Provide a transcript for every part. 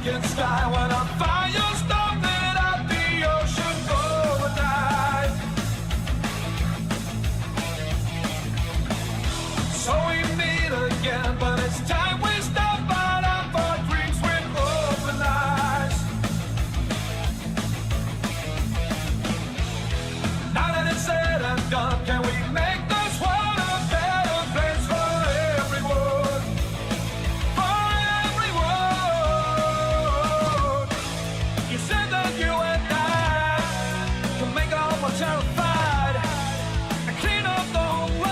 darkened sky when a fire started at the ocean overnight. So we meet again, but it's time we stop out of our dreams with open eyes. Now that it's said and done, can we make this world a better place for everyone? For everyone. You said that you and I can make it all more terrified and clean up the whole world.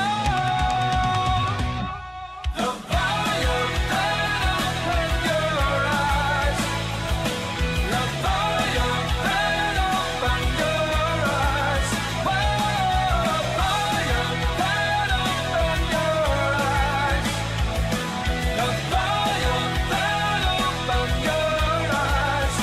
The fire that opened your eyes. The fire that opened your eyes. Whoa, the fire that opened your eyes. The fire that opened your eyes.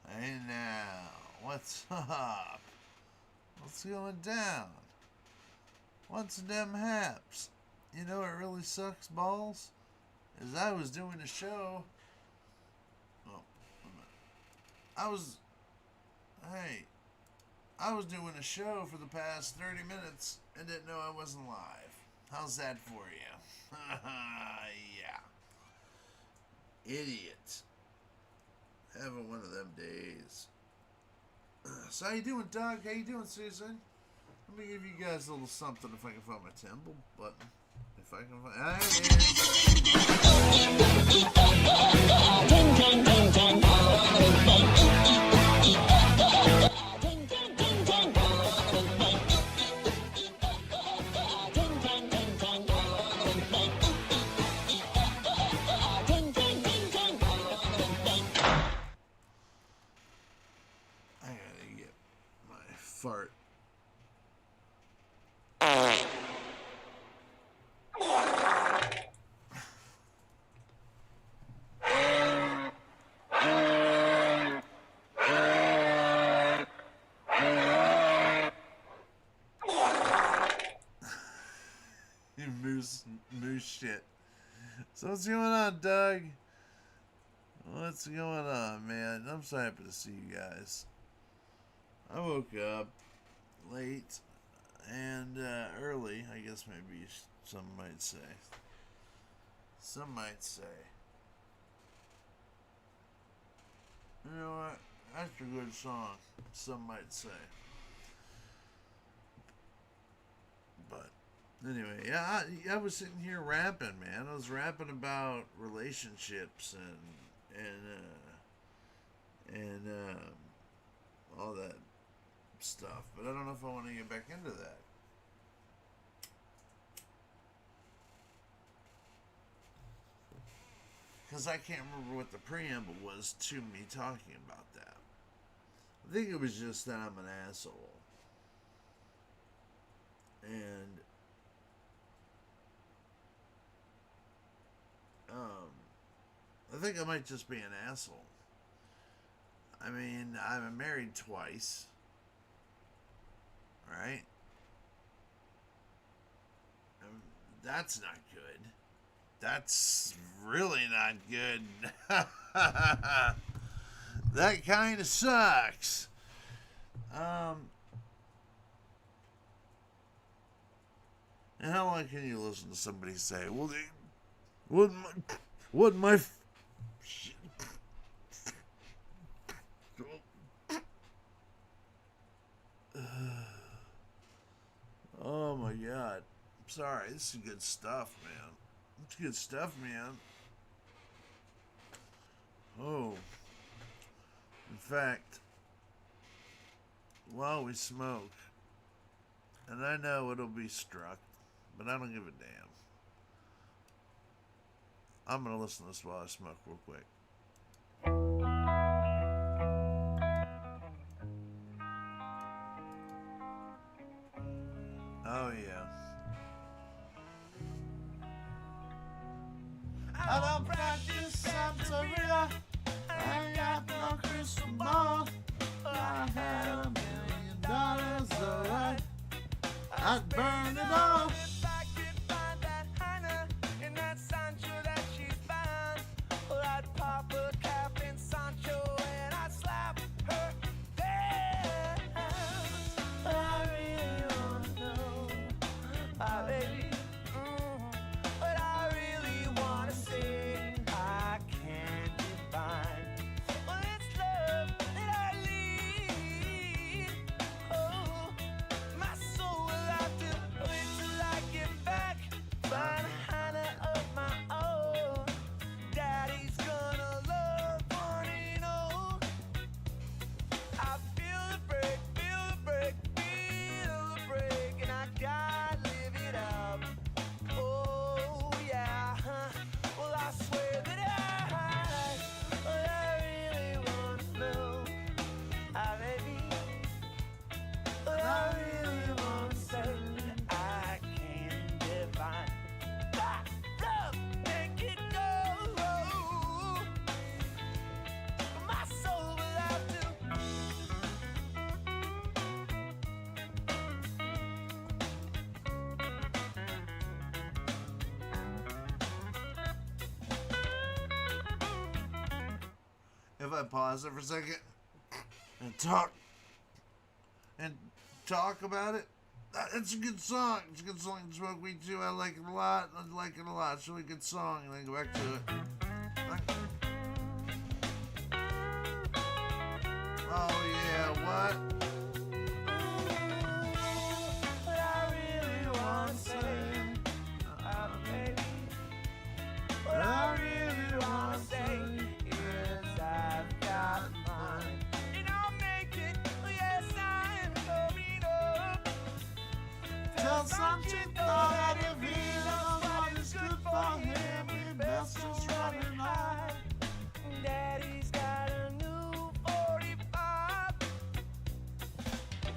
Hey now, what's up? What's going down? What's them haps? You know what really sucks balls? Is I was doing a show. Oh, wait a minute. I was doing a show for the past 30 minutes and didn't know I wasn't live. How's that for you? Yeah. Idiot. Having one of them days. So how you doing, Doug? How you doing, Susan? Let me give you guys a little something if I can find my temple button. If I can find... Ah, I gotta get my fart. Moose shit. So what's going on, Doug? What's going on, man? I'm so happy to see you guys. I woke up late and early, I guess maybe some might say. Some might say. You know what? That's a good song, some might say. But anyway, yeah, I was sitting here rapping, man. I was rapping about relationships and all that stuff. But I don't know if I want to get back into that. Because I can't remember what the preamble was to me talking about that. I think it was just that I'm an asshole. And I think I might just be an asshole. I mean, I'm married twice. Right? That's not good. That's really not good. That kind of sucks. And how long can you listen to somebody say, well, what my oh my God. I'm sorry. This is good stuff, man. It's good stuff, man. Oh. In fact, while we smoke, and I know it'll be struck, but I don't give a damn. I'm going to listen to this while I smoke real quick. I don't practice Santeria. I got no crystal ball. I had $1 million, alright. I'd burn it all. If I could find that Hannah in that Sancho that she's found, well, I'd pop a cap in Sancho and I'd slap her down. I really wanna know, my baby, but I really wanna say I can't define. Well, it's love that I lead. Oh, my soul will have to wait till I get back. Find a Hannah of my own. Daddy's gonna love one and all. I feel the break, feel the break, feel the break, and I gotta live it up. Oh yeah, well I swear that I really wanna know, baby. But I really wanna say I can't define. Love, make it go. My soul will have to. If I pause it for a second and talk about it, it's a good song. It's a good song. Smoke Weed too. I like it a lot. It's a really good song. And then go back to it. Oh yeah, what? But I really wanna say, baby. But I really wanna say, yes, I've got mine. And I'll make it, yes, I'm coming up. Tell Sanchito that if he knows what is good for him, he best just running high. Daddy's got a new 45,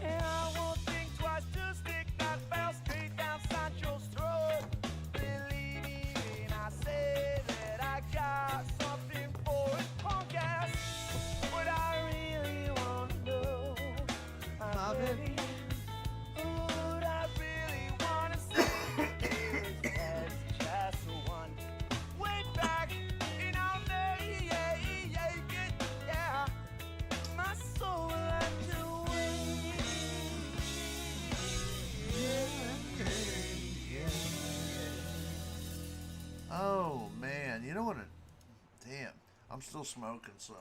and I won't think twice to stick that bell straight down Sancho's throat. Believe me when I say that I got something for his punk ass. But I really wanna know, my baby. What I really wanna say is that's just one way back in our day, yeah. My soul will have to wait. Oh man, you know what? Damn, I'm still smoking, so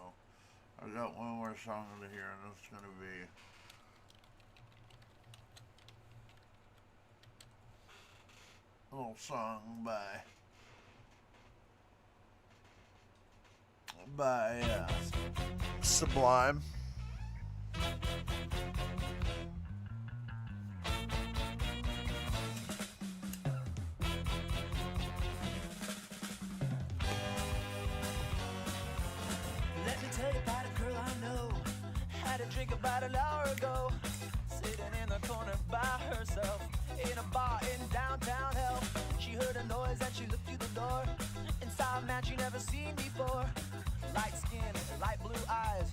I got one more song to hear, and it's gonna be a little song by Sublime. Let me tell you about a girl I know. Had a drink about an hour ago. Sitting in the corner by herself in a bar in downtown hell. She heard a noise and she looked through the door. Inside a man she never seen before. Light skin, light blue eyes,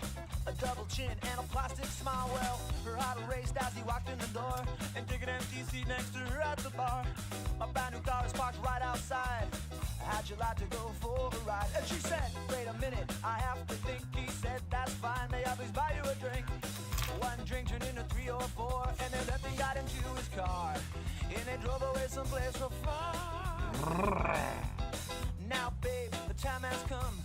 a double chin and a plastic smile. Well, her heart raced as he walked in the door and took an empty seat next to her at the bar. A brand new car is parked right outside. How'd you like to go for a ride? And she said, wait a minute, I have to think. He said, that's fine, may I please buy you a drink? One drink turned into 3 or 4, and then left and got into his car, and they drove away someplace so far. Now babe, the time has come.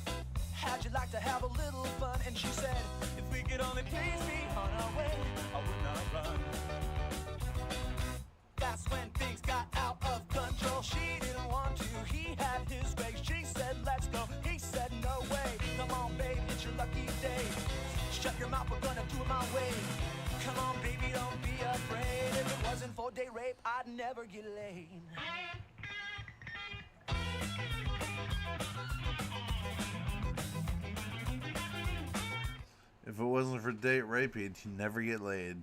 How'd you like to have a little fun? And she said, if we could only please be on our way, I would not run. That's when things got out of control. She didn't want to, he had his way. She said, let's go, he said, no way. Come on, babe, it's your lucky day. Shut your mouth, we're gonna do it my way. Come on, baby, don't be afraid. If it wasn't for date rape, I'd never get laid. If it wasn't for date rape, he'd never get laid.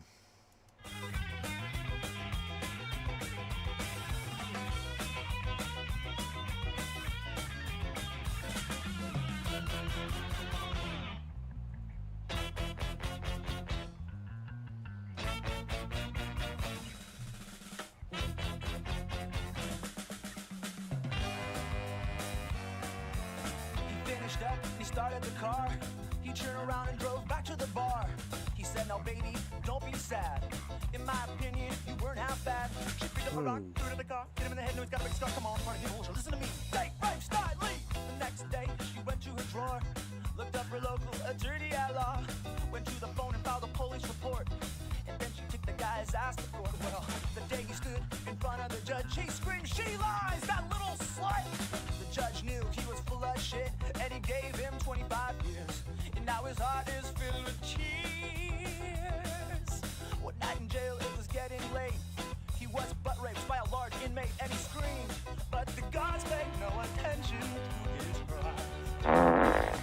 finished up and he started the car. He turned around and drove back to the bar. He said, now baby, don't be sad. In my opinion, you weren't half bad. She picked up a rock, threw it in the car, hit him in the head, no, he's got a big scar. Come on, party people, listen to me. Take 5 star lead. The next day, she went to her drawer, looked up her local attorney at law, went to the phone and filed a police report. And then she took the guy's ass to court. Well, the day he stood in front of the judge, he screamed, she lies, that little slut! The judge knew he was full of shit, and he gave him 25 years. And now his heart is filled with tears. One night in jail, it was getting late. He was butt raped by a large inmate, and he screamed, but the guards paid no attention to his cries.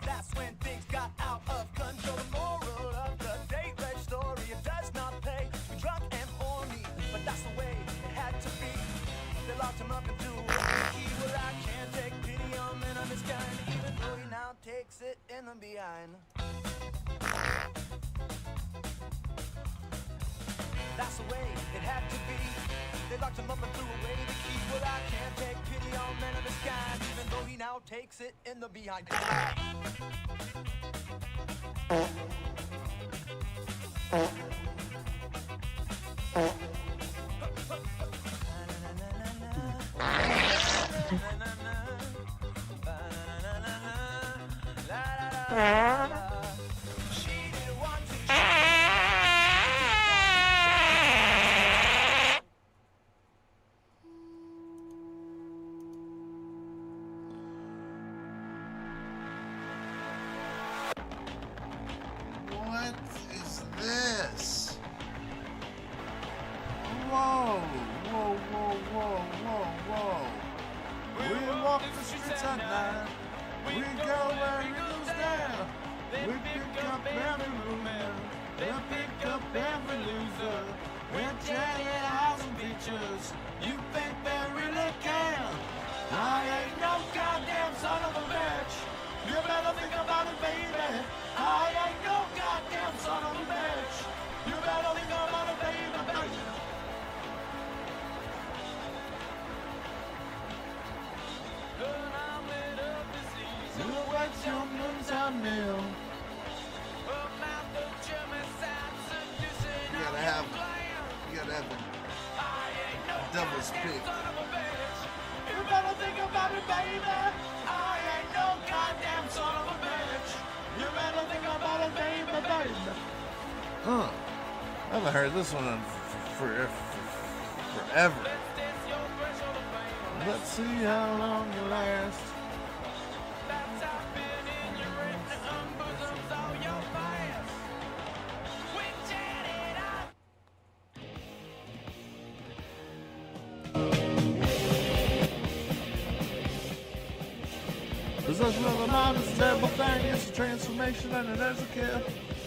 That's when things got out of control. The moral of the date rape story, it does not pay to be drunk and horny, but that's the way it had to be. They locked him up and threw away the key. Well, I can't take pity on men of his kind, even though he now takes it in the behind. That's the way it had to be. They locked him up and threw away the key. Well, I can't take pity on men of his kind, even though he now takes it in the behind. What is this? Whoa, whoa, whoa, whoa, whoa, whoa. We walk the streets at night. We go where it goes down. We pick up every loser. We pick up every loser. We're jagged eyes and pictures. You think they really can? I ain't no goddamn son of a bitch. You better think about it, baby. I ain't no goddamn son of a bitch. You better think about it, baby, baby. You wait your moons on new. You gotta have a devil's pick. You better think about it, baby. I ain't no goddamn son of a bitch. You better think about it, baby, baby. I haven't heard this one in forever. Let's see how long you last. Possession of the mind is a terrible thing. It's a transformation and it is a kill.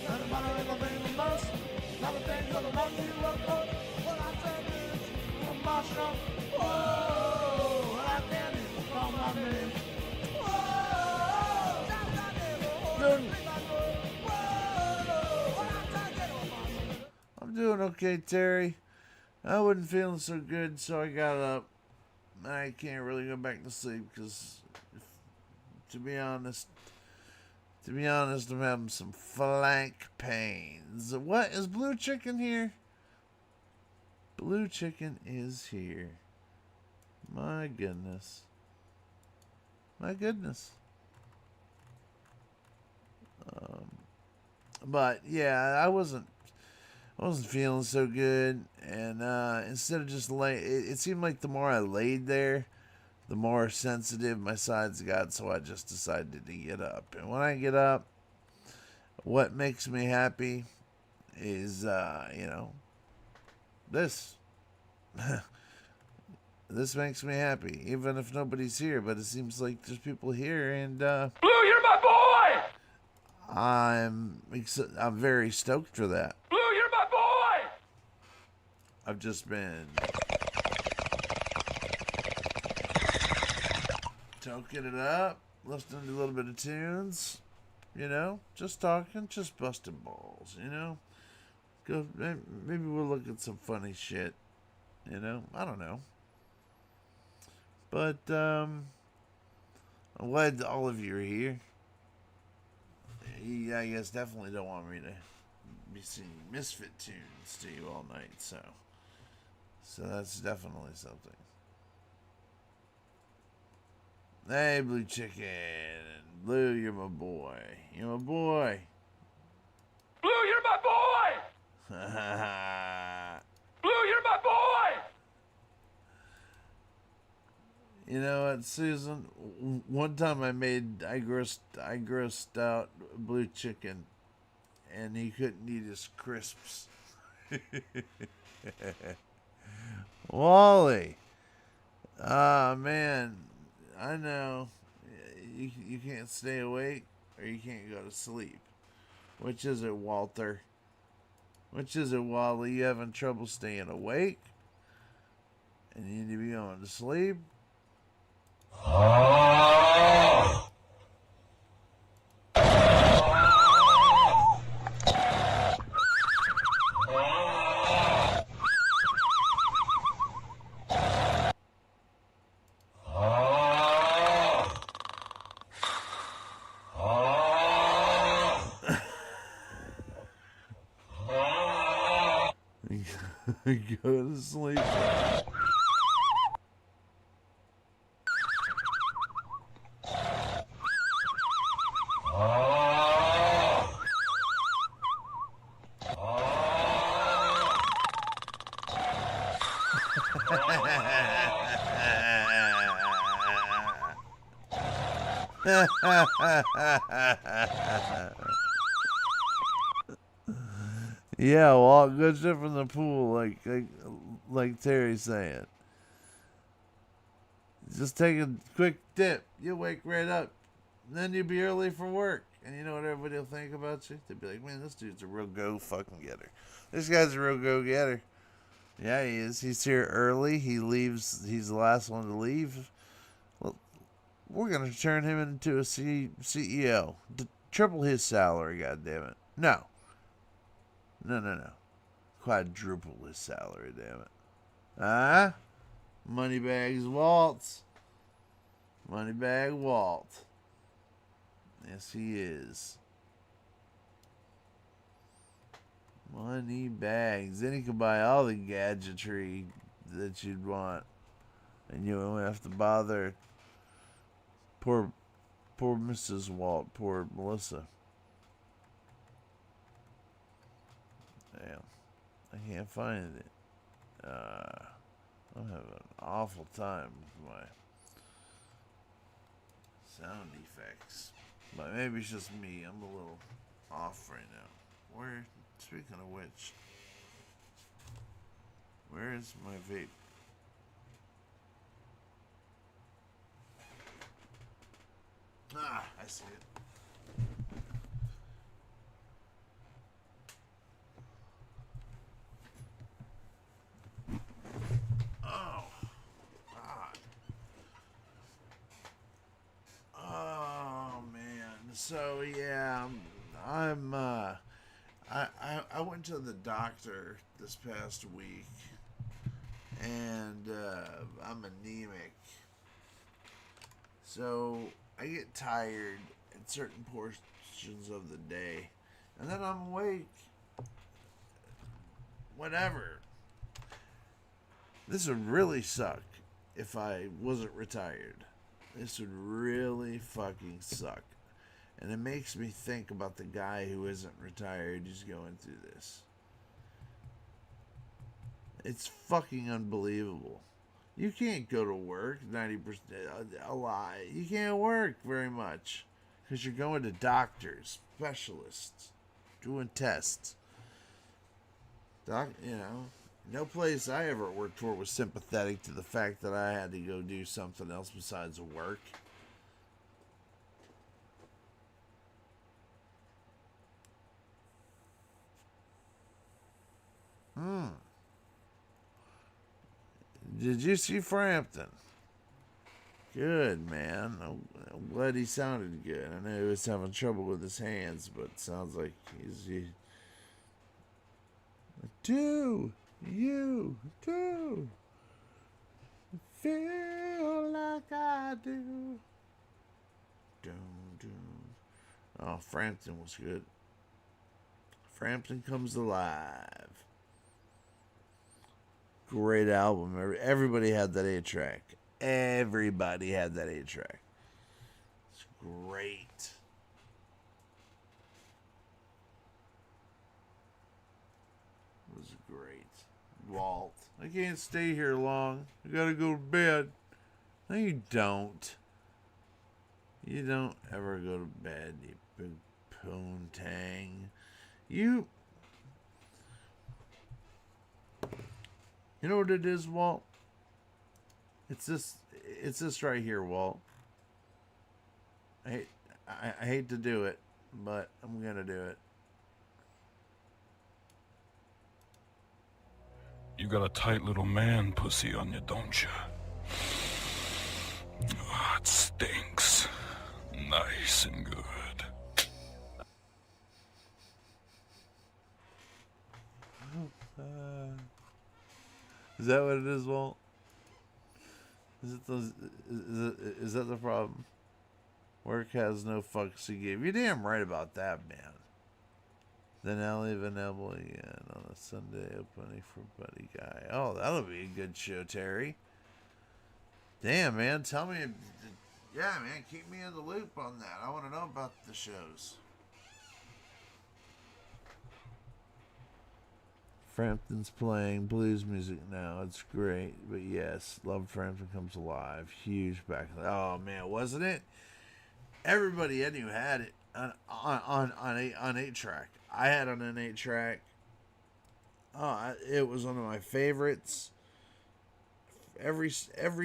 And the matter of the thing the most. Not the things of the most you look for. What I said is emotional. Whoa, what I did is call my name. Whoa, I'm doing okay, Terry. I wasn't feeling so good, so I got up. I can't really go back to sleep because, to be honest, I'm having some flank pains. What is Blue Chicken here? Blue Chicken is here. My goodness. But yeah, I wasn't feeling so good, and instead of just it seemed like the more I laid there, the more sensitive my sides got, so I just decided to get up. And when I get up, what makes me happy is, this. This makes me happy, even if nobody's here, but it seems like there's people here, and, Blue, you're my boy! I'm very stoked for that. Blue, you're my boy! I've just been toking it up, listening to a little bit of tunes, just talking, just busting balls, Go, maybe we'll look at some funny shit, I don't know. But I'm glad all of you are here. He, I guess, definitely don't want me to be singing Misfit tunes to you all night, so that's definitely something. Hey, Blue Chicken. Blue, you're my boy. You're my boy. Blue, you're my boy! Blue, you're my boy! You know what, Susan? One time I grossed out Blue Chicken, and he couldn't eat his crisps. Wally. Ah, man. I know. You can't stay awake, or you can't go to sleep. Which is it, Walter? Which is it, Wally? You having trouble staying awake? And you need to be going to sleep? Go to sleep. Yeah, well, good shit from the pool, like Terry's saying. Just take a quick dip. You'll wake right up. Then you'll be early for work. And you know what everybody will think about you? They'll be like, man, this dude's a real go-fucking-getter. This guy's a real go-getter. Yeah, he is. He's here early. He leaves. He's the last one to leave. Well, we're going to turn him into a CEO. Triple his salary, goddammit. No. No. Quadruple his salary, damn it. Huh? Moneybags Waltz. Moneybag Walt. Yes, he is. Money bags. Then he can buy all the gadgetry that you'd want. And you won't have to bother poor Mrs. Walt, poor Melissa. Damn. I can't find it. I'm having an awful time with my sound effects. But maybe it's just me. I'm a little off right now. Speaking of which, where is my vape? Ah, I see it. Oh, God. Oh, man. So, yeah, I went to the doctor this past week, and I'm anemic. So I get tired at certain portions of the day, and then I'm awake. Whatever. This would really suck if I wasn't retired. This would really fucking suck. And it makes me think about the guy who isn't retired who's going through this. It's fucking unbelievable. You can't go to work 90% a lie. You can't work very much because you're going to doctors, specialists, doing tests. No place I ever worked for was sympathetic to the fact that I had to go do something else besides work. Did you see Frampton? Good, man. I'm glad he sounded good. I know he was having trouble with his hands, but it sounds like he's do you feel like I do? Oh, Frampton was good. Frampton Comes Alive. Great album. Everybody had that 8-track. Everybody had that 8-track. It's great. It was great. Walt, I can't stay here long. I gotta go to bed. No, you don't. You don't ever go to bed, you big poontang. You know what it is, Walt? It's this right here, Walt. I hate to do it, but I'm gonna do it. You got a tight little man pussy on you, don't you? Oh, it stinks. Nice and good. Is that what it is, Walt? Is that the problem? Work has no fucks to give. You're damn right about that, man. Then I'll even Vanilla again on a Sunday opening for Buddy Guy. Oh, that'll be a good show, Terry. Damn, man. Tell me. Yeah, man. Keep me in the loop on that. I want to know about the shows. Frampton's playing blues music now. It's great. But yes, Love Frampton Comes Alive. Huge back. Oh, man. Wasn't it? Everybody I knew had it on 8-track. I had it on an 8-track. Oh, it was one of my favorites. Every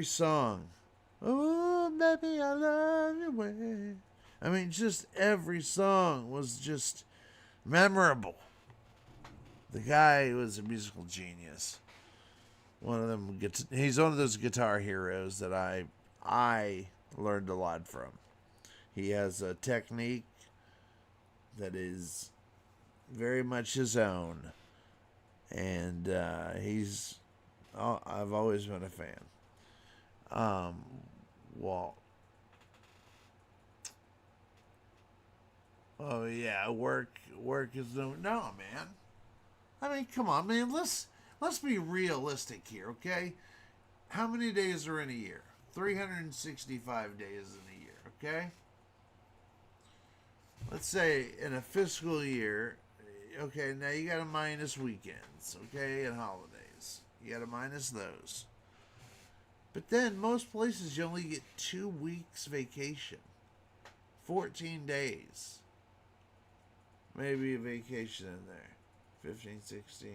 song. Oh, baby, I love your way. I mean, just every song was just memorable. The guy was a musical genius. One of them, he's one of those guitar heroes that I learned a lot from. He has a technique that is very much his own, and I've always been a fan. Walt. Oh yeah, work is no man. I mean, come on, man. Let's be realistic here, okay? How many days are in a year? 365 days in a year, okay? Let's say in a fiscal year, okay, now you got to minus weekends, okay, and holidays. You got to minus those. But then most places you only get 2 weeks vacation. 14 days. Maybe a vacation in there. 15, 16.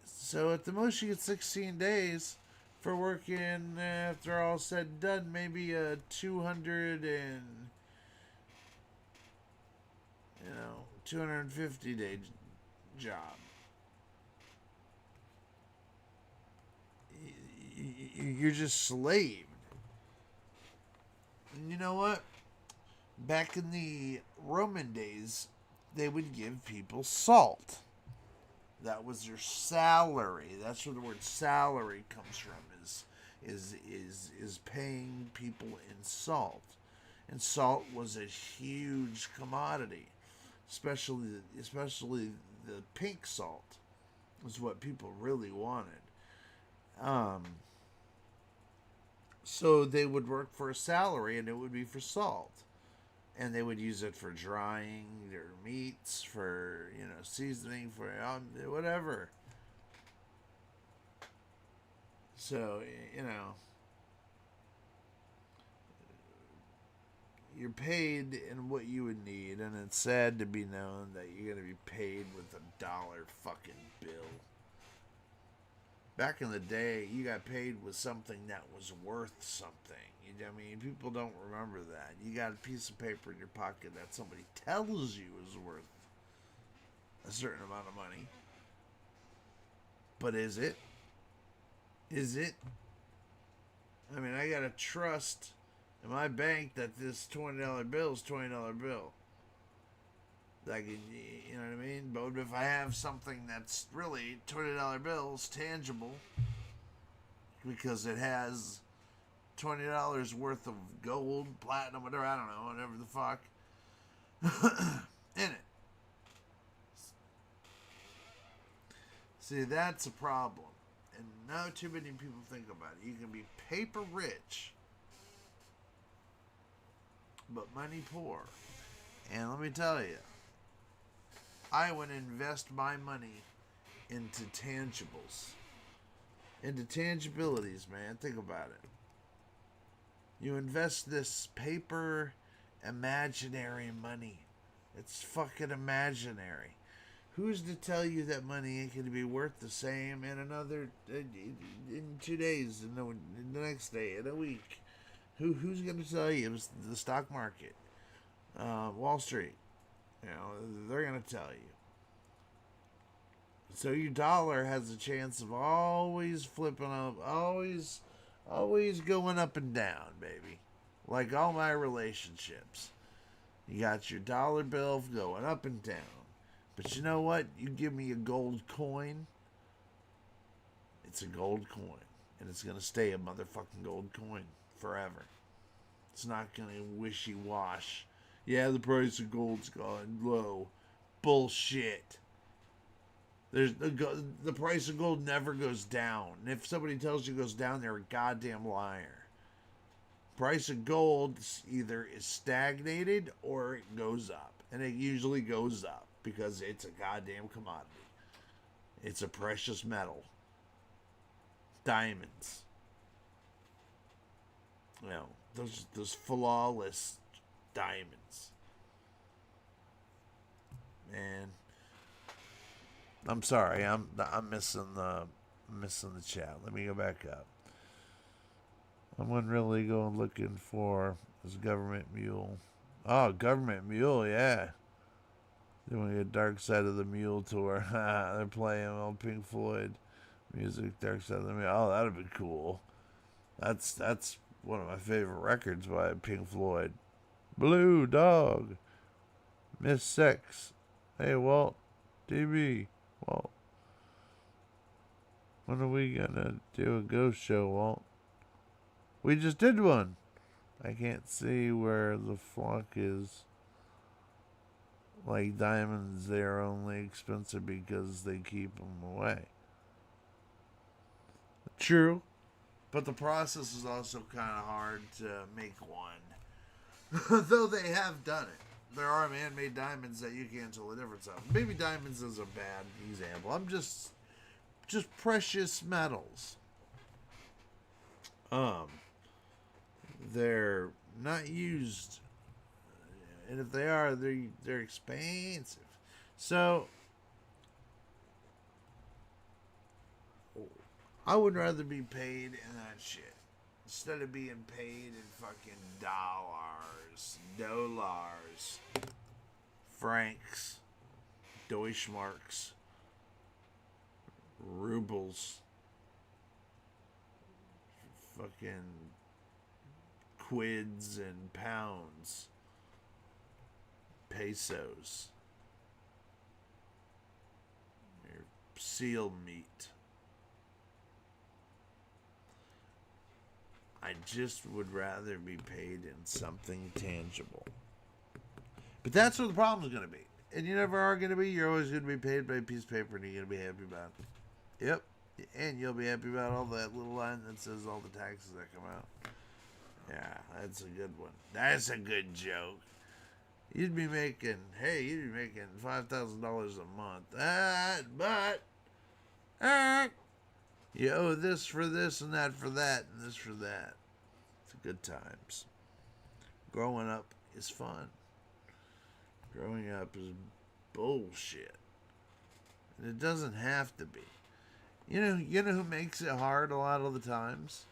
So at the most you get 16 days for working, after all said and done, maybe a 250 day job. You're just slaved. And you know what? Back in the Roman days, they would give people salt. That was their salary. That's where the word salary comes from. Is paying people in salt, and salt was a huge commodity, especially the pink salt was what people really wanted. So they would work for a salary, and it would be for salt. And they would use it for drying their meats, for, seasoning, for whatever. So, you're paid in what you would need, and it's sad to be known that you're going to be paid with $1 fucking bill. Back in the day, you got paid with something that was worth something. People don't remember that. You got a piece of paper in your pocket that somebody tells you is worth a certain amount of money. But is it? Is it? I got to trust in my bank that this $20 bill is $20 bill. Like, you know what I mean? But if I have something that's really $20 bills, tangible, because it has $20 worth of gold, platinum, whatever, I don't know, whatever the fuck, in it. See, that's a problem. And not too many people think about it. You can be paper rich, but money poor. And let me tell you, I would invest my money into tangibles. Into tangibilities, man. Think about it. You invest this paper imaginary money. It's fucking imaginary. Who's to tell you that money ain't going to be worth the same in another, in 2 days, in the next day, in a week? Who's going to tell you? It was the stock market, Wall Street. You know, they're going to tell you. So your dollar has a chance of always flipping up, always going up and down, baby. Like all my relationships. You got your dollar bill going up and down. But you know what? You give me a gold coin, it's a gold coin. And it's going to stay a motherfucking gold coin forever. It's not going to wishy-wash. Yeah, the price of gold's gone low. Bullshit. The price of gold never goes down. And if somebody tells you it goes down, they're a goddamn liar. Price of gold either is stagnated or it goes up. And it usually goes up because it's a goddamn commodity. It's a precious metal. Diamonds. You know, those flawless diamonds. Man, I'm sorry. I'm missing the chat. Let me go back up. I'm really going looking for this government mule. Oh, government mule, yeah. Doing a Dark Side of the Mule tour. They're playing on Pink Floyd music, Dark Side of the Mule. Oh, that'd be cool. That's one of my favorite records by Pink Floyd. Blue Dog. Miss Sex. Hey, Walt. DB. Walt. When are we gonna do a ghost show, Walt? We just did one. I can't see where the flock is. Like diamonds, they're only expensive because they keep them away. True. But the process is also kind of hard to make one. Though they have done it. There are man-made diamonds that you can't tell the difference of. Maybe diamonds is a bad example. I'm just precious metals. They're not used, and if they are, they're expensive. So I would rather be paid in that shit instead of being paid in fucking dollars, francs, Deutschmarks, rubles, fucking quids and pounds, pesos, your seal meat. I just would rather be paid in something tangible. But that's what the problem is going to be. And you never are going to be. You're always going to be paid by a piece of paper and you're going to be happy about it. Yep. And you'll be happy about all that little line that says all the taxes that come out. Yeah, that's a good one. That's a good joke. You'd be making $5,000 a month. But you owe this for this and that for that and this for that. It's good times. Growing up is fun. Growing up is bullshit. And it doesn't have to be. You know who makes it hard a lot of the times?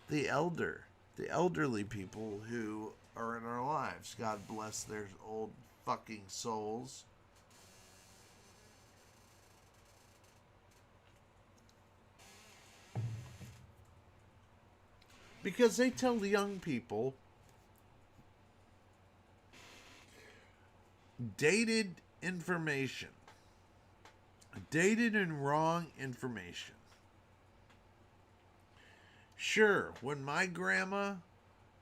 The elderly people who are in our lives. God bless their old fucking souls. Because they tell the young people dated information. Dated and wrong information. sure, when my grandma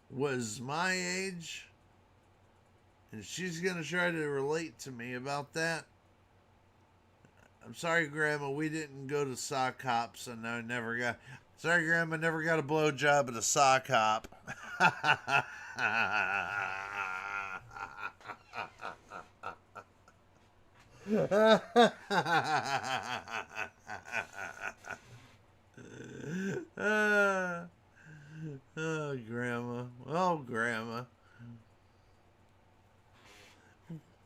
was my age, and she's going to try to relate to me about that, I'm sorry, Grandma, we didn't go to sock hops, and I never got... Sorry, Grandma, never got a blowjob at a sock hop. Oh, Grandma. Oh, Grandma.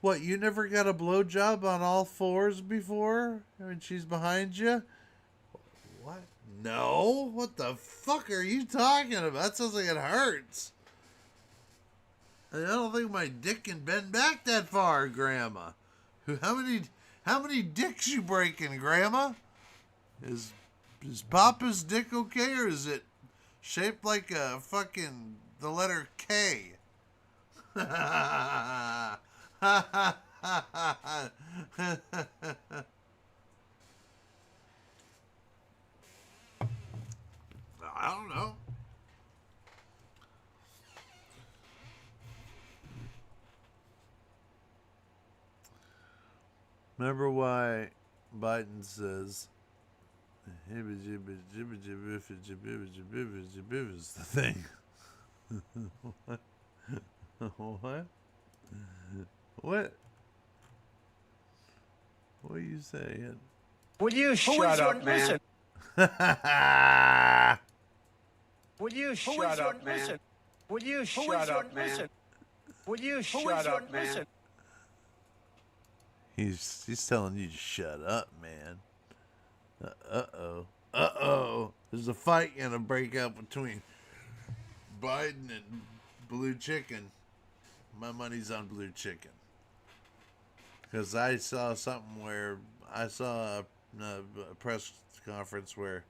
What, you never got a blowjob on all fours before? When she's behind you? What? No? What the fuck are you talking about? That sounds like it hurts. I don't think my dick can bend back that far, Grandma. How many dicks you breaking, Grandma? Is Papa's dick okay, or is it shaped like a fucking the letter K? I don't know. Remember why Biden says is the thing. What? What? What are you saying? Will you shut up, man? Will you shut up, man? Will you shut up, man? Will you shut up, man? He's telling you to shut up, man. Uh-oh. There's a fight gonna break out between Biden and Blue Chicken. My money's on Blue Chicken. Because I saw something where I saw a press conference where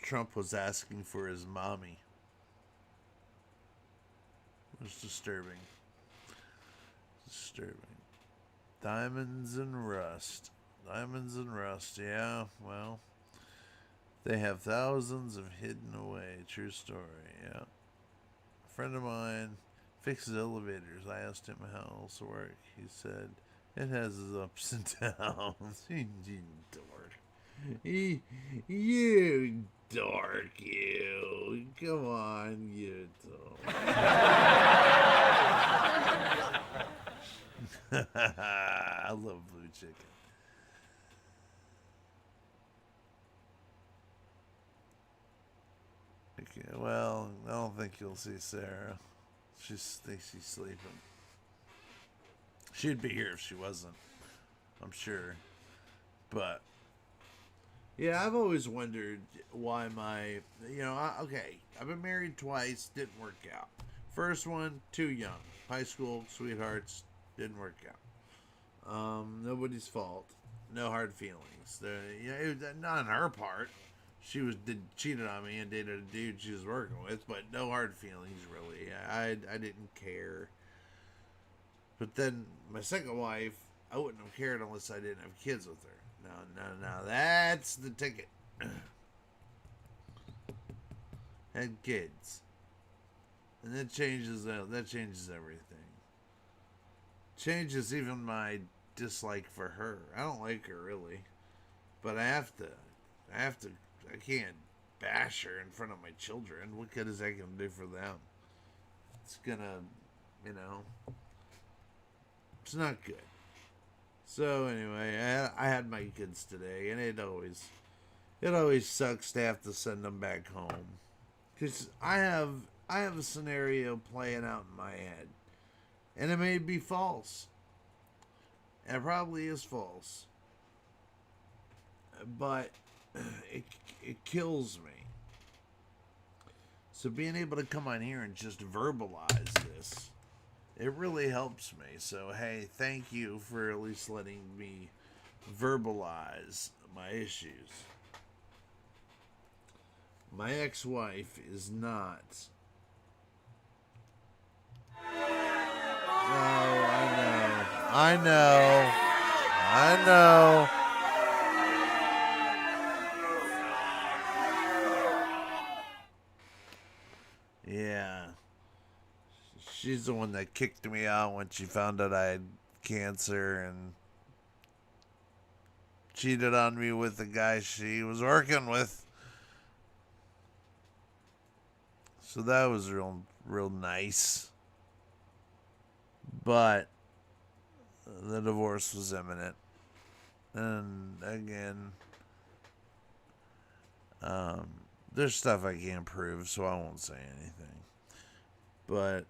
Trump was asking for his mommy. It was disturbing. Diamonds and rust. Yeah, well, they have thousands of hidden away. True story, yeah. A friend of mine fixes elevators. I asked him how it also work. He said, it has its ups and downs. You dork. You dork, you. Come on, you dork. I love Blue Chicken. Okay, well, I don't think you'll see Sarah. She thinks she's sleeping. She'd be here if she wasn't, I'm sure. But yeah, I've always wondered why I've been married twice, didn't work out. First one, too young. High school sweethearts, didn't work out. Nobody's fault. No hard feelings. It was not on her part. She cheated on me and dated a dude she was working with, but no hard feelings really. I didn't care. But then my second wife, I wouldn't have cared unless I didn't have kids with her. No, that's the ticket. Had kids, and that changes everything. Changes even my dislike for her. I don't like her really, but I have to. I can't bash her in front of my children. What good is that gonna do for them? It's gonna, it's not good. So anyway, I had my kids today, and it always sucks to have to send them back home, because I have a scenario playing out in my head, and it may be false. And it probably is false, but it kills me. So being able to come on here and just verbalize this, it really helps me. So hey, thank you for at least letting me verbalize my issues. My ex-wife is not. Oh, I know. She's the one that kicked me out when she found out I had cancer and cheated on me with the guy she was working with. So that was real nice. But the divorce was imminent. And again, there's stuff I can't prove, so I won't say anything. But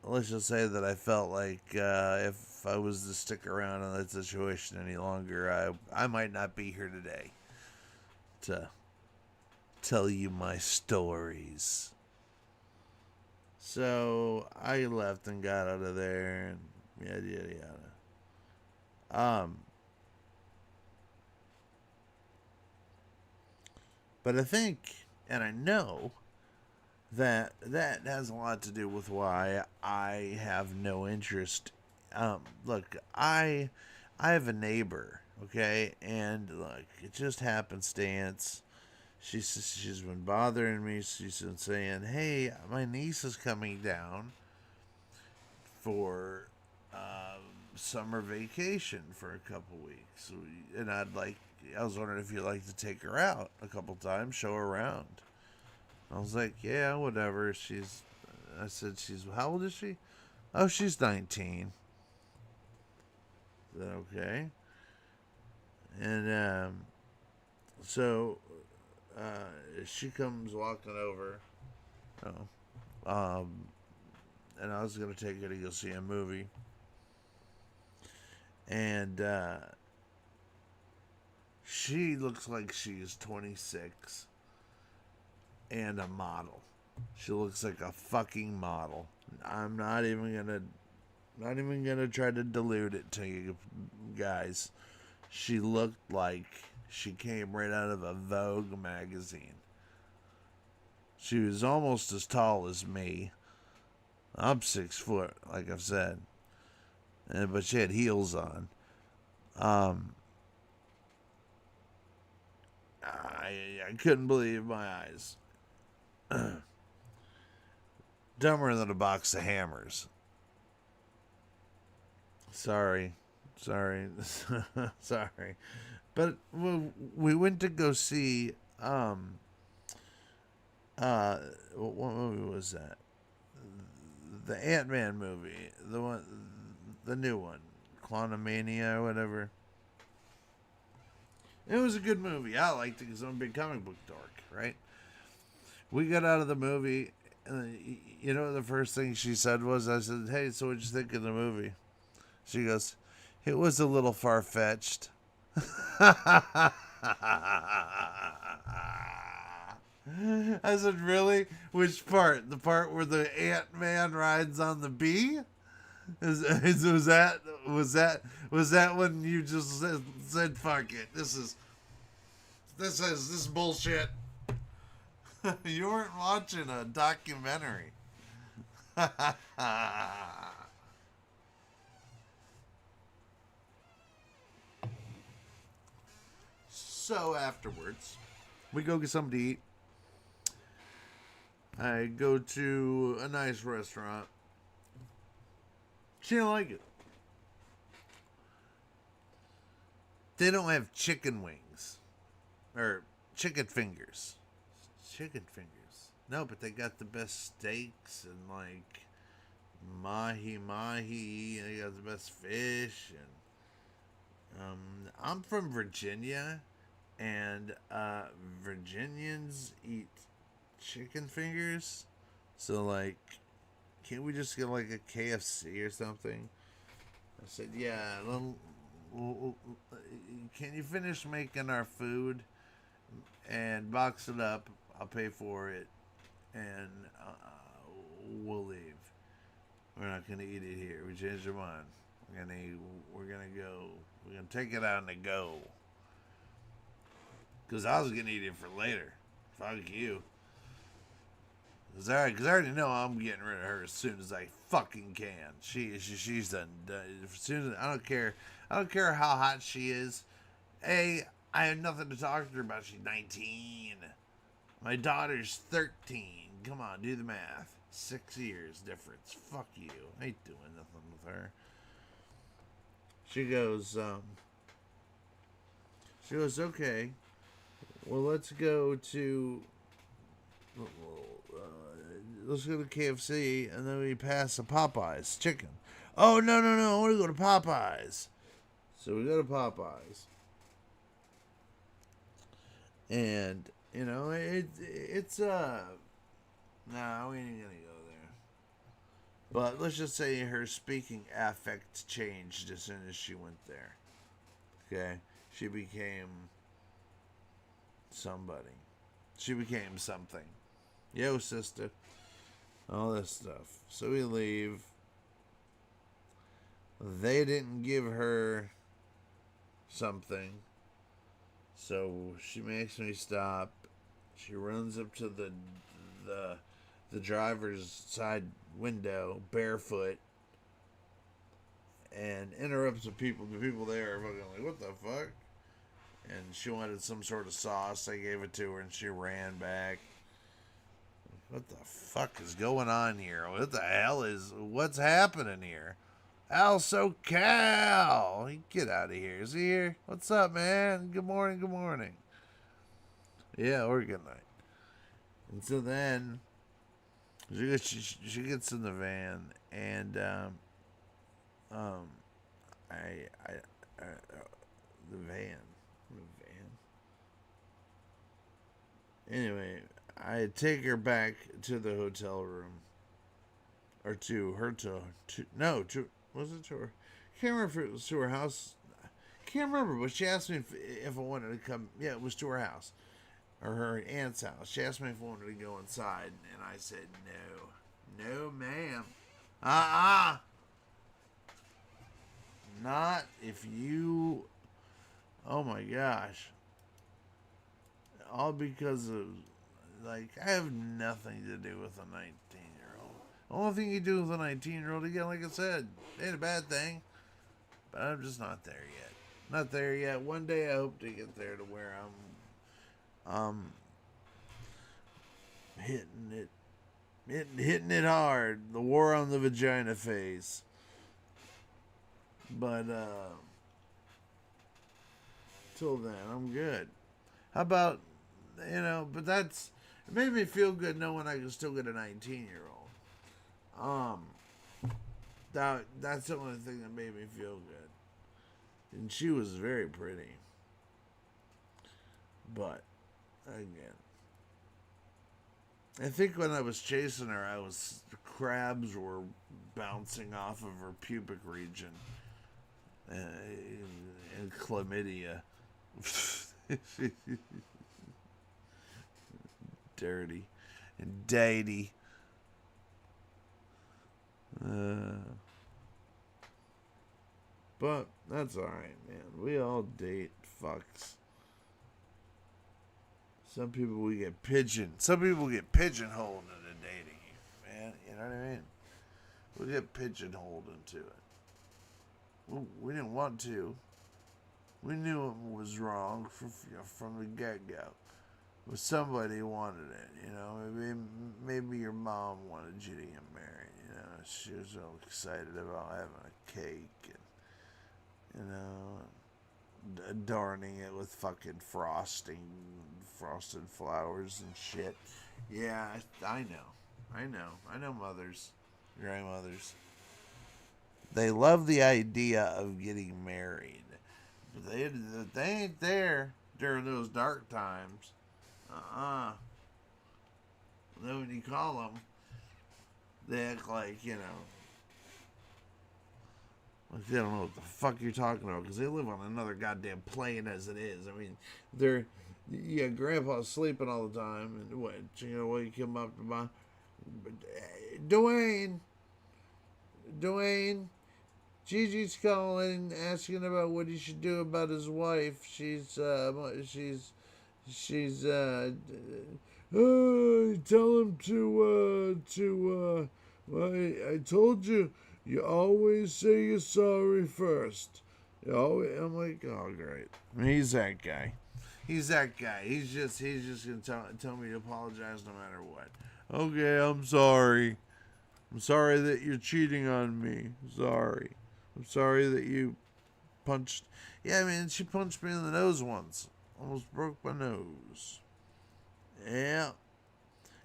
let's just say that I felt like if I was to stick around in that situation any longer, I might not be here today to tell you my stories. So I left and got out of there, and yada yada yada. But I think, and I know, that has a lot to do with why I have no interest. Look, I have a neighbor, okay, and look, it just happenstance. She's been bothering me. She's been saying, "Hey, my niece is coming down for summer vacation for a couple weeks, and I was wondering if you'd like to take her out a couple times, show her around." I was like, "Yeah, whatever." I said, how old is she? Oh, she's 19. Is that okay? And so she comes walking over. And I was gonna take her to go see a movie. And she looks like she's 26 and a model. She looks like a fucking model. I'm not even gonna try to dilute it to you guys. She looked like she came right out of a Vogue magazine. She was almost as tall as me. I'm 6 foot, like I've said. But she had heels on. I couldn't believe my eyes. Dumber than a box of hammers. Sorry. Sorry. But we went to go see, what movie was that? The Ant-Man movie. The new one. Quantumania or whatever. It was a good movie. I liked it because I'm a big comic book dork, right? We got out of the movie, and you know the first thing she said was, I said, "Hey, so what'd you think of the movie?" She goes, "It was a little far-fetched." I said, "Really? Which part? The part where the Ant-Man rides on the bee? Was that when you just said fuck it? This is bullshit." You weren't watching a documentary. So afterwards, we go get something to eat. I go to a nice restaurant. She didn't like it. They don't have chicken wings. Or chicken fingers. Chicken fingers. No, but they got the best steaks and like mahi. And they got the best fish. And I'm from Virginia. And Virginians eat chicken fingers. So like, can't we just get like a KFC or something? I said, "Yeah, can you finish making our food and box it up? I'll pay for it, and we'll leave. We're not gonna eat it here. We changed our mind. We're gonna take it out and go. Because I was gonna eat it for later. Fuck you. Because I already know I'm getting rid of her as soon as I fucking can. She's done. As soon as I don't care how hot she is. I have nothing to talk to her about. She's 19. My daughter's 13. Come on, do the math. 6 years difference. Fuck you. I ain't doing nothing with her. She goes, okay, well, let's go to KFC, and then we pass the Popeyes chicken. Oh, no, I want to go to Popeyes. So we go to Popeyes. And, you know, it's nah, we ain't gonna go there. But let's just say her speaking affect changed as soon as she went there. Okay? She became somebody. She became something. Yo, sister. All this stuff. So we leave. They didn't give her something. So she makes me stop. She runs up to the driver's side window barefoot and interrupts the people. The people there are fucking like, what the fuck? And she wanted some sort of sauce. I gave it to her and she ran back. What the fuck is going on here? What's happening here? Al SoCal! Get out of here. Is he here? What's up, man? Good morning. Yeah, or good night. And so then she gets in the van, and the van. Anyway, I take her back to the hotel room, or to her was it to her? Can't remember if it was to her house. Can't remember, but she asked me if I wanted to come. Yeah, it was to her house. Or her aunt's house. She asked me if I wanted to go inside, and I said no. No, ma'am. Not if you... Oh my gosh. All because of... Like, I have nothing to do with a 19-year-old. The only thing you do with a 19-year-old, again, like I said, ain't a bad thing. But I'm just not there yet. Not there yet. One day I hope to get there to where I'm hitting it hard. The war on the vagina phase. But till then, I'm good. How about, but it made me feel good knowing I can still get a 19-year-old. That's the only thing that made me feel good. And she was very pretty. But again, I think when I was chasing her, crabs were bouncing off of her pubic region and chlamydia. Dirty and datey. But that's alright, man. We all date fucks. Some people we get pigeonholed into dating, man. You know what I mean? We get pigeonholed into it. We didn't want to. We knew it was wrong from the get-go. But somebody wanted it, Maybe your mom wanted you to get married, She was so excited about having a cake and, adorning it with fucking frosted flowers and shit. Yeah, I know mothers, grandmothers. They love the idea of getting married, but they ain't there during those dark times. Then when you call them, they act like, like they don't know what the fuck you're talking about, because they live on another goddamn plane as it is. I mean, grandpa's sleeping all the time, and what you come up to my... Dwayne, Gigi's calling, asking about what he should do about his wife. Tell him I told you, you always say you're sorry first. I'm like, oh, great. He's that guy. He's that guy. He's just gonna tell me to apologize no matter what. Okay, I'm sorry. I'm sorry that you're cheating on me. Sorry. I'm sorry that you punched. Yeah, I mean, she punched me in the nose once. Almost broke my nose. Yeah.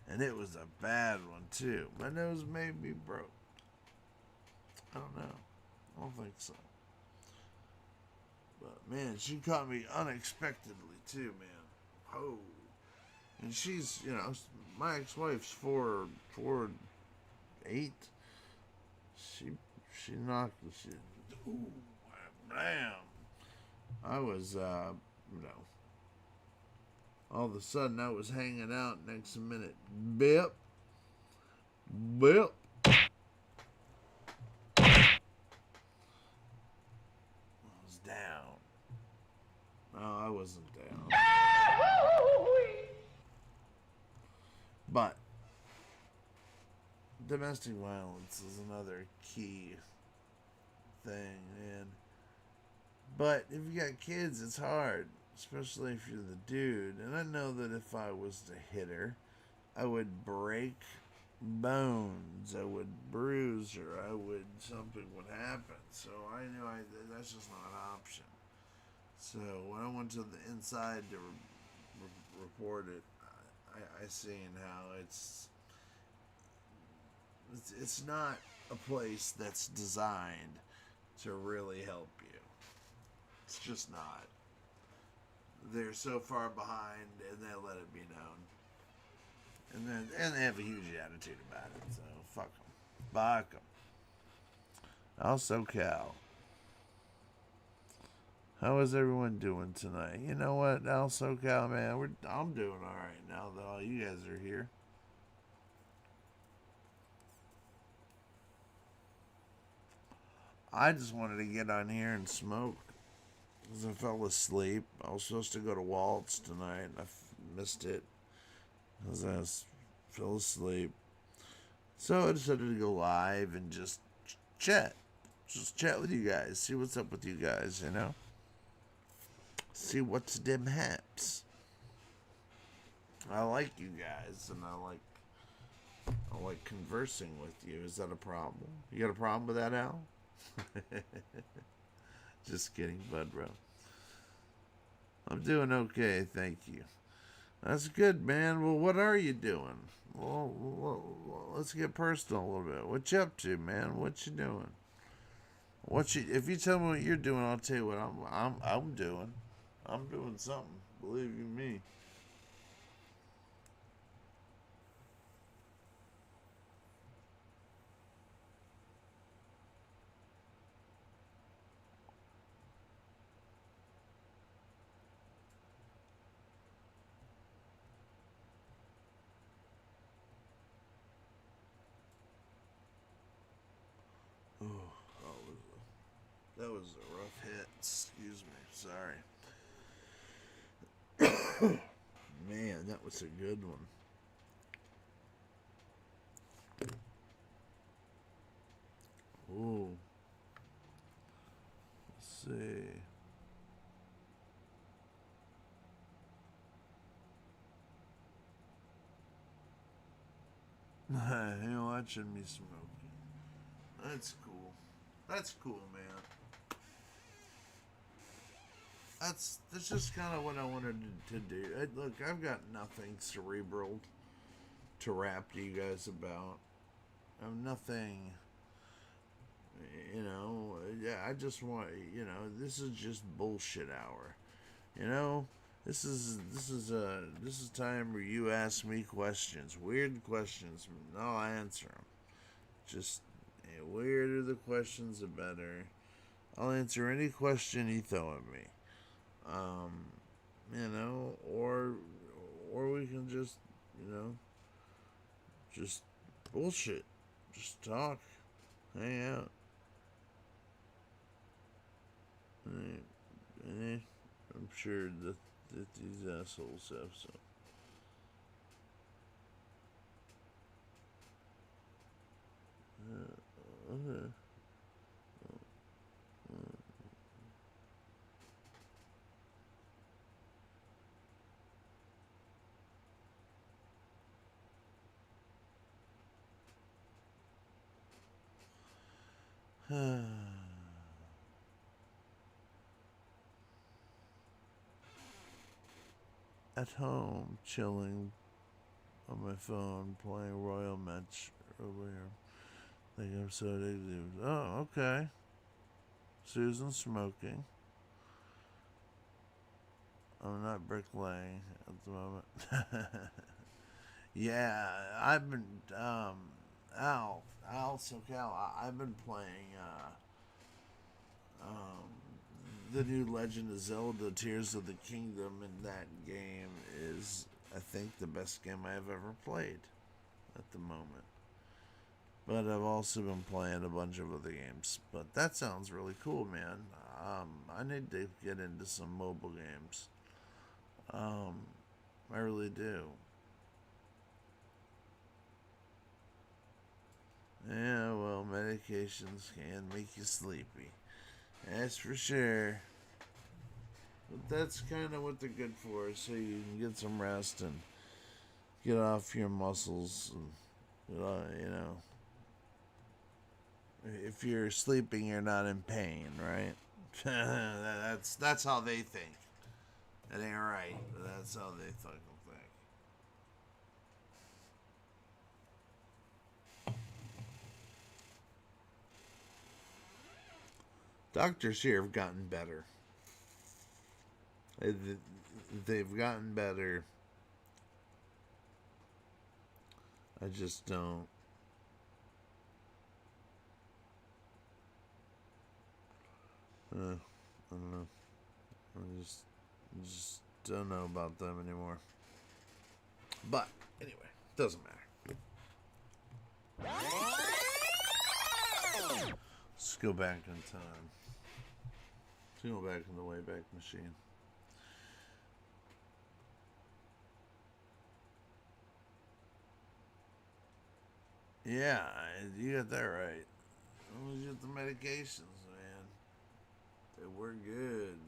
And it was a bad one, too. My nose may be broke. I don't know. I don't think so. But, man, she caught me unexpectedly, too, man. Oh. And she's, you know, my ex-wife's 4'8". She knocked the shit. Ooh, bam. I was, you know, all of a sudden I was hanging out. Next minute, bip, bip. I was down. No, I wasn't down. But domestic violence is another key thing, man. But if you got kids, it's hard, especially if you're the dude. And I know that if I was to hit her, I would break bones, I would bruise her, something would happen. So I knew that's just not an option. So when I went to the inside to report it, I seen how it's not a place that's designed to really help you. It's just not. They're so far behind, and they let it be known. And they have a huge attitude about it. So fuck them. Fuck them. Also, Cal. How is everyone doing tonight? You know what, also, Cal, man, I'm doing all right now that all you guys are here. I just wanted to get on here and smoke because I fell asleep. I was supposed to go to Waltz tonight, and I missed it because I fell asleep. So I decided to go live and just chat. Just chat with you guys. See what's up with you guys, you know? See what's them haps. I like you guys, and I like conversing with you. Is that a problem? You got a problem with that, Al? Just kidding, bud, bro. I'm doing okay, thank you. That's good, man. Well, what are you doing? Well, let's get personal a little bit. What you up to, man? What you doing? If you tell me what you're doing, I'll tell you what I'm doing. I'm doing something. Believe you me. That was a rough hit. Excuse me. Sorry. Man, that was a good one. Ooh. Let's see. You're watching me smoking. That's cool. That's cool, man. That's just kind of what I wanted to do. Look, I've got nothing cerebral to rap to you guys about. I have nothing, you know. Yeah, I just want, you know, this is just bullshit hour. You know, this is time where you ask me questions, weird questions, and I'll answer them. Just the weirder the questions, the better. I'll answer any question you throw at me. You know, or we can just, you know, just bullshit, just talk, hang out. And I'm sure that these assholes have some. Okay. At home, chilling on my phone, playing Royal Match earlier. Think I'm so addicted. Oh, okay. Susan's smoking. I'm not bricklaying at the moment. Yeah, I've been Al SoCal. I've been playing the new Legend of Zelda: Tears of the Kingdom, and that game is, I think, the best game I've ever played at the moment. But I've also been playing a bunch of other games. But that sounds really cool, man. I need to get into some mobile games. I really do. Yeah, well, medications can make you sleepy. That's for sure. But that's kind of what they're good for, so you can get some rest and get off your muscles. And, you know, if you're sleeping, you're not in pain, right? that's how they think. That ain't right, but that's how they fucking think. Doctors here have gotten better. They've gotten better. I just don't. I don't know. I just don't know about them anymore. But anyway, doesn't matter. Let's go back in time. Let's go back in the Wayback Machine. Yeah, you got that right. As long as you get the medications, man, they work good.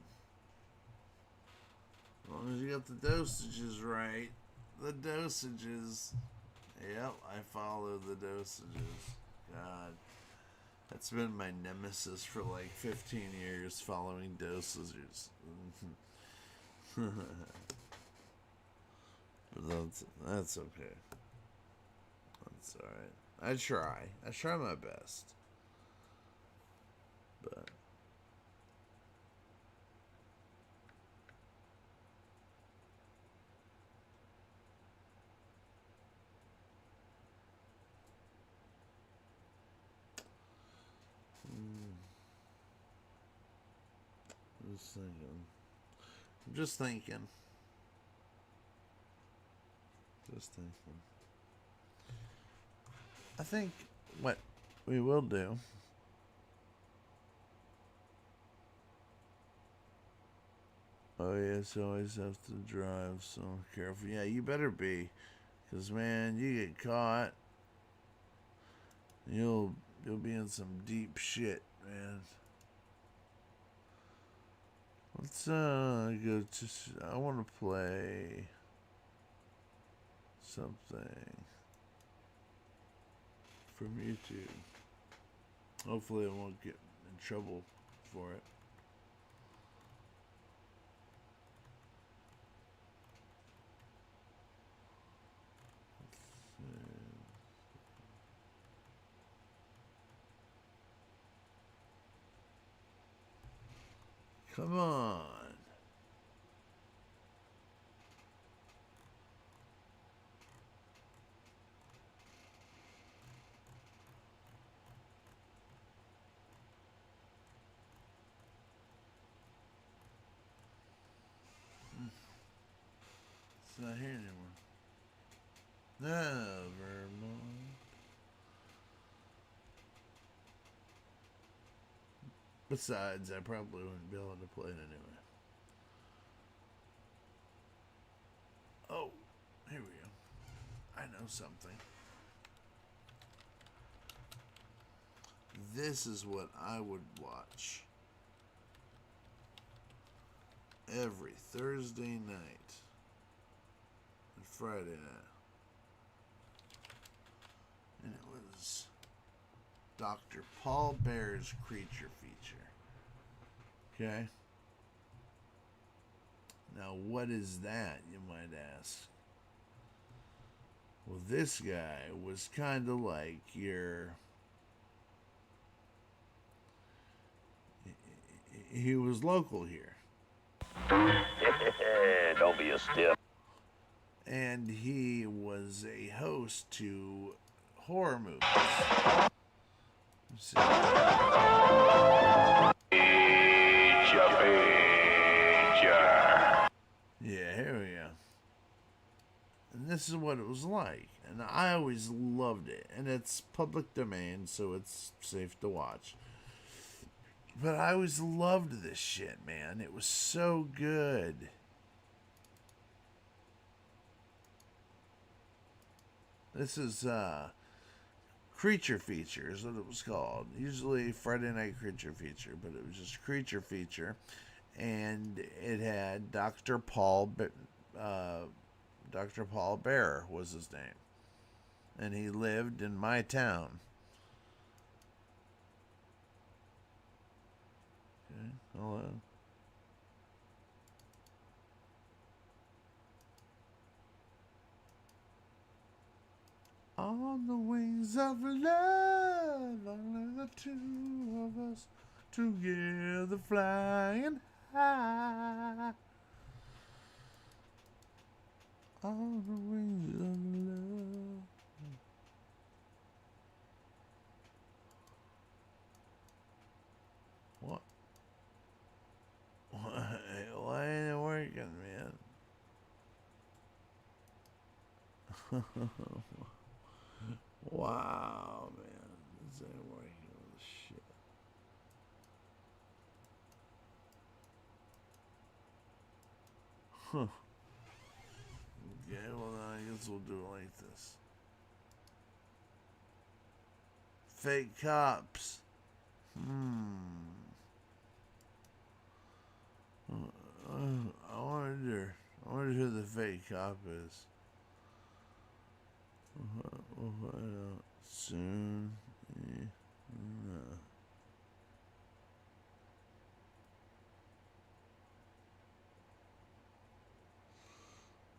As long as you got the dosages right. The dosages. Yep, I follow the dosages. God. That's been my nemesis for like 15 years, following dosages. But that's okay. That's alright. I try my best. But just thinking. Just thinking. I think what we will do Oh yes, always have to drive so careful. Yeah, you better be, 'cause man, you get caught, you'll be in some deep shit, man. Let's go to. I want to play something from YouTube. Hopefully, I won't get in trouble for it. Come on. It's not here anymore. Never mind. Besides, I probably wouldn't be able to play it anyway. Oh, here we go. I know something. This is what I would watch every Thursday night and Friday night. And it was Dr. Paul Bear's Creature Feature. Okay? Now, what is that, you might ask? Well, this guy was kind of like your... He was local here. Don't be a stiff. And he was a host to horror movies. Let's see. Yeah, here we go. And this is what it was like. And I always loved it. And it's public domain, so it's safe to watch. But I always loved this shit, man. It was so good. This is Creature Feature is what it was called. Usually Friday Night Creature Feature, but it was just Creature Feature. And it had Dr. Paul Bear was his name. And he lived in my town. Okay, hello. On the wings of love, only the two of us together flying high. On the wings of love. What? Why ain't it working, man? Wow, man. This ain't working with shit. Huh. Okay, well then I guess we'll do it like this. Fake cops. I wonder who the fake cop is. We'll find out soon.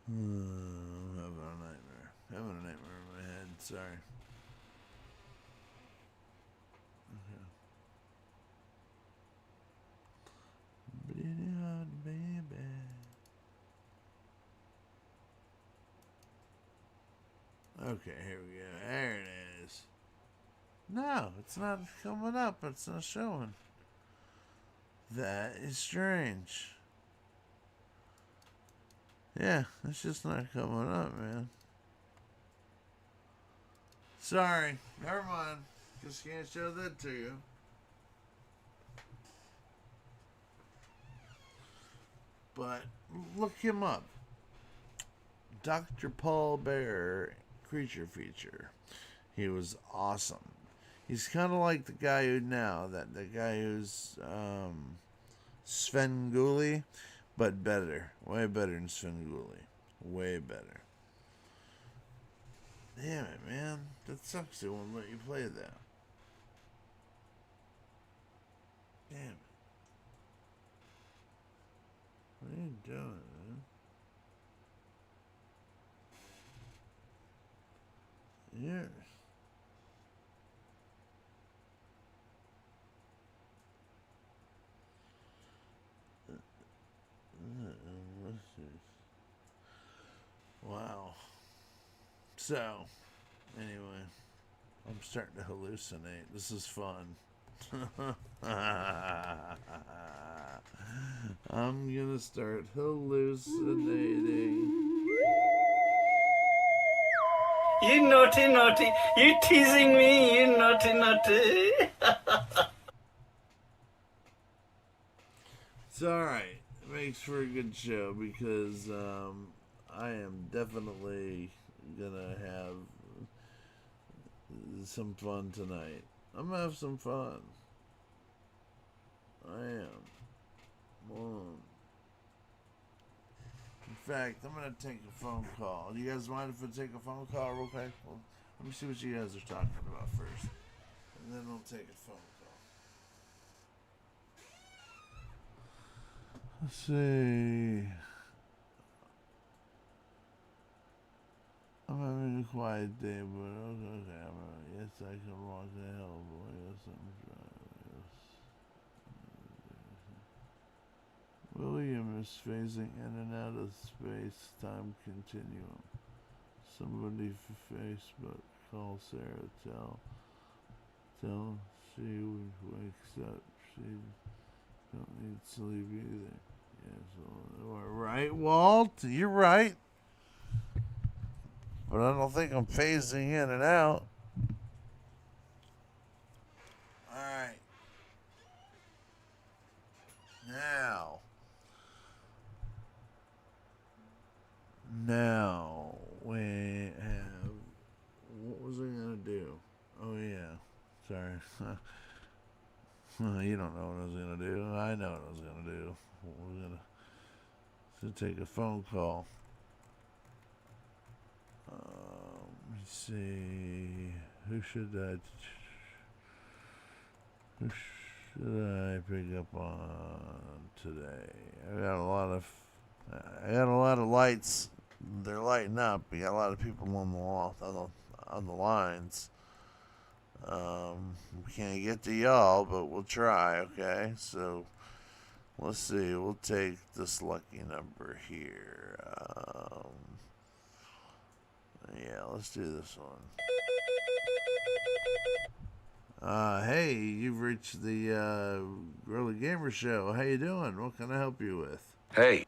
I'm having a nightmare. Having a nightmare in my head. Sorry. Okay. Bleeding out, baby. Okay, here we go. There it is. No, it's not coming up. It's not showing. That is strange. Yeah, it's just not coming up, man. Sorry. Never mind. Just can't show that to you. But look him up. Dr. Paul Bear Creature Feature. He was awesome. He's kind of like the guy who now, the guy who's Sven Gulli, but better. Way better than Sven Gulli. Way better. Damn it, man. That sucks. They won't let you play that. Damn it. What are you doing, man? Yes. Wow. So, anyway, I'm starting to hallucinate. This is fun. I'm gonna start hallucinating. You naughty, naughty. You teasing me, you naughty, naughty. It's alright. It makes for a good show because I am definitely gonna have some fun tonight. I'm gonna have some fun. I am. In fact, I'm gonna take a phone call. Do you guys mind if I take a phone call real quick? Well, let me see what you guys are talking about first. And then we'll take a phone call. Let's see. I'm having a quiet day, but okay. Yes, I can walk the hell, boy. Yes, I'm trying. Yes. William is phasing in and out of space-time continuum. Somebody for Facebook call Sarah. Tell she wakes up. She don't need sleep either. Yeah, so right, Walt. You're right. But I don't think I'm phasing in and out. Alright. Now we have, what was I gonna do? Oh yeah, sorry. You don't know what I was gonna do. I know what I was gonna do. We're gonna take a phone call. Let me see. Who should I pick up on today? I got a lot of lights. They're lighting up. We got a lot of people on the lines. We can't get to y'all, but we'll try. Okay, so let's see. We'll take this lucky number here. Yeah, let's do this one. Hey, you've reached the Guerrilla Gamer Show. How you doing? What can I help you with? Hey.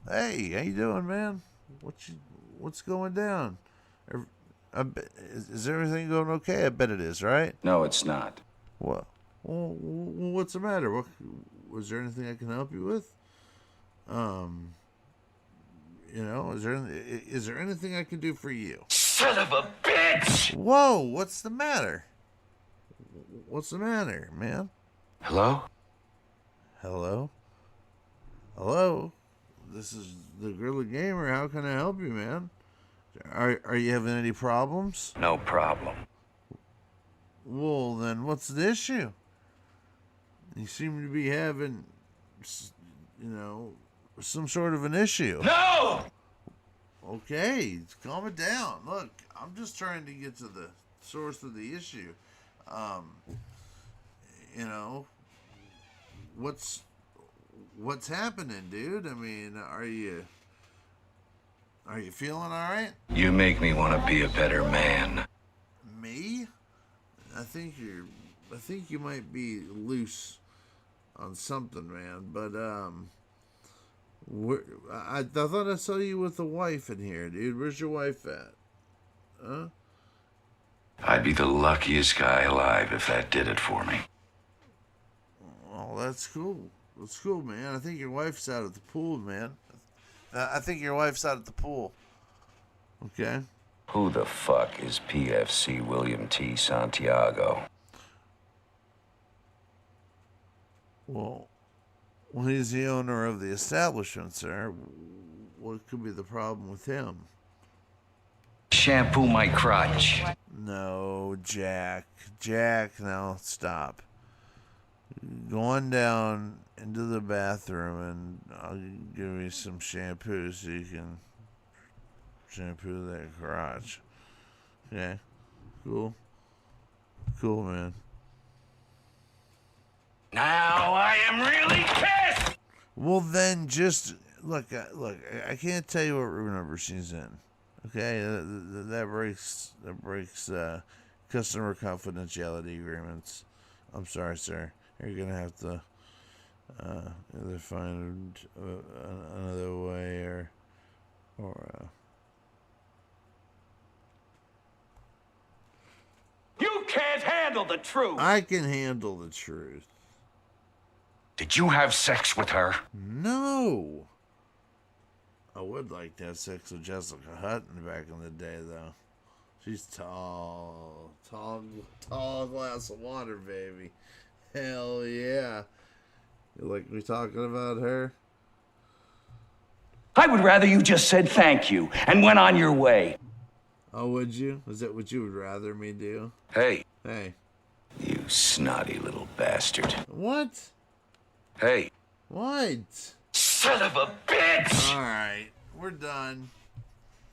Hey, how you doing, man? What's going down? Is everything going okay? I bet it is, right? No, it's not. What? Well, what's the matter? Was there anything I can help you with? You know, is there anything I can do for you? Son of a bitch! Whoa, what's the matter? What's the matter, man? Hello? Hello? Hello? This is the Guerrilla Gamer. How can I help you, man? Are you having any problems? No problem. Well, then what's the issue? You seem to be having, some sort of an issue. No! Okay, calm it down. Look, I'm just trying to get to the source of the issue. What's happening, dude? I mean, are you feeling all right? You make me want to be a better man. Me? I think you might be loose on something, man. But I thought I saw you with a wife in here, dude. Where's your wife at? Huh? I'd be the luckiest guy alive if that did it for me. Well, that's cool. That's cool, man. I think your wife's out at the pool, man. I think your wife's out at the pool. Okay? Who the fuck is PFC William T. Santiago? Well, he's the owner of the establishment, sir. What could be the problem with him? Shampoo my crotch. No, Jack. Jack, now stop. Go on down into the bathroom and I'll give you some shampoo so you can shampoo that crotch. Okay? Cool? Cool, man. Now I am really pissed! Well, then just look. I can't tell you what room number she's in. Okay, that breaks customer confidentiality agreements. I'm sorry, sir. You're gonna have to either find another way or. You can't handle the truth! I can handle the truth. Did you have sex with her? No. I would like to have sex with Jessica Hutton back in the day, though. She's tall glass of water, baby. Hell yeah. You like me talking about her? I would rather you just said thank you and went on your way. Oh, would you? Is that what you would rather me do? Hey. Hey. snotty little bastard. What? Hey. What? Son of a bitch! Alright, we're done.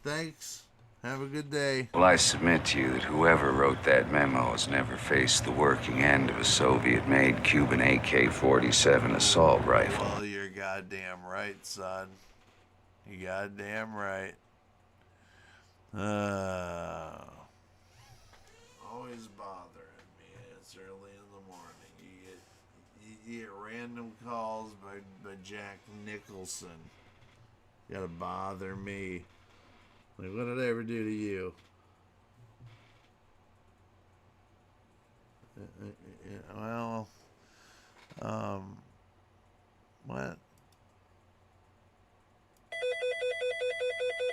Thanks. Have a good day. Well, I submit to you that whoever wrote that memo has never faced the working end of a Soviet-made Cuban AK-47 assault rifle. Well, you're goddamn right, son. You goddamn right. Always bothering me. It's early in the morning. You get random calls by Jack Nicholson. You gotta bother me. Like, what did I ever do to you? Well, what?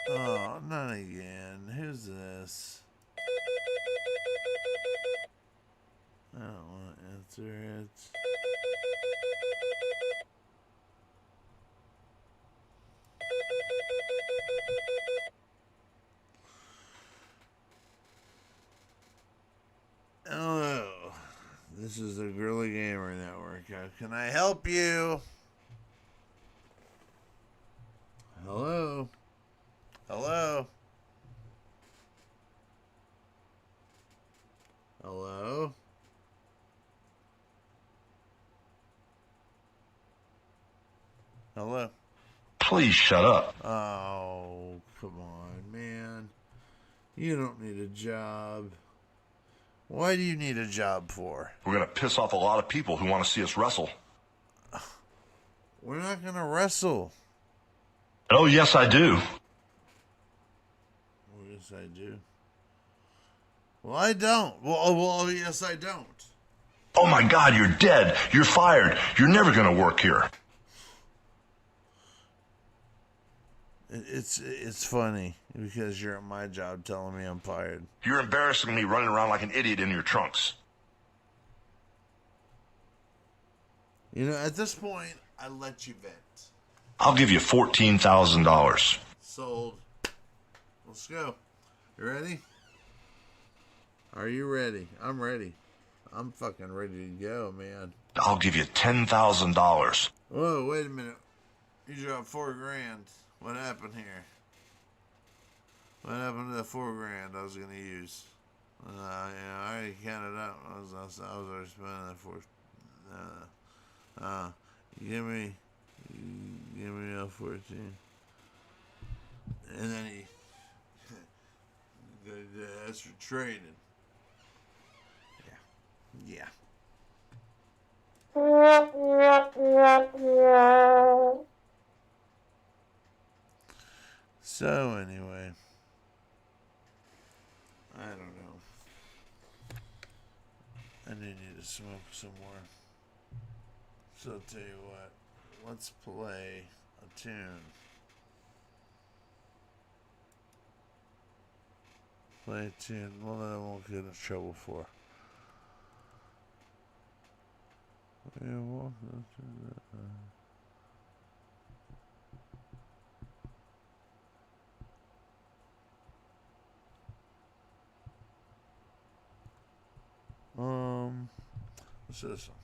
Oh, not again. Who's this? I don't want to answer it. Hello. This is the Guerrilla Gamer Network. How can I help you? Hello? Hello? Hello? Hello? Please shut up. Oh, come on, man. You don't need a job. Why do you need a job for? We're going to piss off a lot of people who want to see us wrestle. We're not going to wrestle. Oh, yes, I do. Well, yes, I do. Well, I don't. Well, yes, I don't. Oh, my God, you're dead. You're fired. You're never going to work here. It's funny because you're at my job telling me I'm fired. You're embarrassing me running around like an idiot in your trunks. You know, at this point, I let you vent. I'll give you $14,000. Sold. Let's go. You ready? Are you ready? I'm ready. I'm fucking ready to go, man. I'll give you $10,000. Whoa, wait a minute. You dropped $4,000. What happened here? What happened to the $4,000 I was gonna use? I already counted up. I was already spending that give me a 14. And then that's for trading. Yeah. So anyway, I don't know. I need to smoke some more. So I'll tell you what, let's play a tune. Play a tune, one that I won't get in trouble for. What's this one?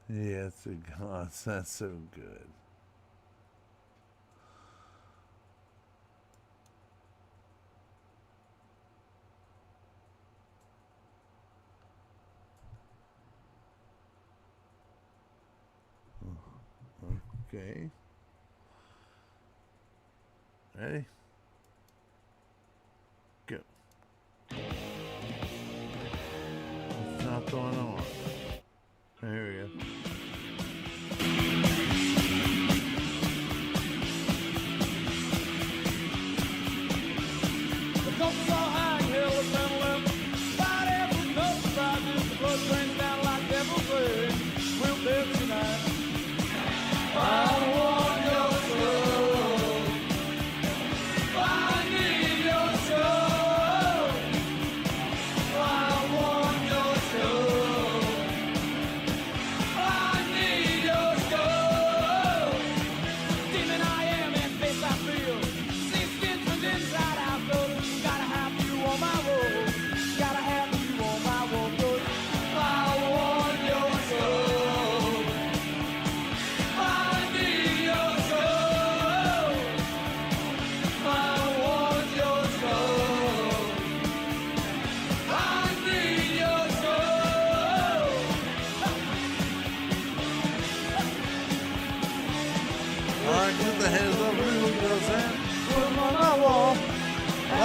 Yeah, it's a god. That's so good. Okay. Ready? Go. It's not going on. There we go. I need your soul.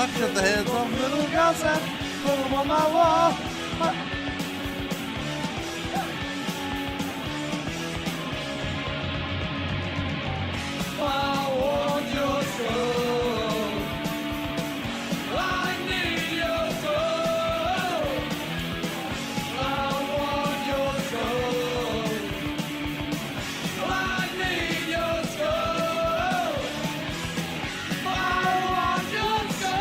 I'll cut the heads off little girls and put them on my wall. I want your soul. I need your soul. I want your soul. I need your soul. I want your soul.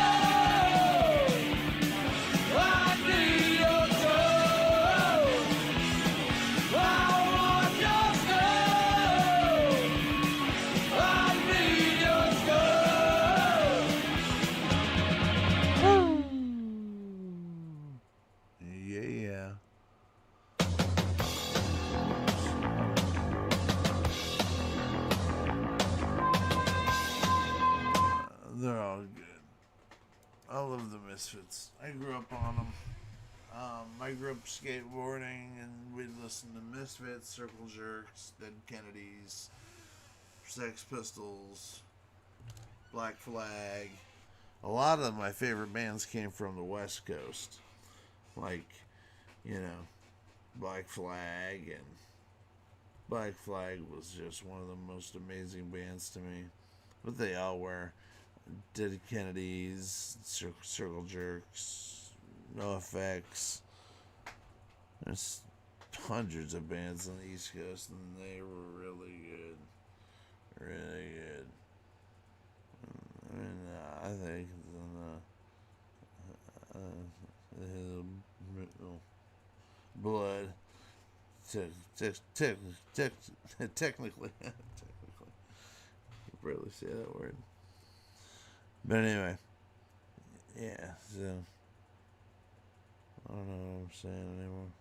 I need your soul. I want your soul. I need your soul. Yeah. They're all good. I love the Misfits. I grew up on them. I grew up skateboarding, and we'd listen to Misfits, Circle Jerks, Dead Kennedys, Sex Pistols, Black Flag. A lot of my favorite bands came from the West Coast. Like, Black Flag, and Black Flag was just one of the most amazing bands to me. But they all were. Dead Kennedys, Circle Jerks, NoFX. There's hundreds of bands on the East Coast, and they were really good. Really good. I mean, I think Blood, technically, I can barely say that word. But anyway, yeah, so I don't know what I'm saying anymore.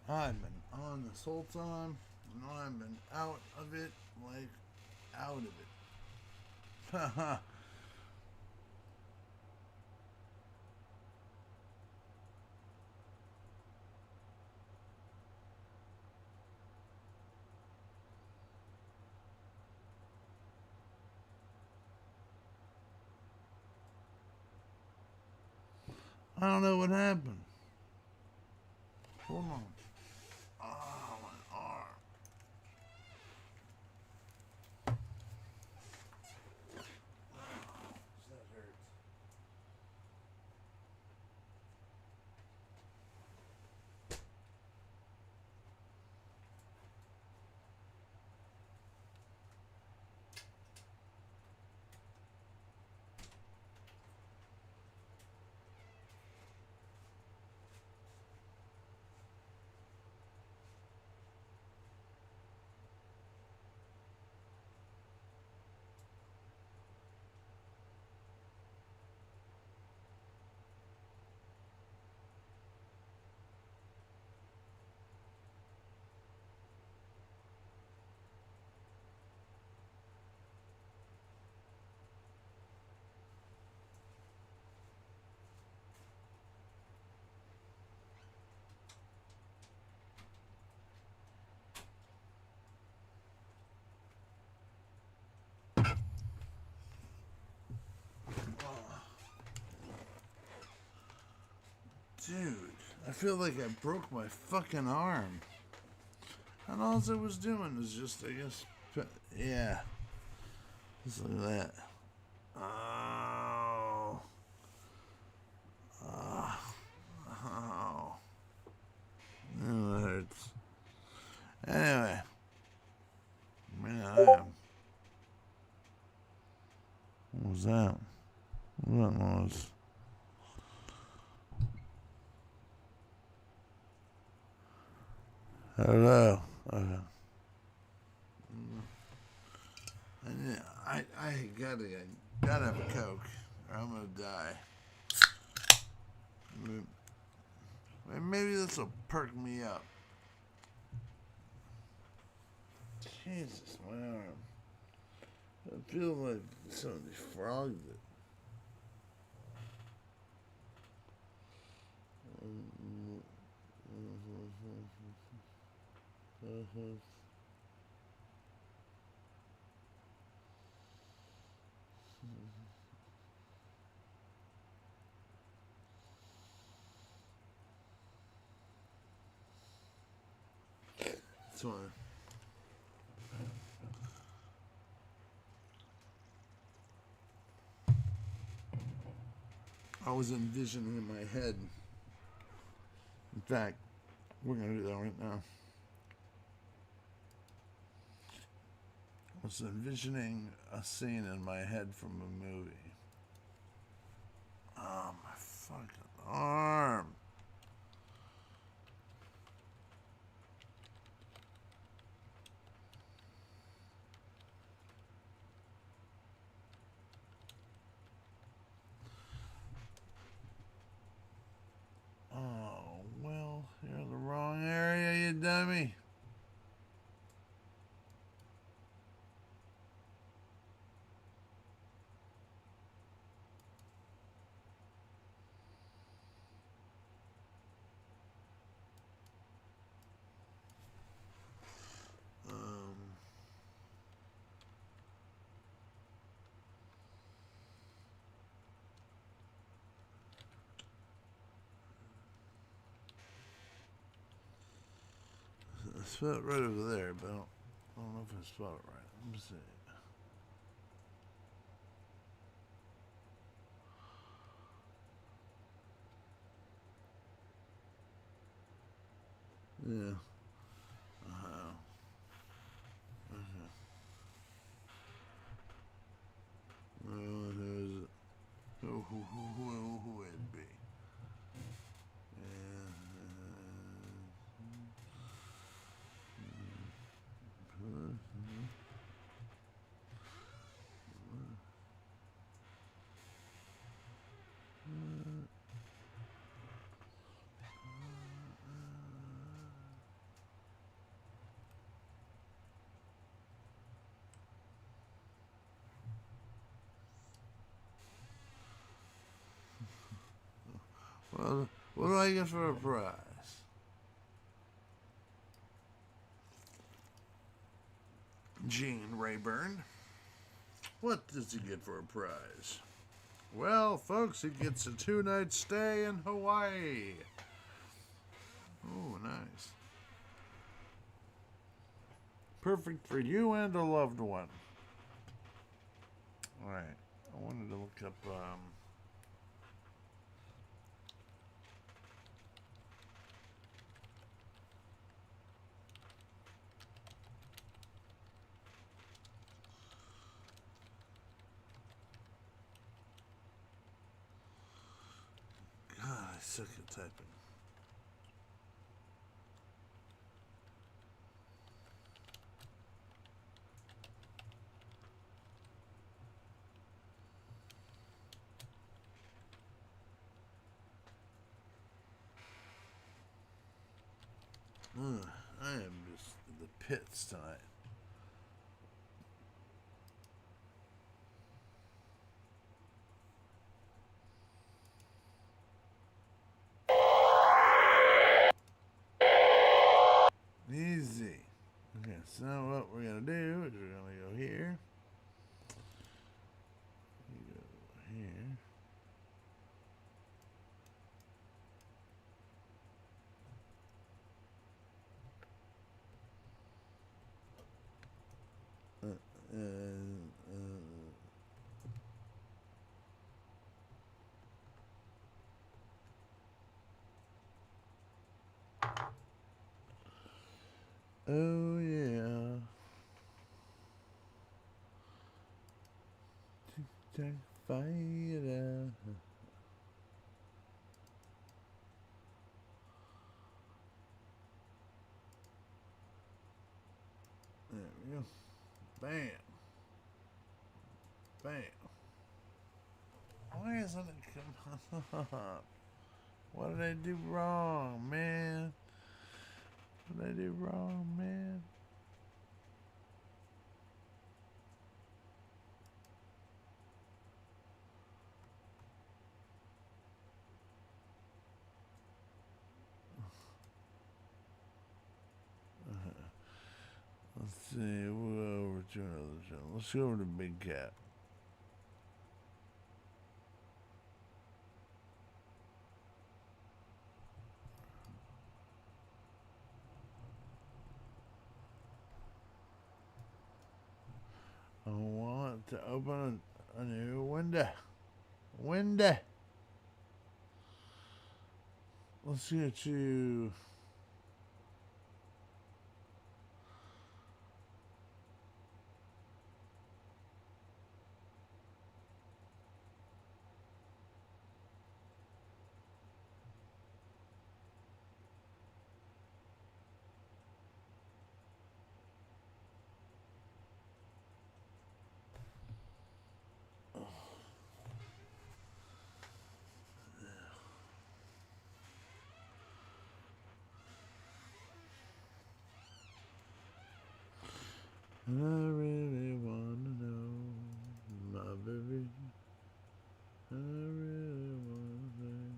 I've been on this whole time, and I've been out of it, like, out of it. Haha. I don't know what happened. Hold on. Oh, my arm. That hurts. Dude, I feel like I broke my fucking arm. And all I was doing was just, I guess, yeah. Just like that. Oh. Oh. Oh. It hurts. Anyway. Man, I am. What was that? What was? Hello. Okay. I gotta have a Coke, or I'm gonna die. Maybe this will perk me up. Jesus, my arm. I feel like somebody frogged it. That's fine. I was envisioning in my head. In fact, we're going to do that right now. I was envisioning a scene in my head from a movie. Oh, my fucking arm. Oh, well, you're in the wrong area, you dummy. I spelled it right over there, but I don't know if I spelled it right. Let me see. Yeah. Well, who is it? Who would it be? Well, what do I get for a prize? Gene Rayburn. What does he get for a prize? Well, folks, he gets a 2-night stay in Hawaii. Oh, nice. Perfect for you and a loved one. Alright, I wanted to look up, God, I suck at typing. I am just in the pits tonight. Easy. Okay, so what we're gonna do is we're gonna go here. You go here. Oh yeah. Tic-tac fighter. There we go. Bam. Bam. Why isn't it come up? What did I do wrong, man? What did I do wrong, man? Let's see, we'll go over to another channel. Let's go over to Big Cat. I want to open a new window. Let's get you. I really wanna know, my baby. I really wanna know.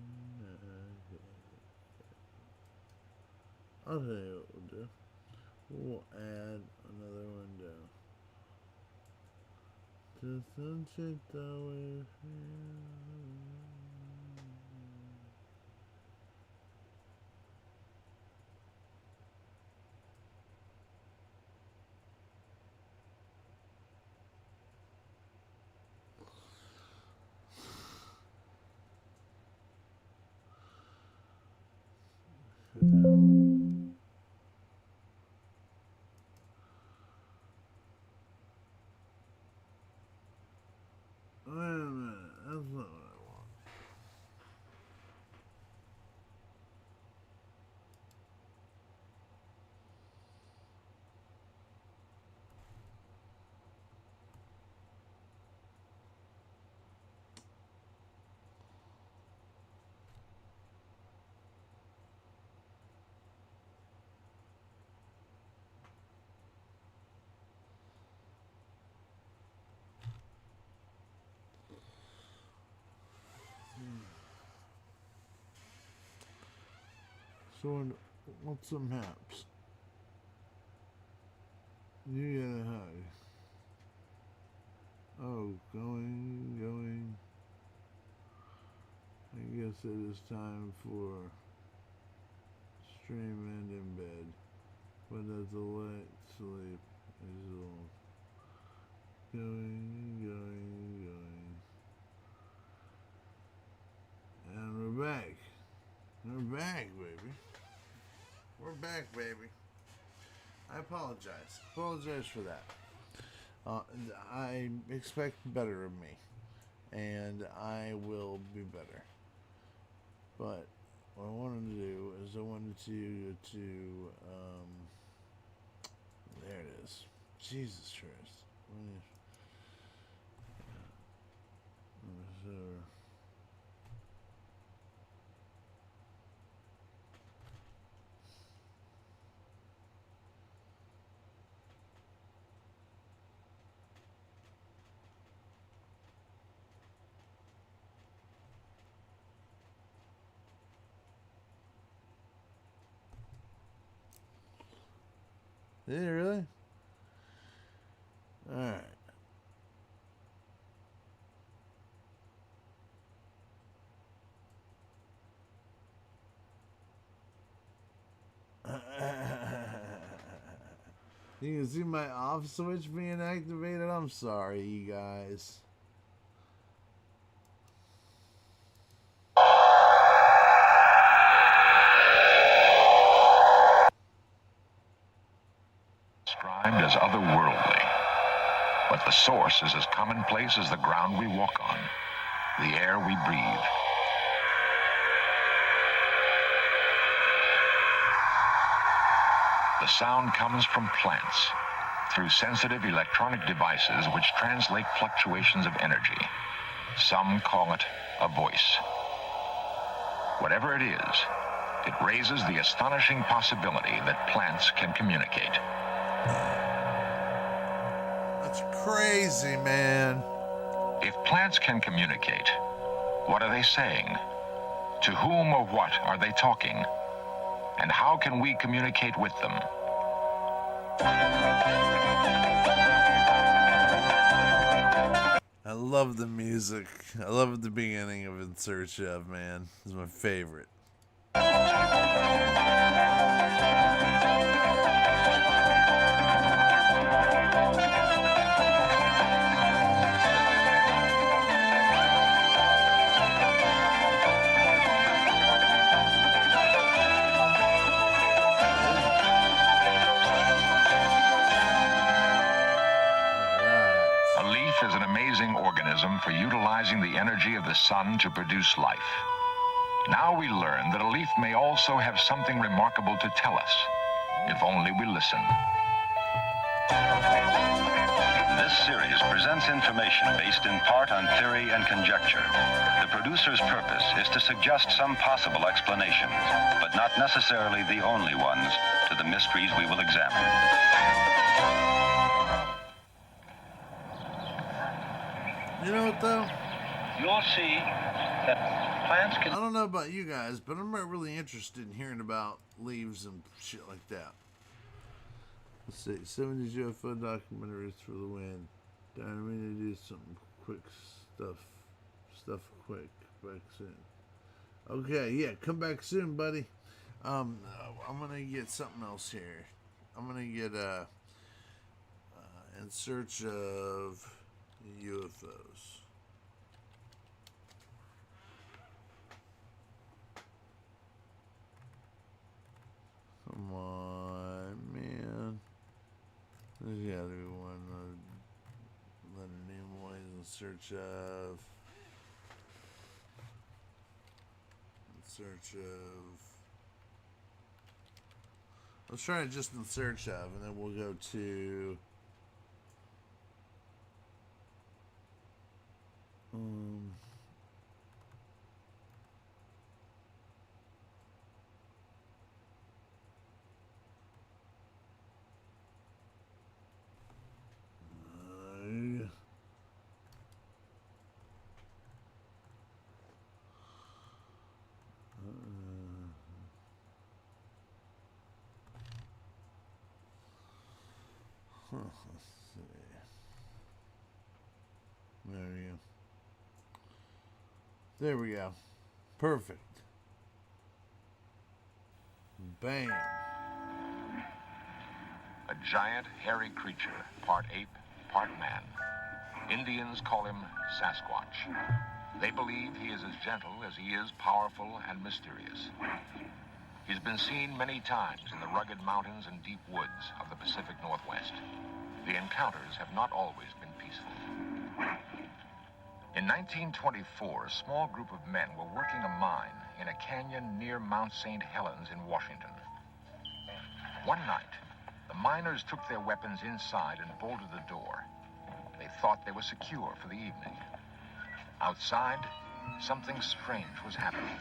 I'll tell you what we'll do. We'll add another window. To sunset away from wait a minute, that's not So, what's some maps? You gotta hug. Oh, going. I guess it is time for stream and in bed. But as the light sleep is all going. And we're back. We're back, baby. We're back, baby. I apologize. Apologize for that. I expect better of me. And I will be better. But what I wanted to do is I wanted to there it is. Jesus Christ. Did it really? Alright. You can see my off switch being activated. I'm sorry, you guys. Described as otherworldly, but the source is as commonplace as the ground we walk on, the air we breathe. The sound comes from plants, through sensitive electronic devices which translate fluctuations of energy. Some call it a voice. Whatever it is, it raises the astonishing possibility that plants can communicate. That's crazy, man. If plants can communicate, what are they saying? To whom or what are they talking? And how can we communicate with them? I love the music. I love the beginning of In Search Of, man. It's my favorite. Is an amazing organism for utilizing the energy of the sun to produce life. Now we learn that a leaf may also have something remarkable to tell us, if only we listen. This series presents information based in part on theory and conjecture. The producer's purpose is to suggest some possible explanations, but not necessarily the only ones, to the mysteries we will examine. You know what, though? You'll see that plants can... I don't know about you guys, but I'm not really interested in hearing about leaves and shit like that. Let's see. 70s UFO documentaries for the win. Darn, we need to do something quick stuff quick. Back soon. Okay, yeah, come back soon, buddy. I'm gonna get something else here. I'm gonna get In Search Of UFOs. Come on, man. There's gotta be one. Leonard Nimoy's In Search Of. In Search Of. Let's try it just In Search Of, and then we'll go to. Let's see. There we go. There we go. Perfect. Bam. A giant, hairy creature, part ape, part man. Indians call him Sasquatch. They believe he is as gentle as he is powerful and mysterious. He's been seen many times in the rugged mountains and deep woods of the Pacific Northwest. The encounters have not always been peaceful. In 1924, a small group of men were working a mine in a canyon near Mount St. Helens in Washington. One night, the miners took their weapons inside and bolted the door. They thought they were secure for the evening. Outside, something strange was happening.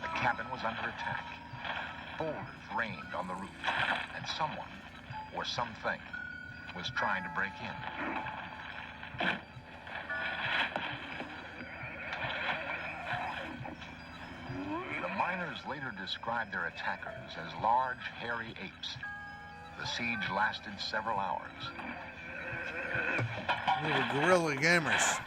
The cabin was under attack. Boulders rained on the roof, and someone, or something, was trying to break in. The miners later described their attackers as large, hairy apes. The siege lasted several hours. We were guerrilla gamers.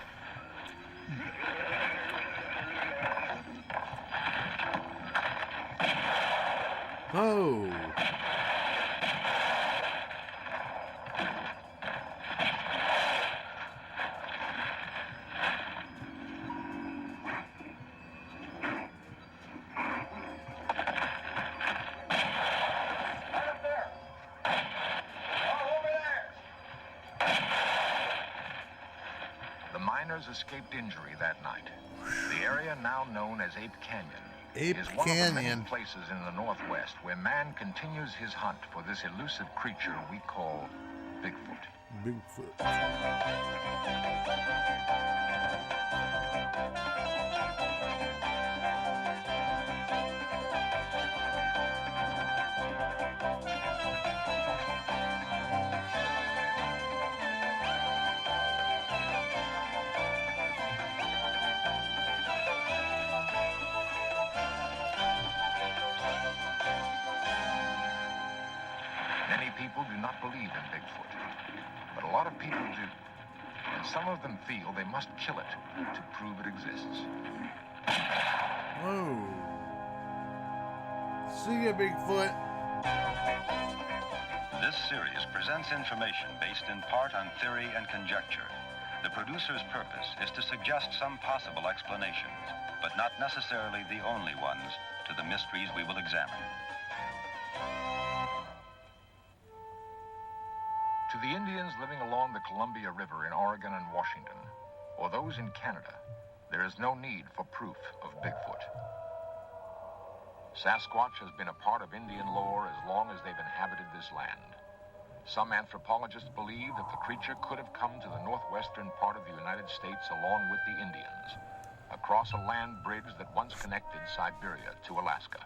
Oh. The miners escaped injury that night. The area now known as Ape Canyon Ape is one of the many Canyon. places in the Northwest where man continues his hunt for this elusive creature we call Bigfoot. Bigfoot. Many people do not believe in Bigfoot, but a lot of people do. And some of them feel they must kill it to prove it exists. Whoa. See ya, Bigfoot. This series presents information based in part on theory and conjecture. The producer's purpose is to suggest some possible explanations, but not necessarily the only ones, to the mysteries we will examine. To the Indians living along the Columbia River in Oregon and Washington, or those in Canada, there is no need for proof of Bigfoot. Sasquatch has been a part of Indian lore as long as they've inhabited this land. Some anthropologists believe that the creature could have come to the northwestern part of the United States along with the Indians, across a land bridge that once connected Siberia to Alaska.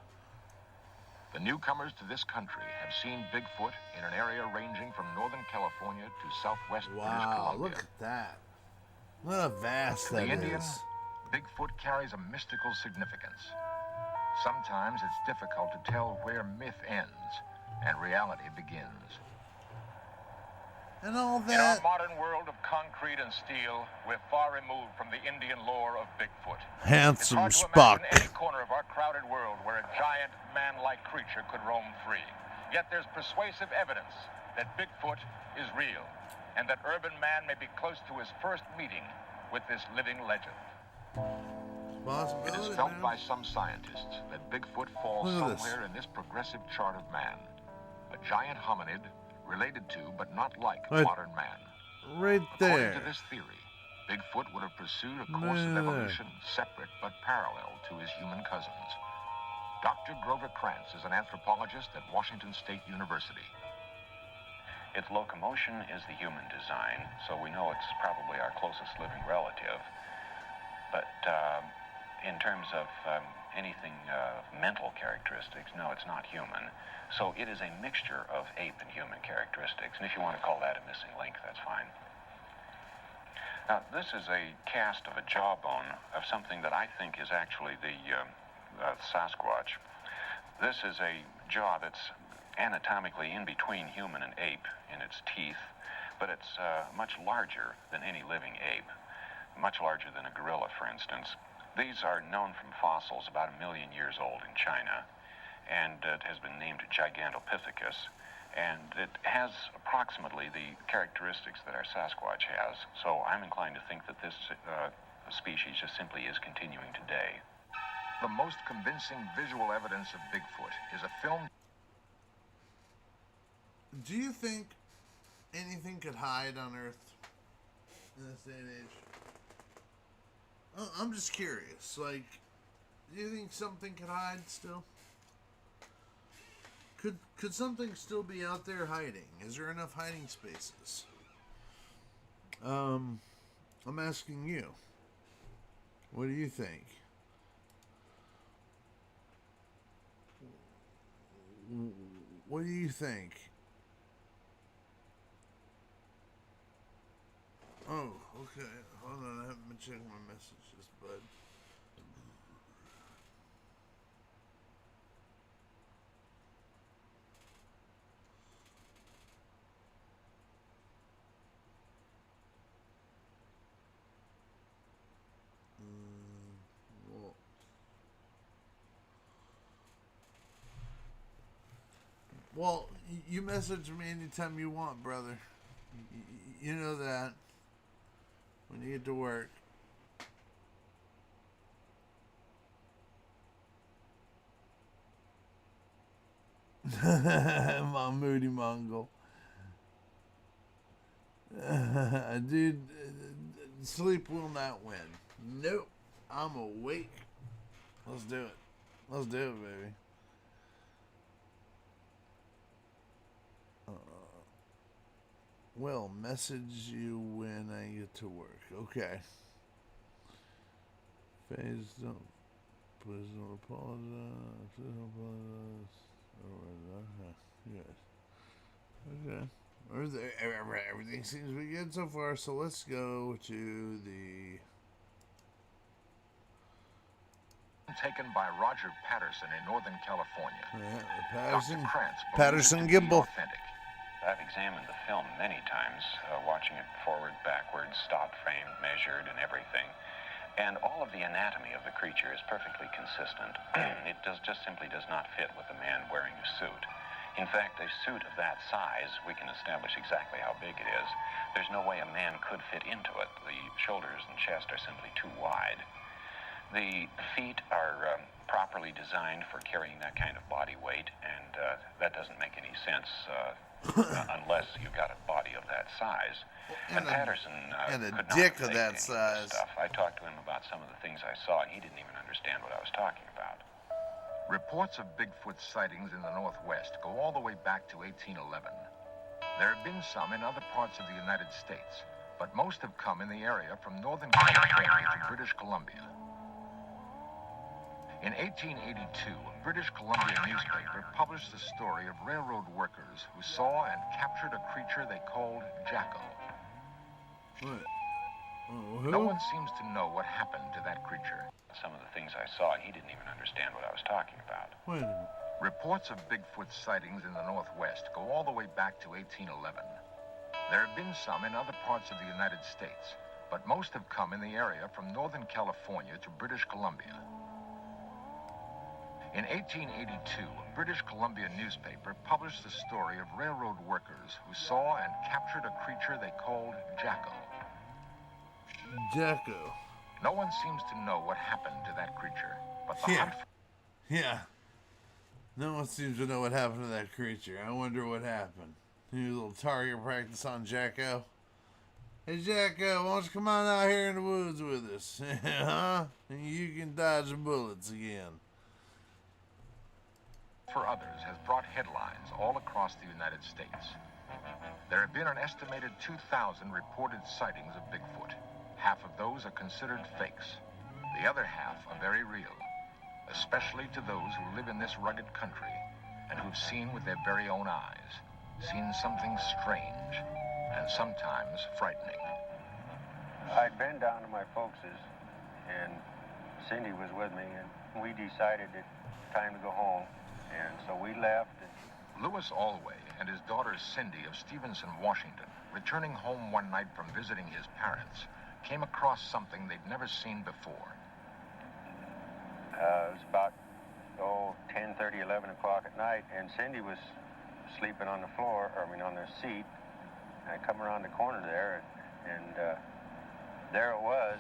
The newcomers to this country have seen Bigfoot in an area ranging from northern California to southwest British Wow, Columbia. look at that. What a vast To that the Indian, is. Bigfoot carries a mystical significance. Sometimes it's difficult to tell where myth ends and reality begins. And all In our that. modern world of concrete and steel, we're far removed from the Indian lore of Bigfoot. Handsome It's hard to Spock. imagine any corner of our crowded world where a giant, man-like creature could roam free. Yet there's persuasive evidence that Bigfoot is real, and that urban man may be close to his first meeting with this living legend. It is felt by some scientists that Bigfoot falls Look at this. somewhere in this progressive chart of man. A giant hominid related to, but not like, Right. modern man. Right According to there. this theory, Bigfoot would have pursued a course of There. evolution separate but parallel to his human cousins. Dr. Grover Krantz is an anthropologist at Washington State University. Its locomotion is the human design, so we know it's probably our closest living relative. But in terms of anything mental characteristics, no, it's not human. So it is a mixture of ape and human characteristics. And if you want to call that a missing link, that's fine. Now, this is a cast of a jawbone of something that I think is actually the Sasquatch. This is a jaw that's anatomically in between human and ape in its teeth, but it's much larger than any living ape, much larger than a gorilla, for instance. These are known from fossils about 1 million years old in China, and it has been named Gigantopithecus, and it has approximately the characteristics that our Sasquatch has, so I'm inclined to think that this species just simply is continuing today. The most convincing visual evidence of Bigfoot is a film. Do you think anything could hide on Earth in this day and age? I'm just curious. Like, do you think something could hide still? Could something still be out there hiding? Is there enough hiding spaces? I'm asking you. What do you think? What do you think? Oh, okay. Hold on, I haven't been checking my messages, bud. Well, you message me anytime you want, brother. You know that. When you get to work. My moody Mongol. Dude, sleep will not win. Nope. I'm awake. Let's do it. Let's do it, baby. Well, message you when I get to work. Okay. Please don't apologize. Please don't apologize. Okay. Yes. Okay. Everything seems to be good so far, so let's go to the... Taken by Roger Patterson in Northern California. Yeah, Patterson gimbal. I've examined the film many times, watching it forward, backwards, stop frame, measured, and everything. And all of the anatomy of the creature is perfectly consistent. It just simply does not fit with a man wearing a suit. In fact, a suit of that size, we can establish exactly how big it is. There's no way a man could fit into it. The shoulders and chest are simply too wide. The feet are properly designed for carrying that kind of body weight, and that doesn't make any sense unless you've got a body of that size. And Patterson and a could dick not of that size. Stuff. I talked to him about some of the things I saw, and he didn't even understand what I was talking about. Reports of Bigfoot sightings in the Northwest go all the way back to 1811. There have been some in other parts of the United States, but most have come in the area from Northern California to British Columbia. In 1882, a British Columbia newspaper published the story of railroad workers who saw and captured a creature they called Jacko. What? No one seems to know what happened to that creature. Some of the things I saw, he didn't even understand what I was talking about. Wait a minute. Reports of Bigfoot sightings in the Northwest go all the way back to 1811. There have been some in other parts of the United States, but most have come in the area from Northern California to British Columbia. In 1882, a British Columbia newspaper published the story of railroad workers who saw and captured a creature they called Jacko. Jacko. No one seems to know what happened to that creature, but the hunt... Yeah. No one seems to know what happened to that creature. I wonder what happened. You a little target practice on Jacko? Hey, Jacko, why don't you come on out here in the woods with us? Huh? And you can dodge the bullets again. For others has brought headlines all across the United States. There have been an estimated 2,000 reported sightings of Bigfoot. Half of those are considered fakes. The other half are very real, especially to those who live in this rugged country and who've seen with their very own eyes, seen something strange and sometimes frightening. I'd been down to my folks's, and Cindy was with me, and we decided it's time to go home. And so we left. And Louis Alway and his daughter Cindy of Stevenson, Washington, returning home one night from visiting his parents, came across something they'd never seen before. It was about 10:30, 11 o'clock at night, and Cindy was sleeping on the floor, on the seat. I come around the corner there, and there it was.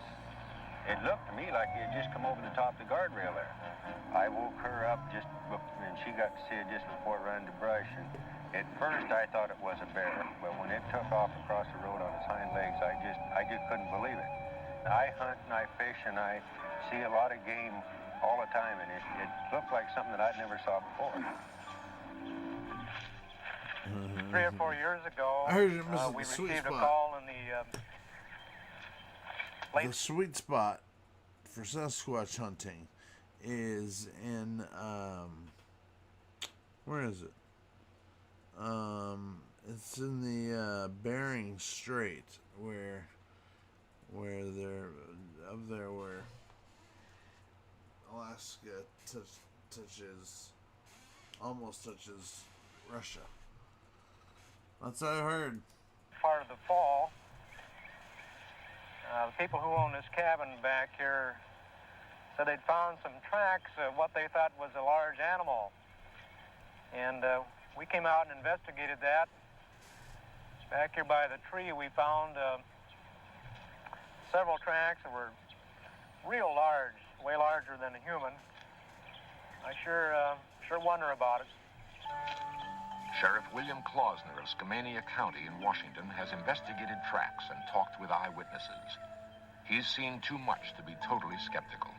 It looked to me like he had just come over the top of the guardrail there. I woke her up and she got to see it just before it ran into brush. And at first I thought it was a bear, but when it took off across the road on its hind legs, I just couldn't believe it. I hunt and I fish and I see a lot of game all the time, and it looked like something that I'd never saw before. 3 or 4 years ago, I heard it was we the sweet received a spot. call in the The sweet spot for Sasquatch hunting is in where is it? It's in the Bering Strait, where they're up there where Alaska almost touches Russia. That's what I heard. part of the fall. The people who own this cabin back here said they'd found some tracks of what they thought was a large animal. And we came out and investigated that. Back here by the tree, we found several tracks that were real large, way larger than a human. I sure wonder about it. Sheriff William Klausner of Skamania County in Washington has investigated tracks and talked with eyewitnesses. He's seen too much to be totally skeptical.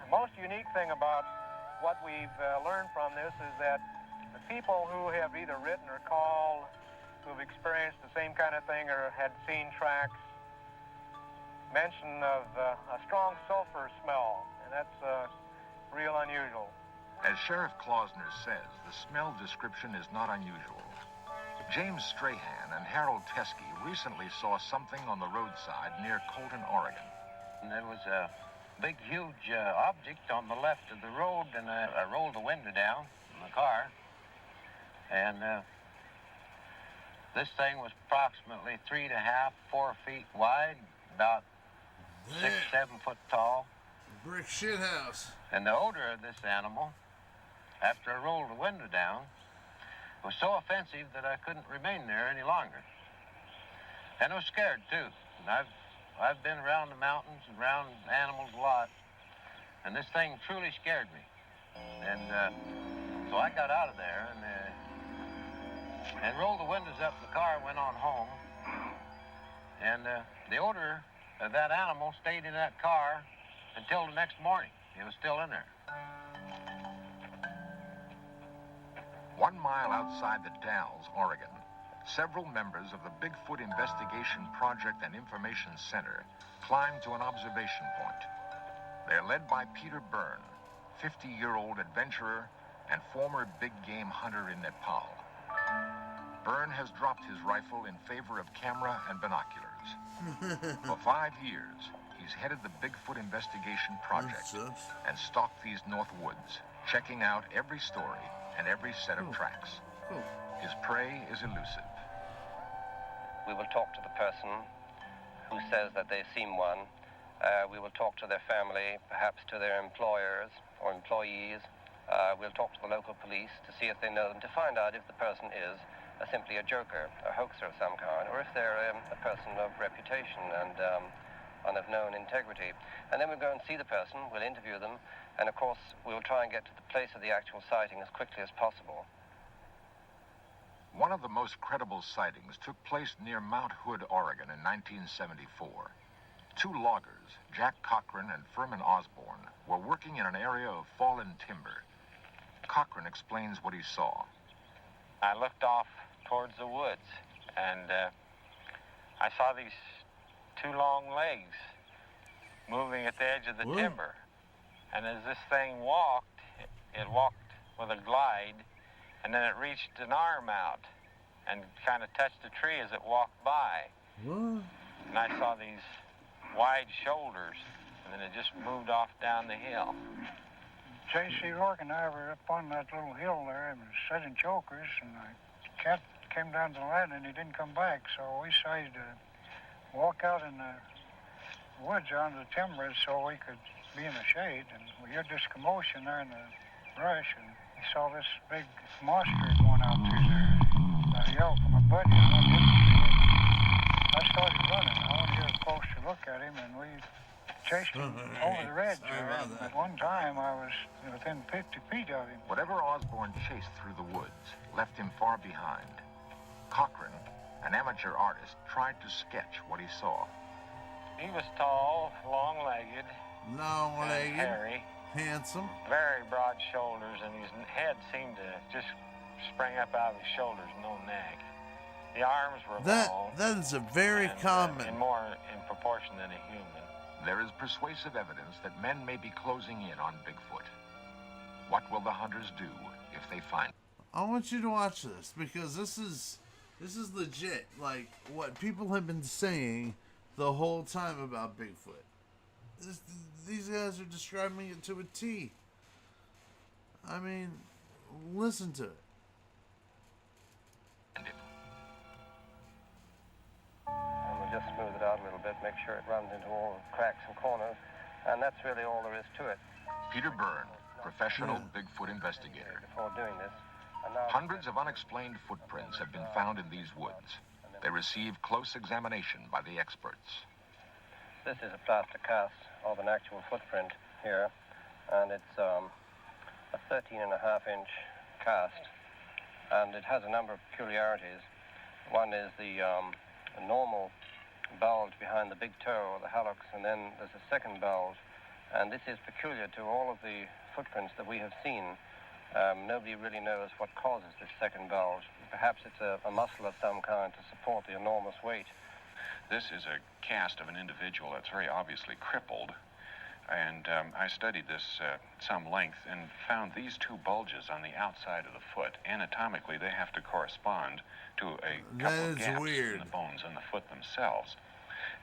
The most unique thing about what we've learned from this is that the people who have either written or called, who've experienced the same kind of thing or had seen tracks, mention of a strong sulfur smell, and that's real unusual. As Sheriff Klausner says, the smell description is not unusual. James Strahan and Harold Teskey recently saw something on the roadside near Colton, Oregon. And there was a big, huge object on the left of the road, and I rolled the window down in the car, and this thing was approximately 3.5, 4 feet wide, about 6, 7 foot tall. Brick shit house. And the odor of this animal, after I rolled the window down, was so offensive that I couldn't remain there any longer. And I was scared too. And I've been around the mountains and around animals a lot, and this thing truly scared me. And so I got out of there and rolled the windows up in the car and went on home. And the odor of that animal stayed in that car until the next morning. It was still in there. 1 mile outside the Dalles, Oregon, several members of the Bigfoot Investigation Project and Information Center climbed to an observation point. They're led by Peter Byrne, 50-year-old adventurer and former big game hunter in Nepal. Byrne has dropped his rifle in favor of camera and binoculars. For 5 years, he's headed the Bigfoot Investigation Project and stalked these North Woods, checking out every story and every set of tracks. His prey is elusive. We will talk to the person who says that they've seen one. We will talk to their family, perhaps to their employers or employees. We'll talk to the local police to see if they know them, to find out if the person is simply a joker, a hoaxer of some kind, or if they're a person of reputation and of known integrity. And then we'll go and see the person, we'll interview them, and of course we'll try and get to the place of the actual sighting as quickly as possible. One of the most credible sightings took place near Mount Hood, Oregon in 1974. 2 loggers, Jack Cochran and Furman Osborne, were working in an area of fallen timber. Cochran explains what he saw. I looked off towards the woods, and I saw these 2 long legs moving at the edge of the timber. And as this thing walked, it walked with a glide, and then it reached an arm out and kind of touched the tree as it walked by. And I saw these wide shoulders, and then it just moved off down the hill. J.C. Lork and I were up on that little hill there and was setting chokers, and the cat came down to the land and he didn't come back, so we decided to walk out in the woods onto the timber so we could be in the shade, and we heard this commotion there in the brush, and we saw this big monster going out through there. I yelled for my buddy, and I didn't see it. I started running. I wanted to get a closer look at him, and we chased him over the ridge there. At one time, I was within 50 feet of him. Whatever Osborne chased through the woods left him far behind. Cochran, an amateur artist, tried to sketch what he saw. He was tall, long-legged, hairy, handsome, very broad shoulders, and his head seemed to just spring up out of his shoulders, no neck. The arms were long. That is a very common. And more in proportion than a human. There is persuasive evidence that men may be closing in on Bigfoot. What will the hunters do if they find? I want you to watch this because this is legit. Like what people have been saying the whole time about Bigfoot. These guys are describing it to a T. I mean, listen to it. And we'll just smooth it out a little bit, make sure it runs into all the cracks and corners, and that's really all there is to it. Peter Byrne, professional Bigfoot investigator. Before doing this, Hundreds of unexplained footprints have been found in these woods. They receive close examination by the experts. This is a plaster cast of an actual footprint here, and it's a 13.5-inch cast, and it has a number of peculiarities. One is the normal bulge behind the big toe, or the hallux, and then there's a second bulge, and this is peculiar to all of the footprints that we have seen. Nobody really knows what causes this second bulge. Perhaps it's a muscle of some kind to support the enormous weight. This is a cast of an individual that's very obviously crippled, and I studied this at some length and found these two bulges on the outside of the foot. Anatomically, they have to correspond to a couple of gaps in the bones in the foot themselves.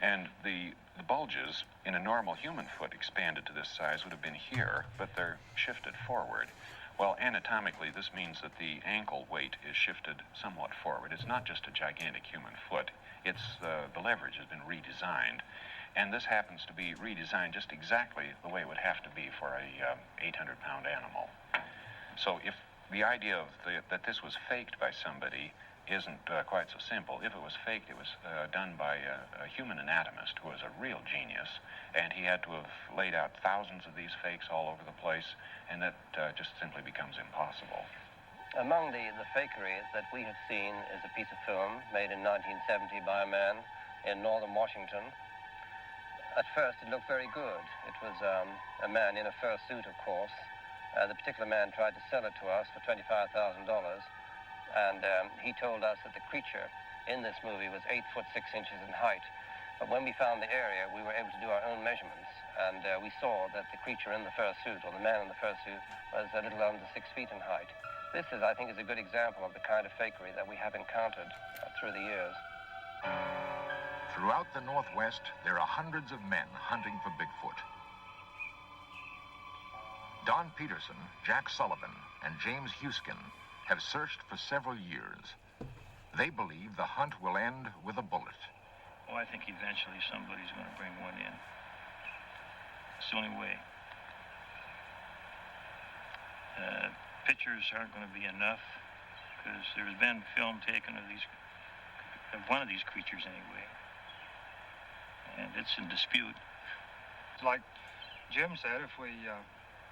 And the bulges in a normal human foot expanded to this size would have been here, but they're shifted forward. Well, anatomically, this means that the ankle weight is shifted somewhat forward. It's not just a gigantic human foot. It's the leverage has been redesigned. And this happens to be redesigned just exactly the way it would have to be for a 800-pound animal. So if the idea of that this was faked by somebody isn't quite so simple. If it was faked, it was done by a human anatomist who was a real genius, and he had to have laid out thousands of these fakes all over the place, and that just simply becomes impossible. Among the fakery that we have seen is a piece of film made in 1970 by a man in northern Washington. At first, it looked very good. It was a man in a fur suit, of course. The particular man tried to sell it to us for $25,000. And he told us that the creature in this movie was 8 foot 6 inches in height. But when we found the area, we were able to do our own measurements, and we saw that the creature in the fur suit, or the man in the fur suit, was a little under 6 feet in height. This is, I think, is a good example of the kind of fakery that we have encountered through the years. Throughout the Northwest, there are hundreds of men hunting for Bigfoot. Don Peterson, Jack Sullivan, and James Huskin have searched for several years. They believe the hunt will end with a bullet. Oh, I think eventually somebody's going to bring one in. It's the only way. Pictures aren't going to be enough, because there's been film taken of one of these creatures anyway, and it's in dispute. Like Jim said, if we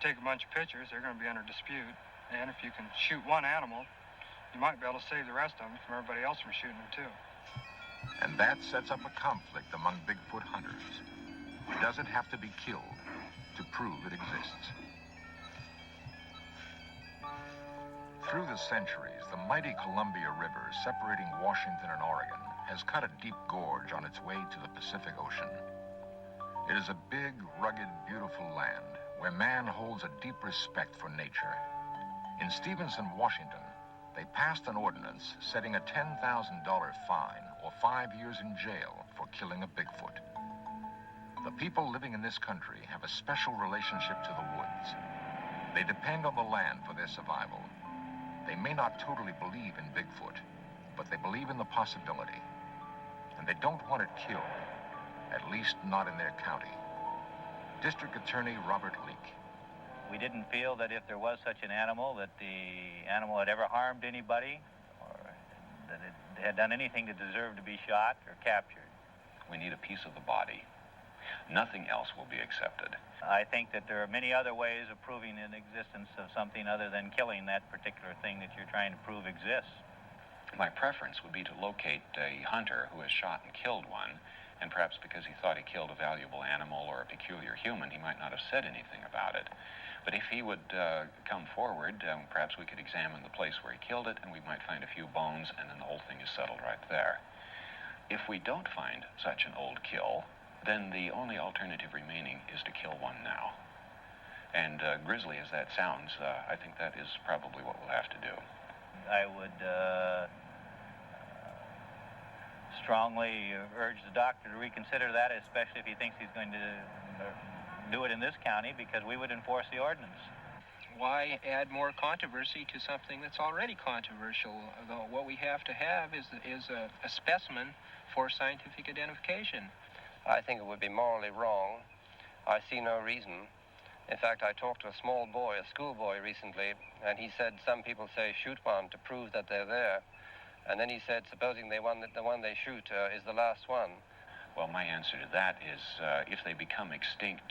take a bunch of pictures, they're going to be under dispute. And if you can shoot one animal, you might be able to save the rest of them from everybody else from shooting them too. And that sets up a conflict among Bigfoot hunters. Does it have to be killed to prove it exists? Through the centuries, the mighty Columbia River separating Washington and Oregon has cut a deep gorge on its way to the Pacific Ocean. It is a big, rugged, beautiful land where man holds a deep respect for nature. In Stevenson, Washington, they passed an ordinance setting a $10,000 fine or 5 years in jail for killing a Bigfoot. The people living in this country have a special relationship to the woods. They depend on the land for their survival. They may not totally believe in Bigfoot, but they believe in the possibility. And they don't want it killed, at least not in their county. District Attorney Robert Leake. We didn't feel that if there was such an animal, that the animal had ever harmed anybody, or that it had done anything to deserve to be shot or captured. We need a piece of the body. Nothing else will be accepted. I think that there are many other ways of proving the existence of something other than killing that particular thing that you're trying to prove exists. My preference would be to locate a hunter who has shot and killed one, and perhaps because he thought he killed a valuable animal or a peculiar human, he might not have said anything about it. But if he would come forward, perhaps we could examine the place where he killed it, and we might find a few bones, and then the whole thing is settled right there. If we don't find such an old kill, then the only alternative remaining is to kill one now. And grisly as that sounds, I think that is probably what we'll have to do. I would strongly urge the doctor to reconsider that, especially if he thinks he's going to do it in this county, because we would enforce the ordinance. Why add more controversy to something that's already controversial? What we have to have is a specimen for scientific identification. I think it would be morally wrong. I see no reason. In fact, I talked to a small boy, a schoolboy recently, and he said some people say shoot one to prove that they're there. And then he said, supposing the one they shoot is the last one. Well, my answer to that is if they become extinct,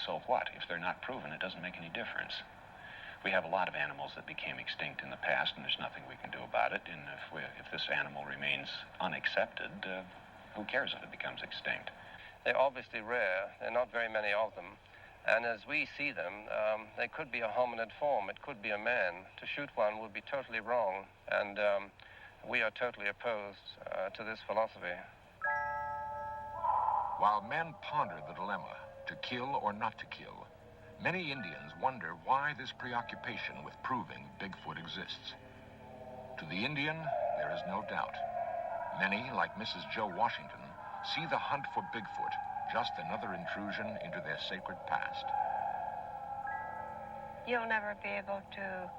so what? If they're not proven, it doesn't make any difference. We have a lot of animals that became extinct in the past, and there's nothing we can do about it. And if this animal remains unaccepted, who cares if it becomes extinct? They're obviously rare. There are not very many of them. And as we see them, they could be a hominid form. It could be a man. To shoot one would be totally wrong. And we are totally opposed to this philosophy. While men ponder the dilemma, to kill or not to kill, many Indians wonder why this preoccupation with proving Bigfoot exists. To the Indian, there is no doubt. Many, like Mrs. Joe Washington, see the hunt for Bigfoot just another intrusion into their sacred past. You'll never be able to,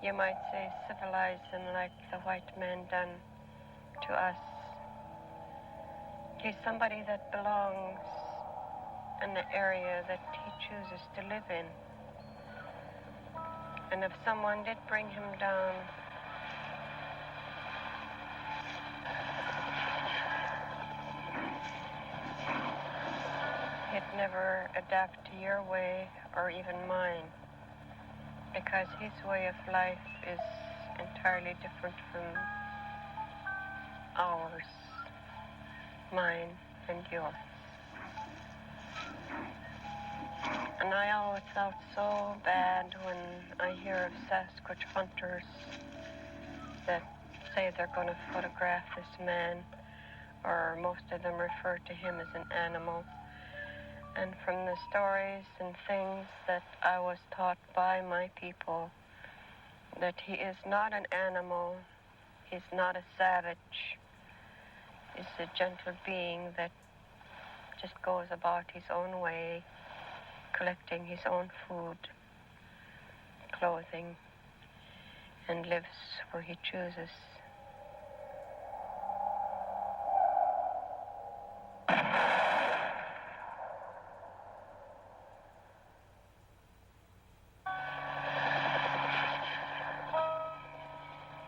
you might say, civilize him like the white man done to us. He's somebody that belongs in the area that he chooses to live in. And if someone did bring him down, he'd never adapt to your way or even mine, because his way of life is entirely different from ours, mine and yours. And I always felt so bad when I hear of Sasquatch hunters that say they're going to photograph this man, or most of them refer to him as an animal. And from the stories and things that I was taught by my people, that he is not an animal, he's not a savage, he's a gentle being that just goes about his own way, collecting his own food, clothing, and lives where he chooses.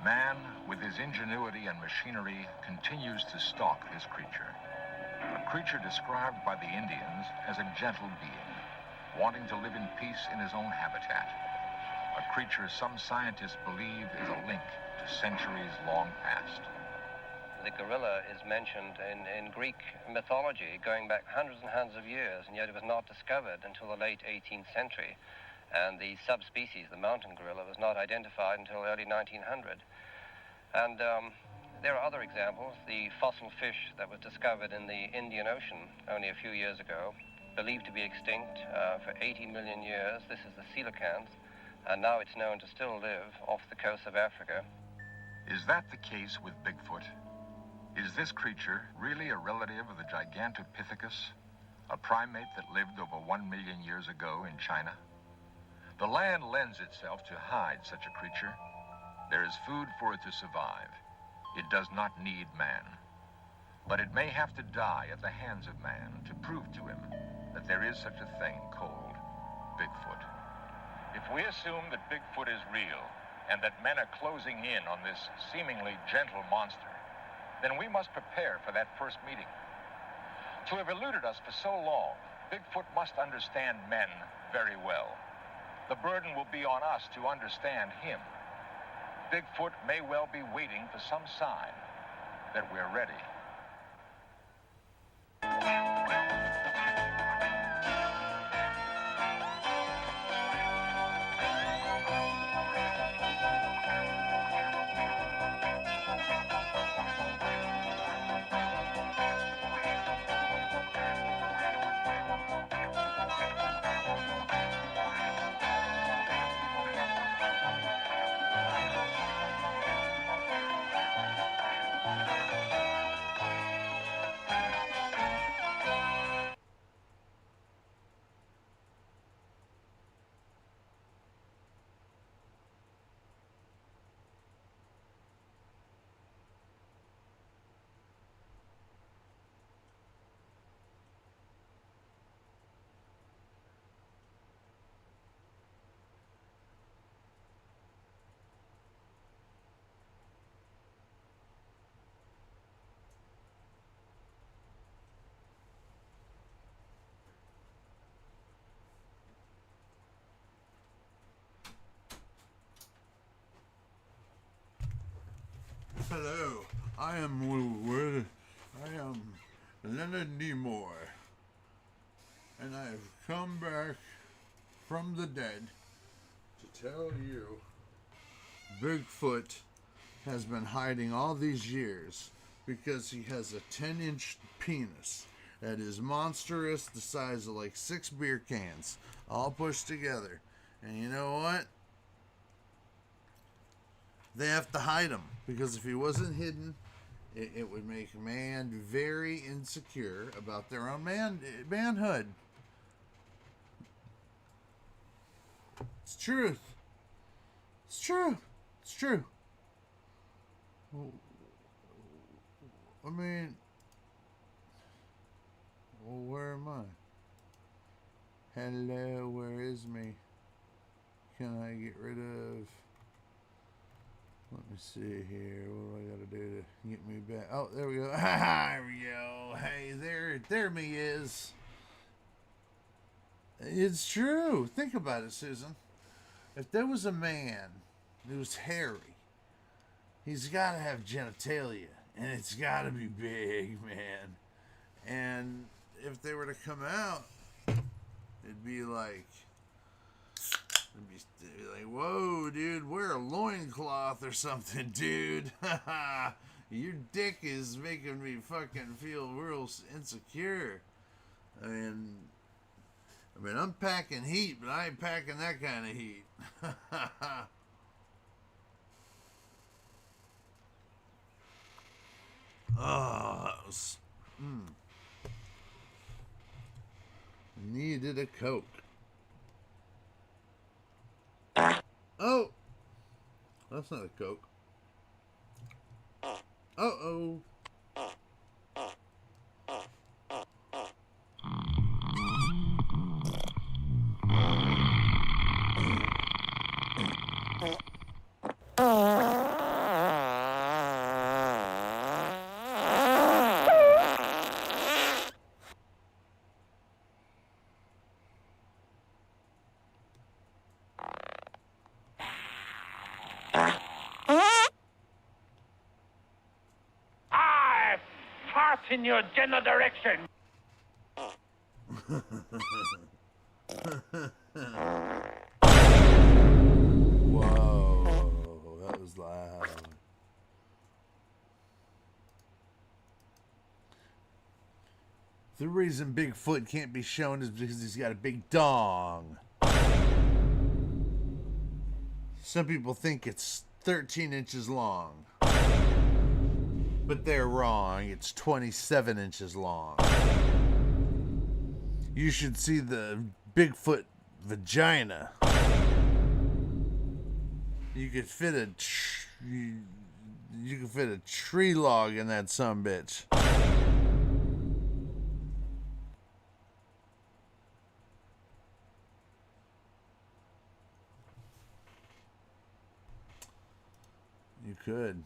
Man, with his ingenuity and machinery, continues to stalk this creature. A creature described by the Indians as a gentle being, wanting to live in peace in his own habitat. A creature some scientists believe is a link to centuries long past. The gorilla is mentioned in Greek mythology going back hundreds and hundreds of years, and yet it was not discovered until the late 18th century. And the subspecies, the mountain gorilla, was not identified until early 1900. And there are other examples. The fossil fish that was discovered in the Indian Ocean only a few years ago, believed to be extinct for 80 million years. This is the coelacanth, and now it's known to still live off the coast of Africa. Is that the case with Bigfoot? Is this creature really a relative of the Gigantopithecus, a primate that lived over 1 million years ago in China? The land lends itself to hide such a creature. There is food for it to survive. It does not need man. But it may have to die at the hands of man to prove to him that there is such a thing called Bigfoot. If we assume that Bigfoot is real and that men are closing in on this seemingly gentle monster, then we must prepare for that first meeting. To have eluded us for so long, Bigfoot must understand men very well. The burden will be on us to understand him. Bigfoot may well be waiting for some sign that we're ready. Hello, I am Leonard Nimoy, and I have come back from the dead to tell you Bigfoot has been hiding all these years because he has a 10-inch penis that is monstrous, the size of like 6 beer cans, all pushed together. And you know what? They have to hide him, because if he wasn't hidden, it would make man very insecure about their own manhood. It's truth. It's true. It's true. I mean, well, where am I? Hello, where is me? Can I get rid of... Let me see here. What do I got to do to get me back? Oh, there we go. There we go. Hey, there me is. It's true. Think about it, Susan. If there was a man who's hairy, he's got to have genitalia, and it's got to be big, man. And if they were to come out, it'd be like... It'd be like, whoa, dude, wear a loincloth or something, dude. Your dick is making me fucking feel real insecure. I mean, I'm packing heat, but I ain't packing that kind of heat. Oh, that was... Needed a Coke. Oh! That's not a Coke. Uh-oh. In your general direction. Whoa, that was loud. The reason Bigfoot can't be shown is because he's got a big dong. Some people think it's 13 inches long. But they're wrong. It's 27 inches long. You should see the Bigfoot vagina. You could fit you could fit a tree log in that sumbitch. You could.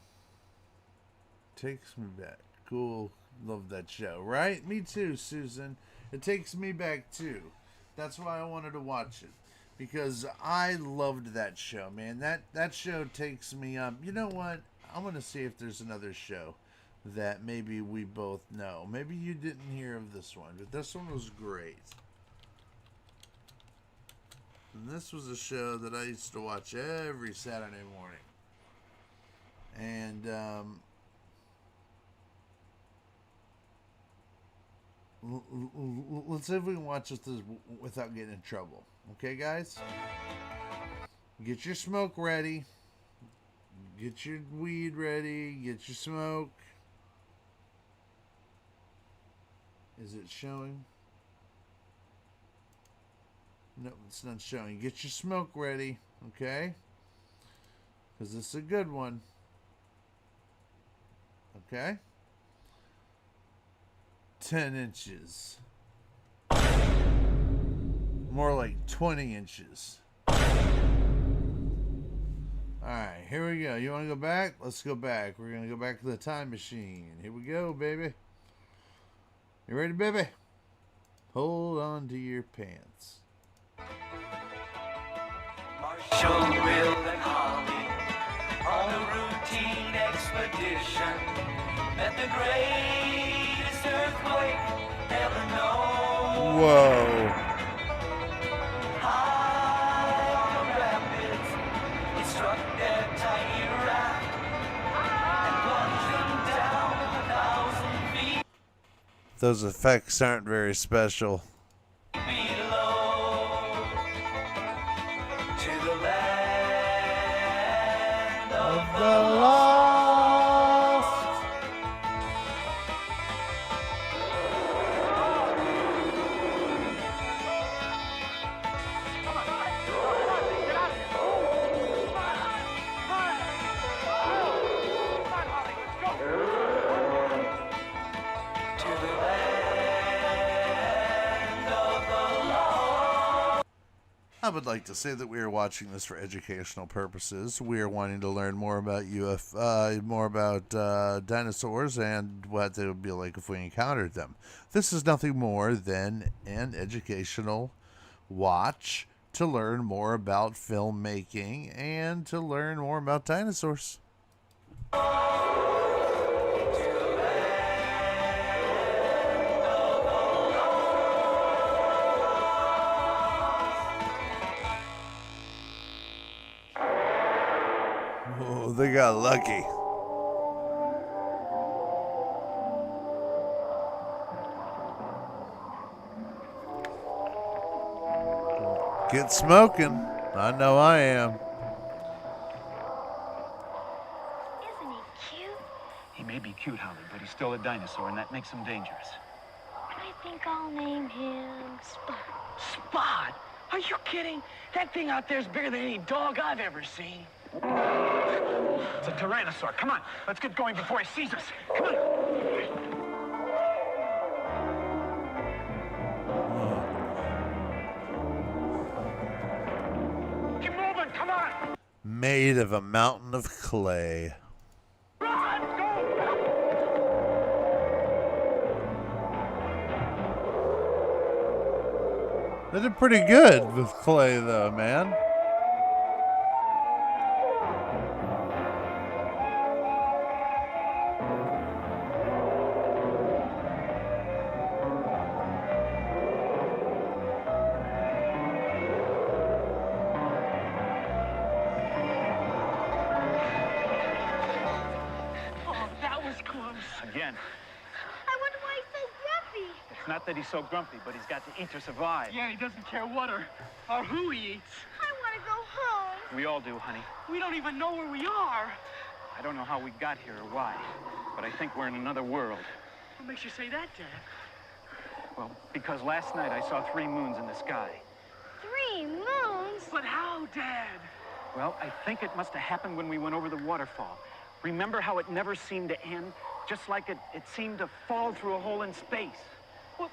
Takes me back. Cool. Love that show. Right? Me too, Susan. It takes me back too. That's why I wanted to watch it. Because I loved that show, man. That show takes me up. You know what? I'm going to see if there's another show that maybe we both know. Maybe you didn't hear of this one, but this one was great. And this was a show that I used to watch every Saturday morning. And let's see if we can watch this without getting in trouble. Okay, guys? Get your smoke ready. Get your weed ready. Get your smoke. Is it showing? No, it's not showing. Get your smoke ready. Okay? Because this is a good one. Okay? 10 inches. More like 20 inches. Alright, here we go. You want to go back? Let's go back. We're going to go back to the time machine. Here we go, baby. You ready, baby? Hold on to your pants. Marshall, Will, and Holly on a routine expedition met the greatest earthquake ever known. Whoa. High on the rapids, it struck their tiny raft and plunged them down 1,000 feet Those effects aren't very special. below to the land of the lost. I would like to say that we are watching this for educational purposes. We are wanting to learn more about dinosaurs and what they would be like if we encountered them. This is nothing more than an educational watch to learn more about filmmaking and to learn more about dinosaurs. Oh, they got lucky. Get smoking. I know I am. Isn't he cute? He may be cute, Holly, but he's still a dinosaur, and that makes him dangerous. I think I'll name him Spot. Spot? Are you kidding? That thing out there's bigger than any dog I've ever seen. It's a tyrannosaur. Come on, let's get going before he sees us. Come on. Keep moving, come on. Made of a mountain of clay. Run, go. They did pretty good with clay, though, man. Again. I wonder why he's so grumpy. It's not that he's so grumpy, but he's got to eat to survive. Yeah, he doesn't care what or who he eats. I want to go home. We all do, honey. We don't even know where we are. I don't know how we got here or why, but I think we're in another world. What makes you say that, Dad? Well, because last night I saw 3 moons in the sky. 3 moons? But how, Dad? Well, I think it must have happened when we went over the waterfall. Remember how it never seemed to end? Just like it seemed to fall through a hole in space. Well,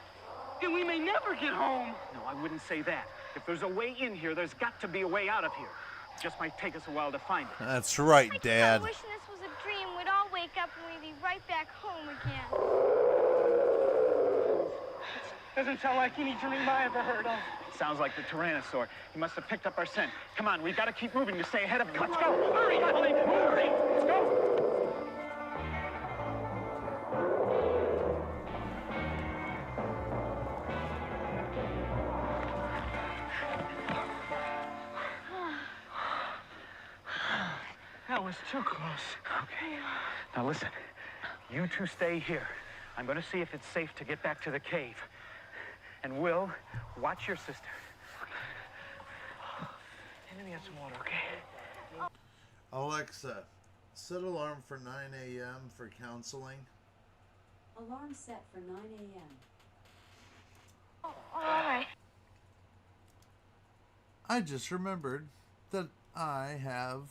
then we may never get home. No, I wouldn't say that. If there's a way in here, there's got to be a way out of here. It just might take us a while to find it. That's right, Dad. I'm wishing this was a dream. We'd all wake up and we'd be right back home again. Doesn't sound like any dream I ever heard of. Sounds like the Tyrannosaur. He must have picked up our scent. Come on, we've got to keep moving to stay ahead of him. Let's go! Hurry, Holly! Hurry! Let's go! That was too close. Okay. Now listen, you two stay here. I'm going to see if it's safe to get back to the cave. And Will, watch your sister. Let me get some water, okay? Alexa, set alarm for 9 a.m. for counseling. Alarm set for 9 a.m. Oh, all right. I just remembered that I have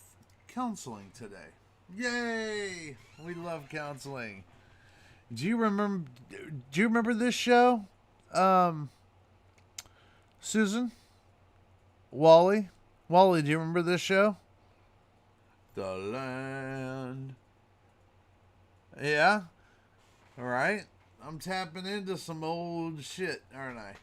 counseling today. Yay! We love counseling. Do you remember this show? Susan? Wally, do you remember this show? The Land. Yeah? Alright. I'm tapping into some old shit, aren't I?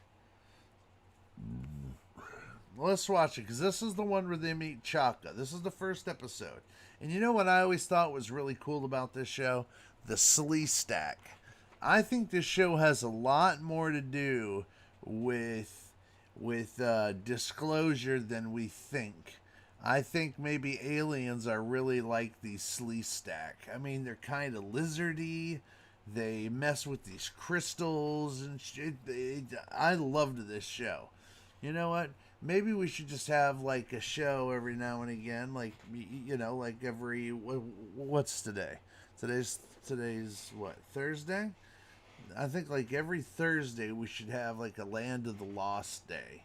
Let's watch it, because this is the one where they meet Chaka. This is the first episode. And you know what I always thought was really cool about this show? The Slee Stack. I think this show has a lot more to do with disclosure than we think. I think maybe aliens are really like the Slee Stack. I mean, they're kind of lizardy. They mess with these crystals and shit. I loved this show. You know what? Maybe we should just have like a show every now and again, like, you know, like every, what's today? Today's what, Thursday? I think like every Thursday we should have like a Land of the Lost Day.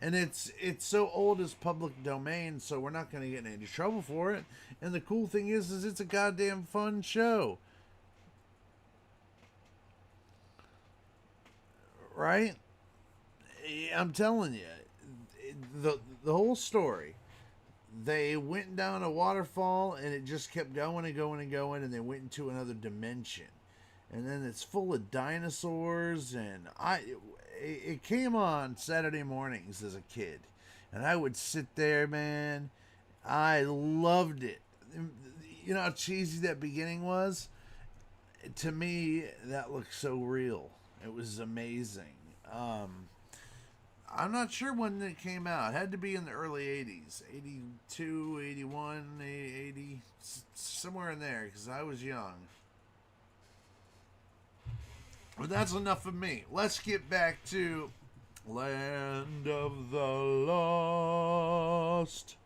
And it's so old as public domain, so we're not going to get in any trouble for it. And the cool thing is it's a goddamn fun show. Right? I'm telling you, the whole story. They went down a waterfall and it just kept going and going and going, and they went into another dimension. And then it's full of dinosaurs, and it came on Saturday mornings as a kid. And I would sit there, man. I loved it. You know how cheesy that beginning was? To me, that looked so real. It was amazing. I'm not sure when it came out. It had to be in the early 80s. 82, 81, 80, somewhere in there, because I was young. But that's enough of me. Let's get back to Land of the Lost.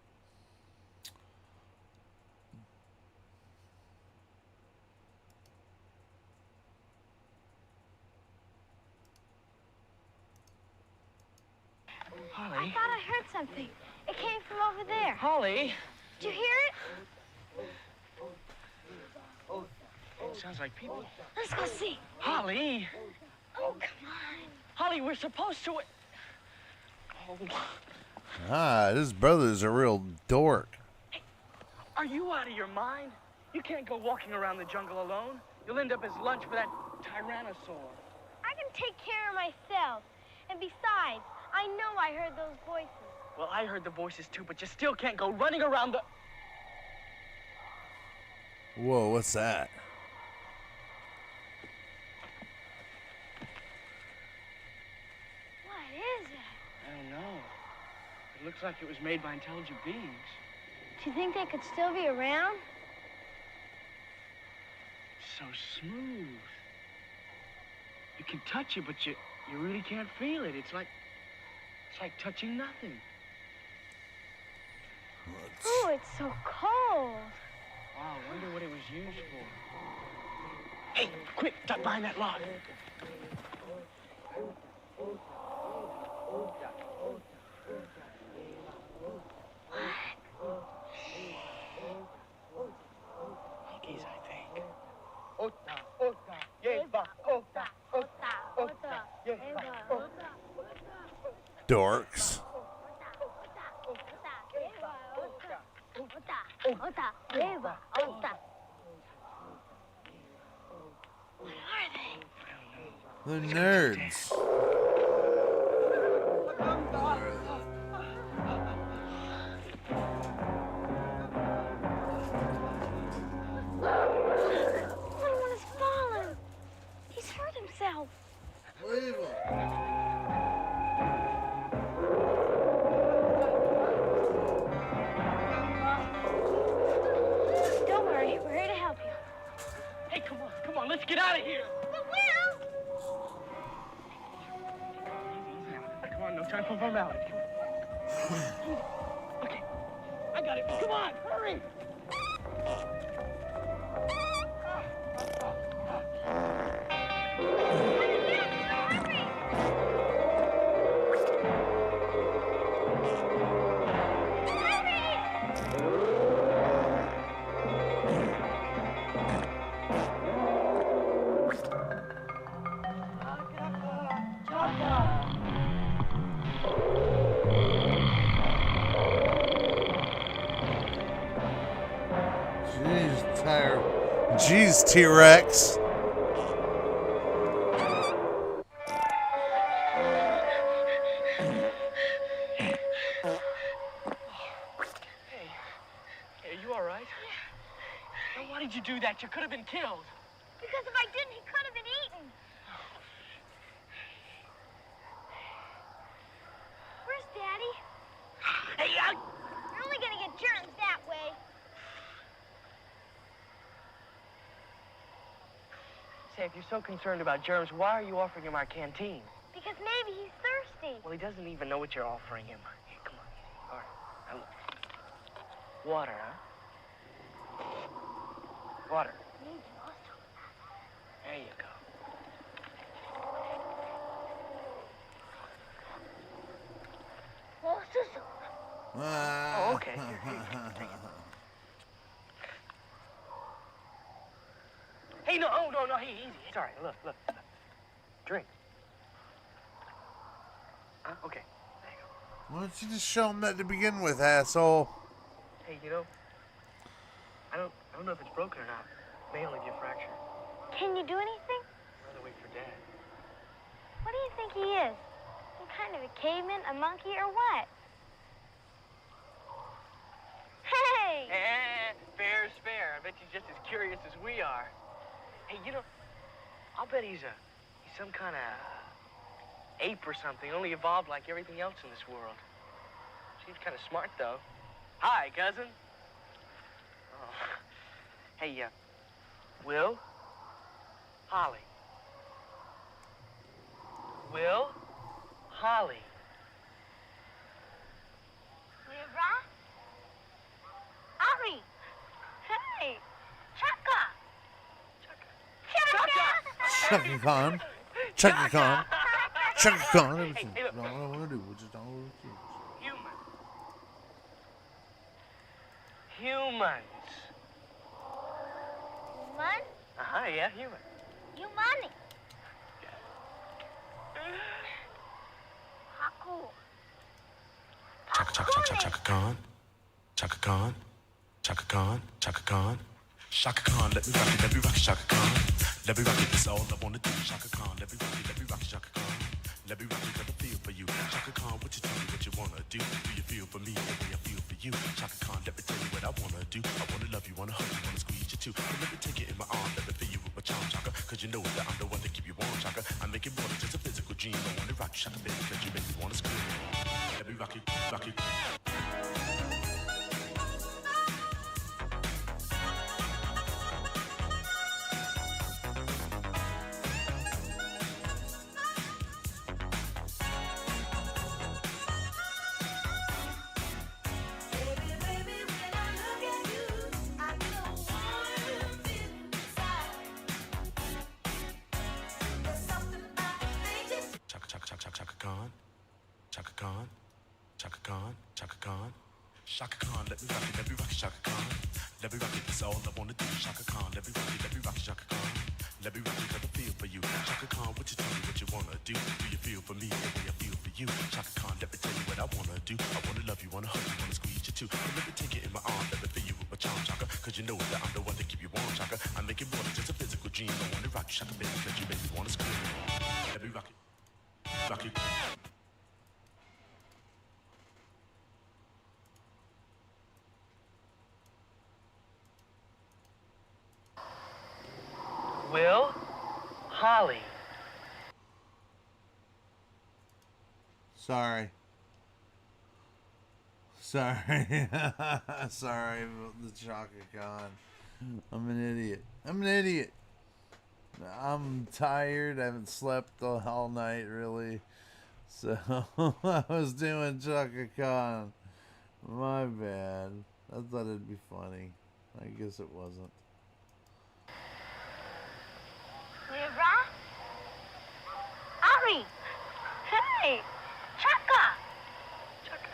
Holly? I thought I heard something. It came from over there. Holly? Did you hear it? Sounds like people. Let's go see. Holly? Oh, come on. Holly, we're supposed to... Oh. His brother's a real dork. Hey, are you out of your mind? You can't go walking around the jungle alone. You'll end up as lunch for that Tyrannosaur. I can take care of myself. And besides, I know I heard those voices. Well, I heard the voices too, but you still can't go running around the... Whoa, what's that? What is it? I don't know. It looks like it was made by intelligent beings. Do you think they could still be around? It's so smooth. You can touch it, but you really can't feel it. It's like touching nothing. Oh, it's so cold. Wow, I wonder what it was used for. Hey, quick, duck behind that log. What? Dorks. The nerds. Someone has fallen. He's hurt himself. Leave him. Don't worry, we're here to help you. Hey, come on, let's get out of here. But Will! Come on, no time for formality. Come on. Okay, I got it. Come on, hurry. Jeez, tire. Jeez, T-Rex. Hey, are you all right? Yeah. Now, why did you do that? You could have been killed. Because if I didn't, he could have been eaten. Where's Daddy? Hey, You're only gonna get germs that way. Say, if you're so concerned about germs, why are you offering him our canteen? Because maybe he's thirsty. Well, he doesn't even know what you're offering him. Here, come on, easy. All right, now look. Water, huh? Water. There you go. Oh, okay. Here, take it. Hey, no, hey, easy. It's all right. Look. Drink. Okay. There you go. Why don't you just show him that to begin with, asshole? Hey, I don't know if it's broken or not. It may only be a fracture. Can you do anything? I'd rather wait for Dad. What do you think he is? Some kind of a caveman, a monkey, or what? Hey! Fair's fair. I bet you're just as curious as we are. Hey, I'll bet he's some kind of ape or something, only evolved like everything else in this world. Seems kind of smart, though. Hi, cousin. Oh. Hey, Will? Holly. Will? Holly. Lyra? Ari! Hey! Chaka! Chaka Khan. Chaka Khan. Chaka Khan. Everything. All I want to do is just all over the kids. Humans. Human? Uh-huh, yeah, human. Humani. Haku. Chaka Khan. Chaka Khan. Chaka Khan. Chaka Khan. Shaka Khan, let me rock it, Shaka Khan. Let me rock it, that's all I wanna do. Shaka Khan, let me rock it, Shaka Khan. Let me rock it, got a feel for you. Shaka Khan, what you tell me what you wanna do? Do you feel for me the way I feel for you? Shaka Khan, let me tell you what I wanna do. I wanna love you, wanna hug you, wanna squeeze you too. So let me take it in my arms, let me feel you with my charm, Shaka. Cause you know that I'm the one to keep you warm, Shaka. I make it more than just a physical dream. I wanna rock you, Shaka, baby, cause you make me wanna scream. Let me rock it, rock it. Chaka Khan. Shaka Khan, let me rock it, Shaka Khan. Let me rock it, that's all I wanna do. Shaka Khan, let me rock it, Shaka Khan. Let me rock it, got a feel for you. Shaka Khan, what you tell me what you wanna do? Do you feel for me the way I feel for you? you. Chaka Khan, let me tell you what I wanna do. I wanna love you, wanna hug you, wanna squeeze you too. And let me take it in my arm, let me fill you with my charm, Chaka. Cause you know that I'm the one to keep you warm, Chaka. I make it more than just a physical dream. I wanna rock you, Chaka, baby, cause you make me wanna scream. Let me rock it. Rock it. Will? Holly. Sorry. Sorry. Sorry about the Chaka Khan. I'm an idiot. I'm tired. I haven't slept all night, really. So, I was doing Chaka Khan. My bad. I thought it'd be funny. I guess it wasn't. Mira? Ari! Hey! Chaka! Chaka!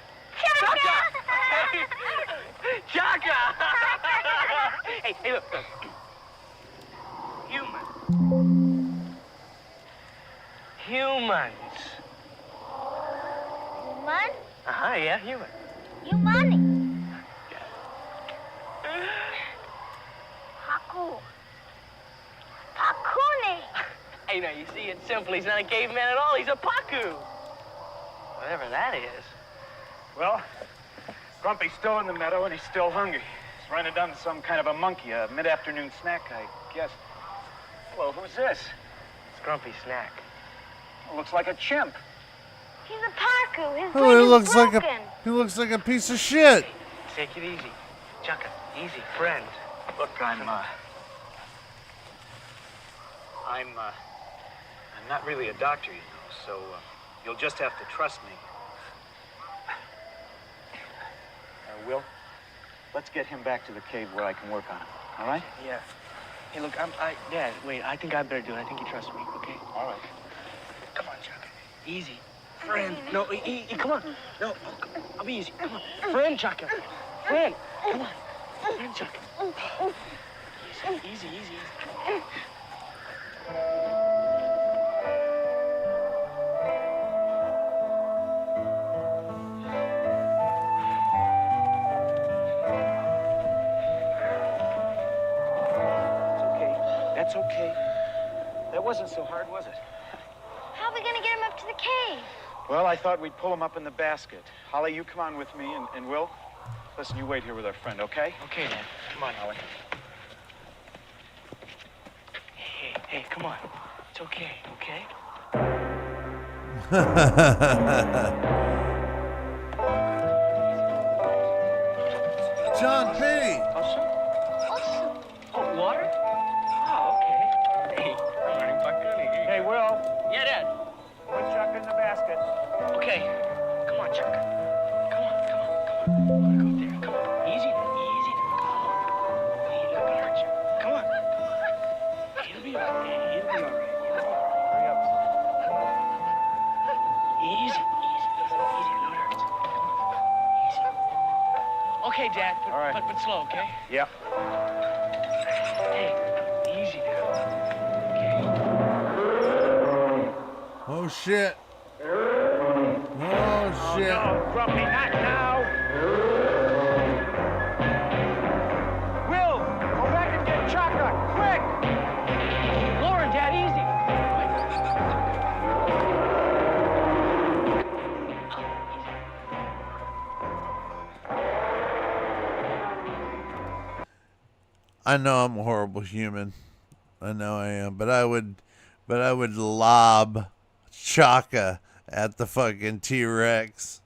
Chaka! Hey, look. Humans. Human? Yeah, human. Humani? Haku. Pakune. Hey, now, you see, it's simple. He's not a caveman at all. He's a Paku. Whatever that is. Well, Grumpy's still in the meadow, and he's still hungry. He's running down to some kind of a monkey, a mid-afternoon snack, I guess. Hello, who's this? It's Grumpy Snack. It looks like a chimp. He's a Paku. His Oh, leg he is broken. he looks like a piece of shit. Take it easy. Chaka, easy, friend. Look, I'm not really a doctor, you know, so you'll just have to trust me. Will, let's get him back to the cave where I can work on him, all right? Yeah. Hey, look, Dad, wait, I think I better do it. I think you trust me, okay? All right. Come on, Chaka. Easy. Friend. No, come on. No, I'll be easy. Come on. Friend, Chaka. Friend. Come on. Friend, Chaka. Easy. That's okay. That wasn't so hard, was it? How are we going to get him up to the cave? Well, I thought we'd pull him up in the basket. Holly, you come on with me, and Will, listen, you wait here with our friend, okay? Okay, Dad. Come on, Holly. Hey, come on. It's okay, okay? John P. Oh, water? Oh, okay. Hey, morning, Pakuni. Hey, Will. Yeah, Dad. Put Chuck in the basket. Okay. Come on, Chuck. Come on. I wanna go there. Come on. Easy. Come on. Hey, not gonna hurt you. Come on. It'll be all right. Hurry up. Easy. No hurts. Easy. Okay, Dad, but, All right. but slow, okay? Yeah. Hey, easy now. Oh shit. Oh shit. No, Grumpy, not now. Will, go back and get Chaka, quick! Lauren, Dad, easy. I know I'm a horrible human. I know I am, but I would lob Chaka at the fucking T-Rex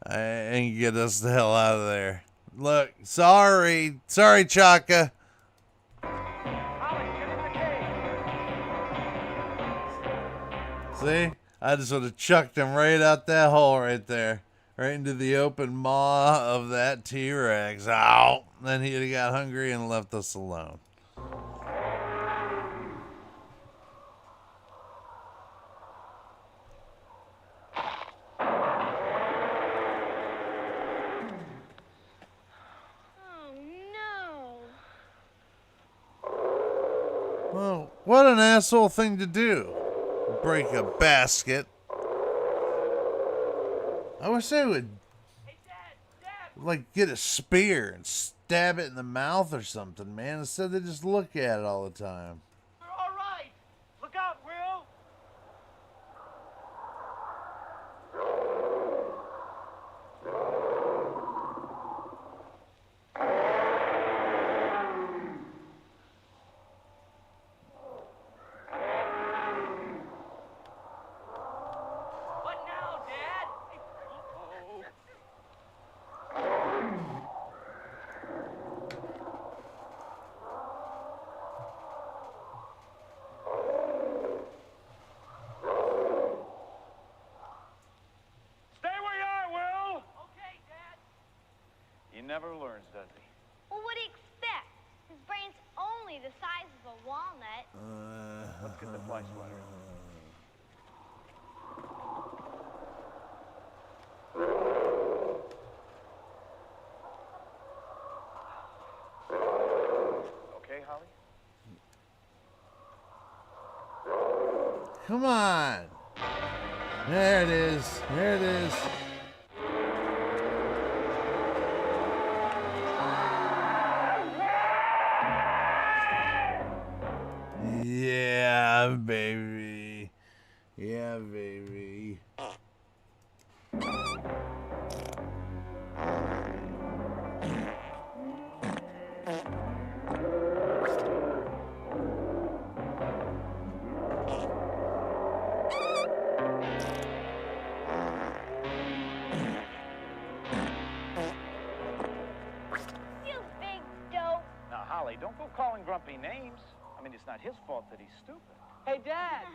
and get us the hell out of there. Look, sorry, Chaka. See, I just would have chucked him right out that hole right there, right into the open maw of that T-Rex. Ow! Then he'd have got hungry and left us alone. Well, what an asshole thing to do. Break a basket. I wish they would, like, get a spear and stab it in the mouth or something, man. Instead, they just look at it all the time. We're all right. Look out, Will. What now, Dad? Stay where you are, Will. Okay, Dad. He never learns, does he? Well, what do you expect? His brain's only the size of a walnut. Let's get the fly swatter. Okay, Holly? Come on. There it is. There it is. Yeah, baby. Yeah, baby. You big dope. Now, Holly, don't go calling Grumpy names. I mean, it's not his fault that he's stupid. Hey, Dad.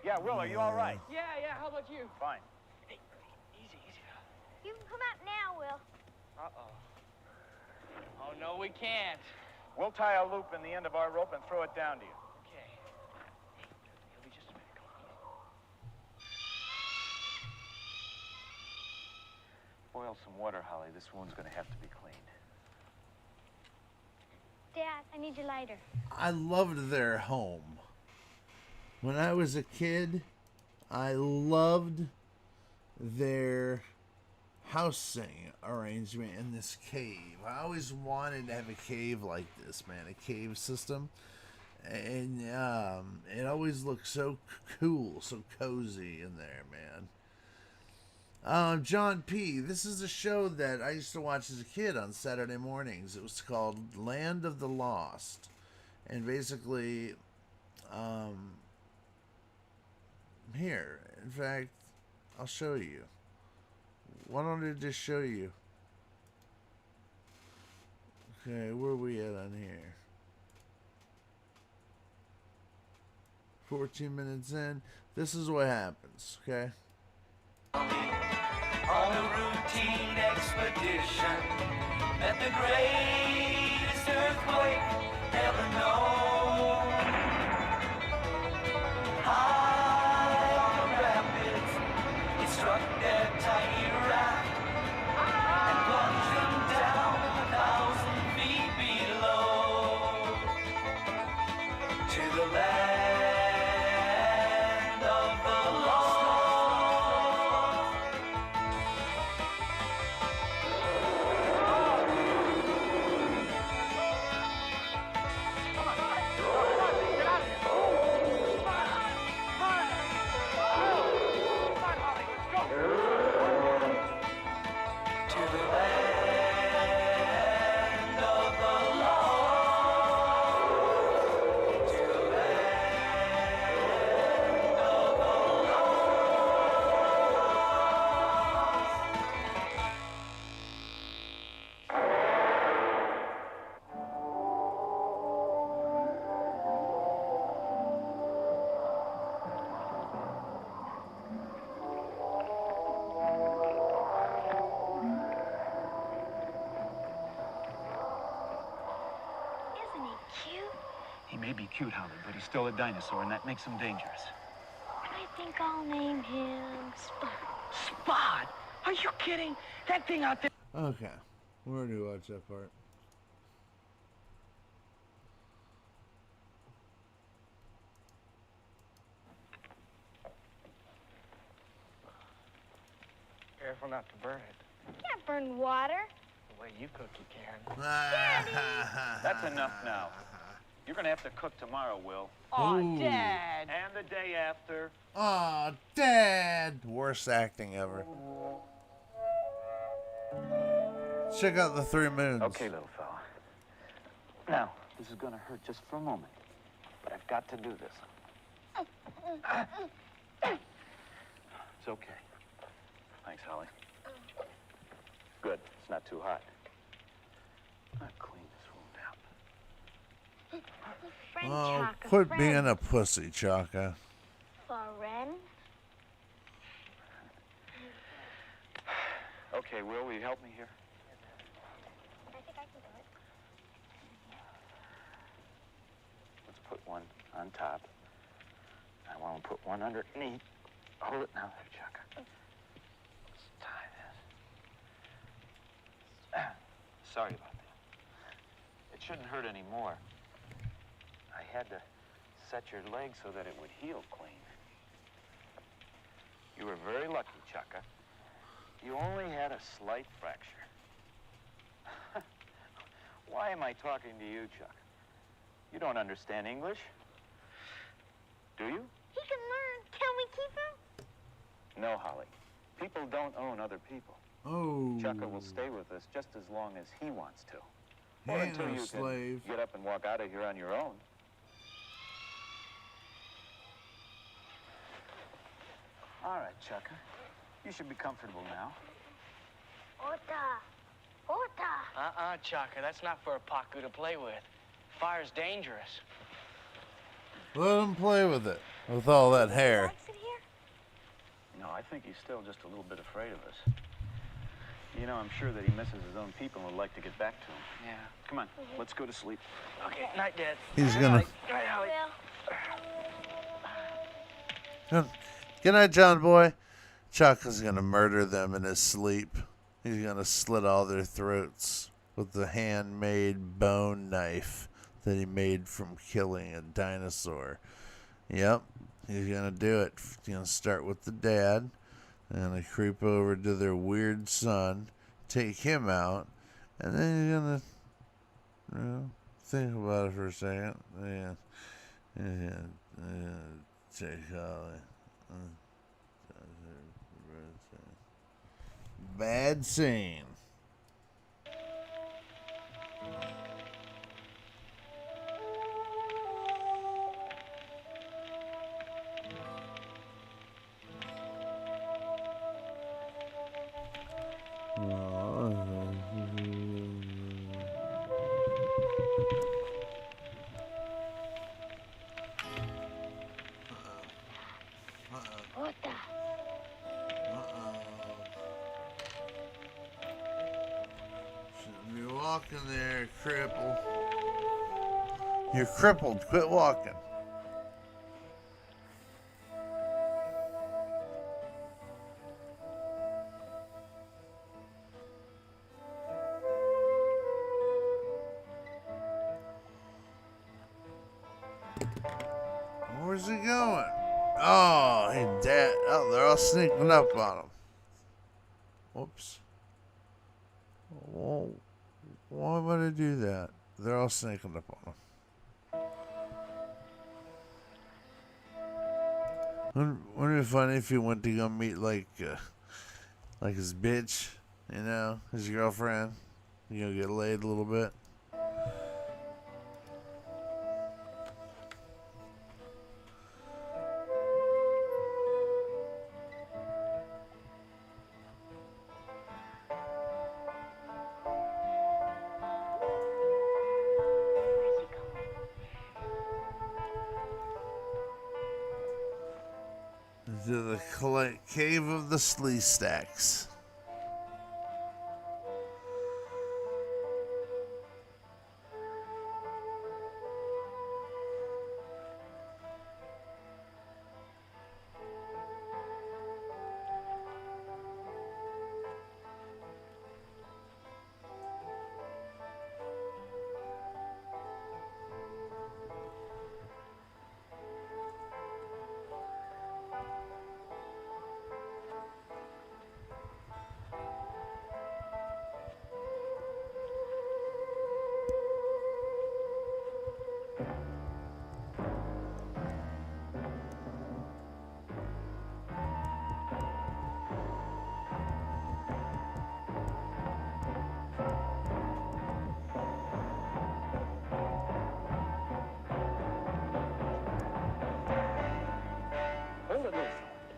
Yeah, Will, are you all right? Yeah, how about you? Fine. Hey, easy. You can come out now, Will. Uh-oh. Oh, no, we can't. We'll tie a loop in the end of our rope and throw it down to you. Okay. Hey, it'll be just a minute. Come on. Boil some water, Holly. This wound's gonna have to be cleaned. Dad, I need your lighter. I loved their home. When I was a kid, I loved their housing arrangement in this cave. I always wanted to have a cave like this, man, a cave system. And it always looked so cool, so cozy in there, man. John P. This is a show that I used to watch as a kid on Saturday mornings. It was called Land of the Lost. And basically, here, in fact, I'll show you. Why don't I just show you? Okay, where are we at on here? 14 minutes in. This is what happens, okay? On a routine expedition, met the greatest earthquake ever known. High on the rapids, it struck their tiny raft and plunged them down 1,000 feet below to the land of the lost. Isn't he cute? He may be cute, Holly, but he's still a dinosaur, and that makes him dangerous. I think I'll name him Spot. Spot? Are you kidding? That thing out there. Okay, where do you watch that part? Careful not to burn it. You can't burn water. The way you cook, you can. That's enough now. You're going to have to cook tomorrow, Will. Aw, Ooh. Dad. And the day after. Aw, Dad! Worst acting ever. Check out the 3 moons. Okay, little fella. Now, this is going to hurt just for a moment, but I've got to do this. It's okay. Thanks, Holly. Good. It's not too hot. I'll clean this wound out. Friend, Oh, Chaka, quit friend. being a pussy, Chaka. Friend? Okay, Will, will you help me here? I think I can do it. Let's put one on top. I want to put one underneath. Hold it now, there, Chaka. Let's tie this. Sorry about that. It shouldn't hurt anymore. I had to set your leg so that it would heal clean. You were very lucky, Chaka. You only had a slight fracture. Why am I talking to you, Chuck? You don't understand English, do you? He can learn. Can we keep him? No, Holly. People don't own other people. Oh. Chucka will stay with us just as long as he wants to. He Or ain't until no you slave. can get up and walk out of here on your own. All right, Chucka. You should be comfortable now. Ota. Ota. Chaka, that's not for a Paku to play with. Fire's dangerous. Let him play with it. With all that hair. Likes it here? No, I think he's still just a little bit afraid of us. You know, I'm sure that he misses his own people and would like to get back to them. Yeah. Come on, let's go to sleep. Okay, night, Dad. He's gonna... Night, Holly. Good night, John boy. Chaka's gonna murder them in his sleep. He's gonna slit all their throats with the handmade bone knife that he made from killing a dinosaur. Yep, he's gonna do it. He's gonna start with the dad, and gonna creep over to their weird son, take him out, and then he's gonna, you know, think about it for a second. Take Holly. Bad scene. Ota. Shouldn't be walking there, cripple. You're crippled. Quit walking. Where's he going? Oh, hey, Dad. Oh, they're all sneaking up on him. Whoops. Whoa. Why would I do that? They're all sneaking up on him. Wouldn't it be funny if he went to go meet like his bitch, you know, his girlfriend? You know, get laid a little bit. To the cave of the Slee Stacks.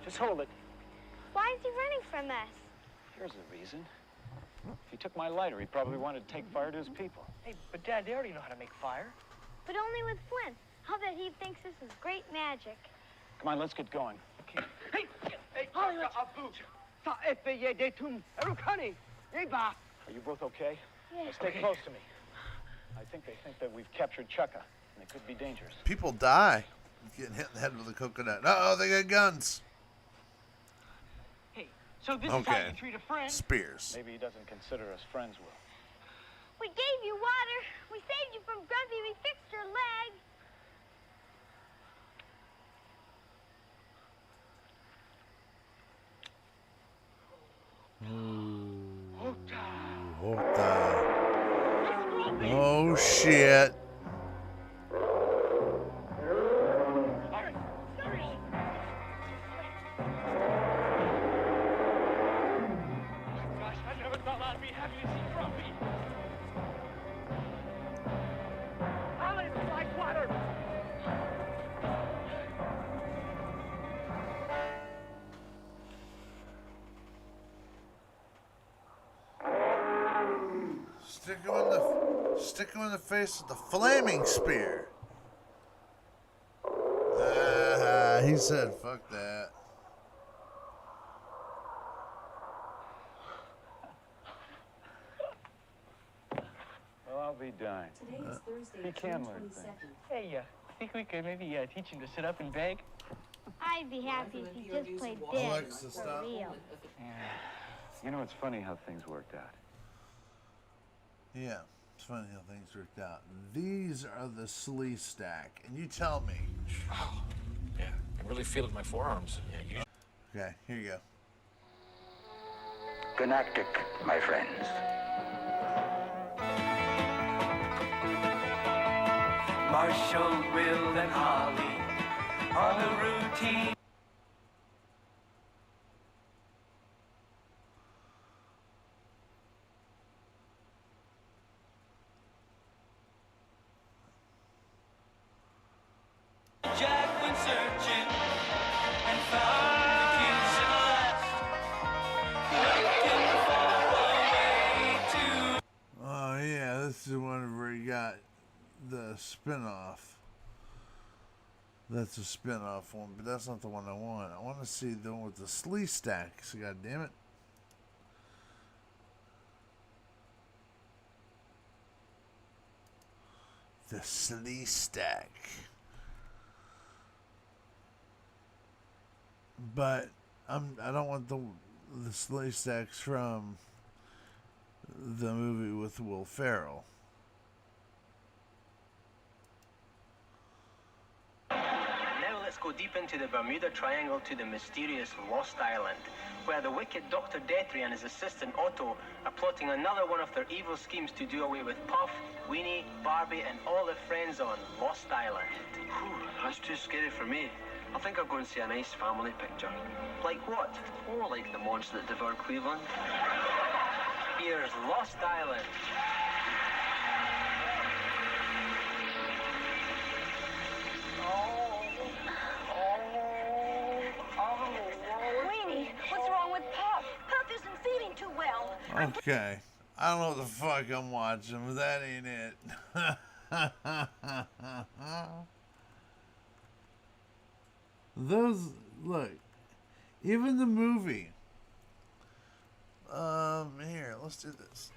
Just hold it. Why is he running from us? Here's the reason. If he took my lighter, he probably wanted to take fire to his people. Hey, but Dad, they already know how to make fire. But only with Flint. I'll bet he thinks this is great magic. Come on, let's get going. Okay. Hey, Hollywood! Are you both okay? Yeah. Now stay close to me. I think they think that we've captured Chukka, and it could be dangerous. People die getting hit in the head with a coconut. Uh-oh, they got guns. Hey, so this is how you treat a friend? Spears. Maybe he doesn't consider us friends, Will. We gave you water. We saved you from Grumpy. We fixed your leg. Oh, shit. Gosh, I never thought I'd be happy to see Grumpy. Alice, like water. Stick him in the face with the flaming spear. He said, fuck that. Well, I'll be darned. Today is Thursday, He can June learn things. 22nd. Hey, I think we could maybe teach him to sit up and beg. I'd be happy if he just played dead Alexa, for stop. real. Yeah. You know, it's funny how things worked out. Yeah, it's funny how things worked out. These are the Slee stack, and you tell me. Oh, yeah, I'm really feeling my forearms. Yeah, Okay, here you go. Galactic, my friends. Marshall, Will, and Holly on the routine. Jack went searching and found the keys at last. Looking for a way to. Oh, yeah, this is the one where you got the spin-off. That's a spin-off one, but that's not the one I want. I want to see the one with the Slee stacks. God damn it. The Slee stack. But I don't want the Slee stacks from the movie with Will Ferrell. Now let's go deep into the Bermuda Triangle to the mysterious Lost Island, where the wicked Dr. Detry and his assistant Otto are plotting another one of their evil schemes to do away with Puff, Weenie, Barbie, and all their friends on Lost Island. Whew, that's too scary for me. I think I'll go and see a nice family picture. Like what? Oh, like the monster that devoured Cleveland. Here's Lost Island. Weenie, what's wrong with Puff? Puff isn't feeding too well. Okay. I don't know what the fuck I'm watching, but that ain't it. Those, look, even the movie. Here, let's do this.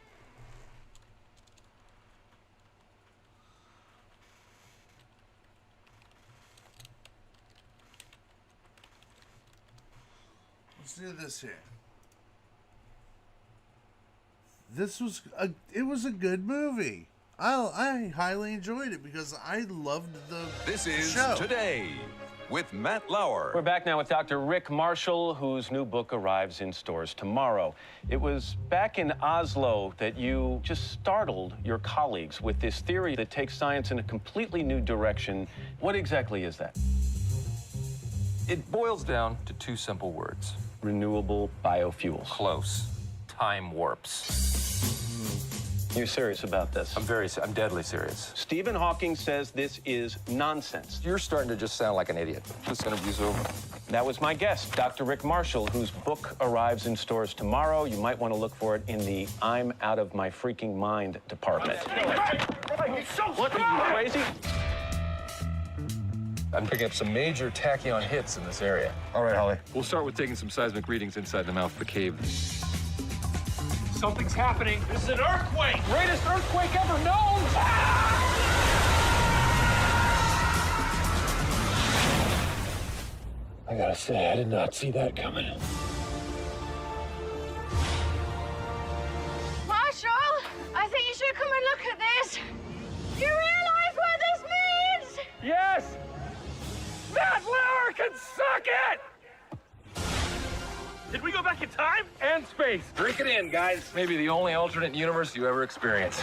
Let's do this here. This was it was a good movie. I highly enjoyed it because I loved the This is show. Today with Matt Lauer. We're back now with Dr. Rick Marshall, whose new book arrives in stores tomorrow. It was back in Oslo that you just startled your colleagues with this theory that takes science in a completely new direction. What exactly is that? It boils down to two simple words. Renewable biofuels. Close. Time warps. You're serious about this? I'm deadly serious. Stephen Hawking says this is nonsense. You're starting to just sound like an idiot. This interview's over. That was my guest, Dr. Rick Marshall, whose book arrives in stores tomorrow. You might want to look for it in the I'm Out of My Freaking Mind department. What, are you crazy? I'm picking up some major tachyon hits in this area. All right, Holly. We'll start with taking some seismic readings inside the mouth of the cave. Something's happening. This is an earthquake! Greatest earthquake ever known! I gotta say, I did not see that coming. Marshall, I think you should come and look at this. You realize what this means? Yes! Matt Lauer can suck it! Did we go back in time? And space. Drink it in, guys. Maybe the only alternate universe you ever experienced.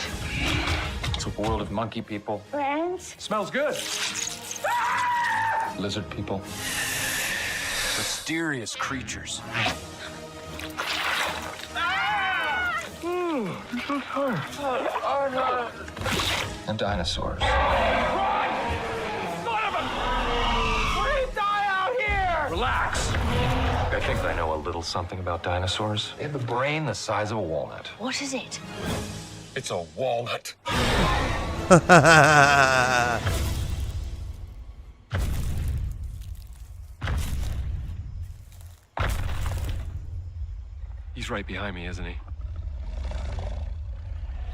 It's a world of monkey people. Friends? Smells good. Lizard people. Mysterious creatures. I'm so sorry. And dinosaurs. Run! Son of a... We die out here! Relax. I think I know a little something about dinosaurs. They have a brain the size of a walnut. What is it? It's a walnut. He's right behind me, isn't he?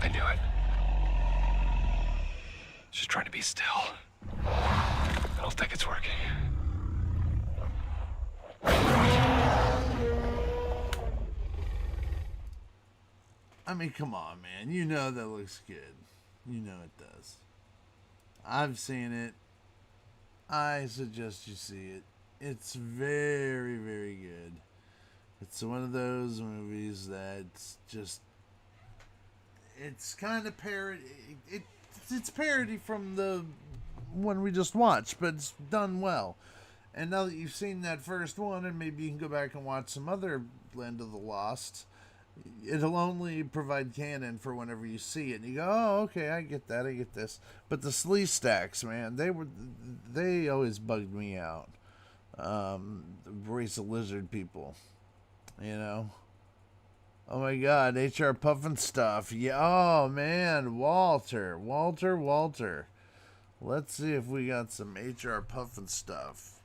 I knew it. Just trying to be still. I don't think it's working. I mean, come on, man. You know that looks good. You know it does. I've seen it. I suggest you see it. It's very, very good. It's one of those movies that's just... It's kind of parody. It's parody from the one we just watched, but it's done well. And now that you've seen that first one, and maybe you can go back and watch some other Land of the Lost, it'll only provide canon for whenever you see it. And you go, oh, okay, I get that, I get this. But the Slee Stacks, man, they always bugged me out. The race of lizard people, you know. Oh my God, HR Puffin stuff. Yeah, oh man, Walter. Let's see if we got some HR Puffin stuff.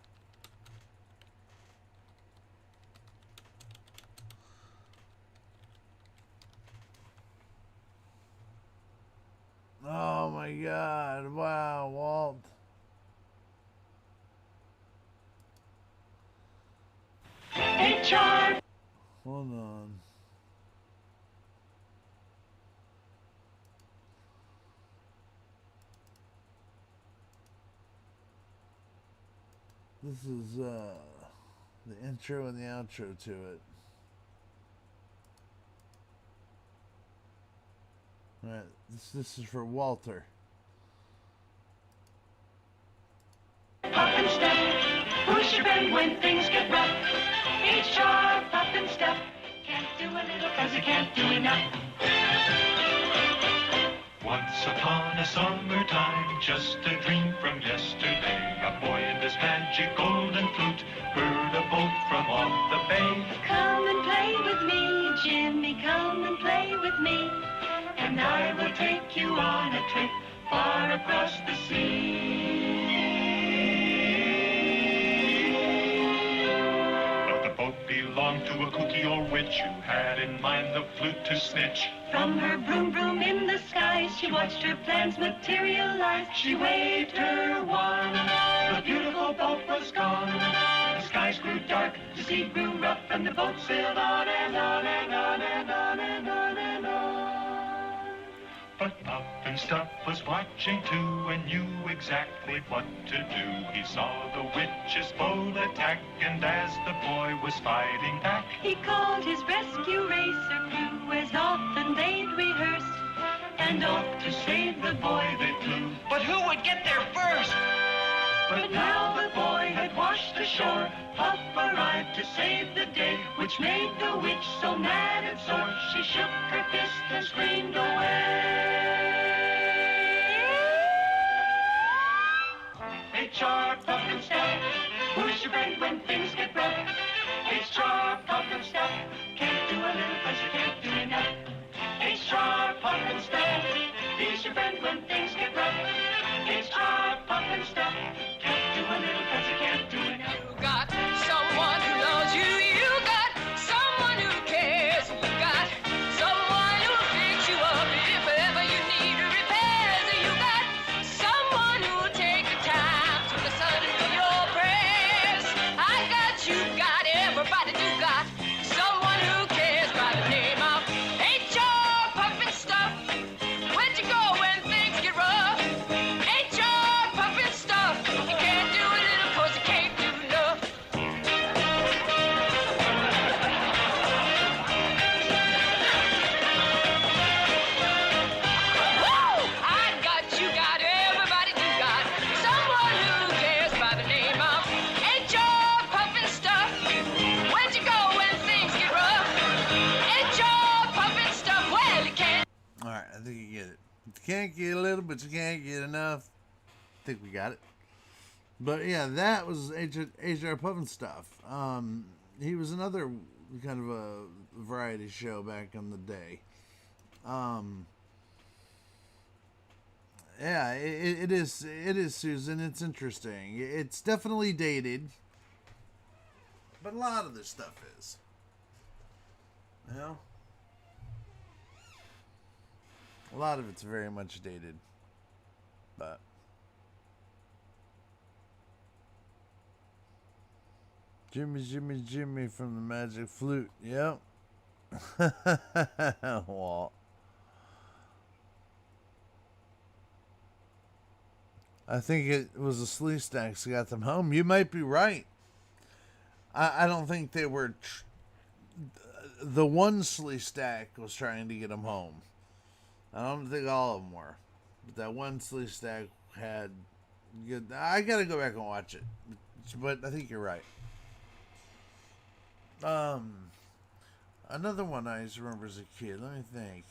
Oh my God, wow, Walt. HR. Hold on. This is the intro and the outro to it. Alright, this is for Walter. Pop and step, push your bend when things get rough. HR, pop and step, can't do a little cause you can't do enough. Once upon a summertime, just a dream from yesterday, a boy in his magic golden flute heard a boat from off the bay. Come and play with me, Jimmy, come and play with me, and I will take you on a trip far across the sea. But the boat belonged to a kooky old witch who had in mind the flute to snitch. From her broom broom in the sky, she watched her plans materialize. She waved her wand, the beautiful boat was gone. The skies grew dark, the sea grew rough, and the boat sailed on and on and on and on and on and on. But Puffenstuff was watching too and knew exactly what to do. He saw the witch's boat attack, and as the boy was fighting back, he called his rescue racer crew as often they'd rehearsed, and off to save the boy they flew. But who would get there first? But now the boy had washed ashore, Puff arrived to save the day, which made the witch so mad and sore, she shook her fist and screamed away. HR, Puff and Step, push your friend when things get stuff. It's sharp, puff and stuff. Can't do a little 'cause you can't do enough. It's sharp, puff and stuff. He's your friend when things get rough. It's sharp, puff and stuff. Can't do a little 'cause you can't do enough. You got someone who loves you. You got someone who cares. You got someone who'll fix you up if ever you need repairs. You got someone who'll take the time to listen to your prayers. I got you, got everybody do got someone who cares by the name of HR Puffin Stuff. Where'd you go when things get rough? HR Puffin Stuff. You can't do a little 'cause you can't do enough. Woo! I got you, got everybody do got someone who cares by the name of HR Puffin Stuff. Where'd you go when things get rough? HR Puffin Stuff. Well, you can't. Alright, I think you get it. You can't get a little, but you can't get enough. I think we got it. But yeah, that was HR Puffin Stuff. He was another kind of a variety show back in the day. Yeah, it is, Susan. It's interesting. It's definitely dated, but a lot of this stuff is. You know? A lot of it's very much dated, but Jimmy, Jimmy, Jimmy from the Magic Flute. Yep. Walt. I think it was the Sleeve Stacks that got them home. You might be right. I don't think they were. The one Sleeve Stack was trying to get them home. I don't think all of them were. But that one Sleeve Stack had good. I got to go back and watch it. But I think you're right. Another one I used to remember as a kid. Let me think.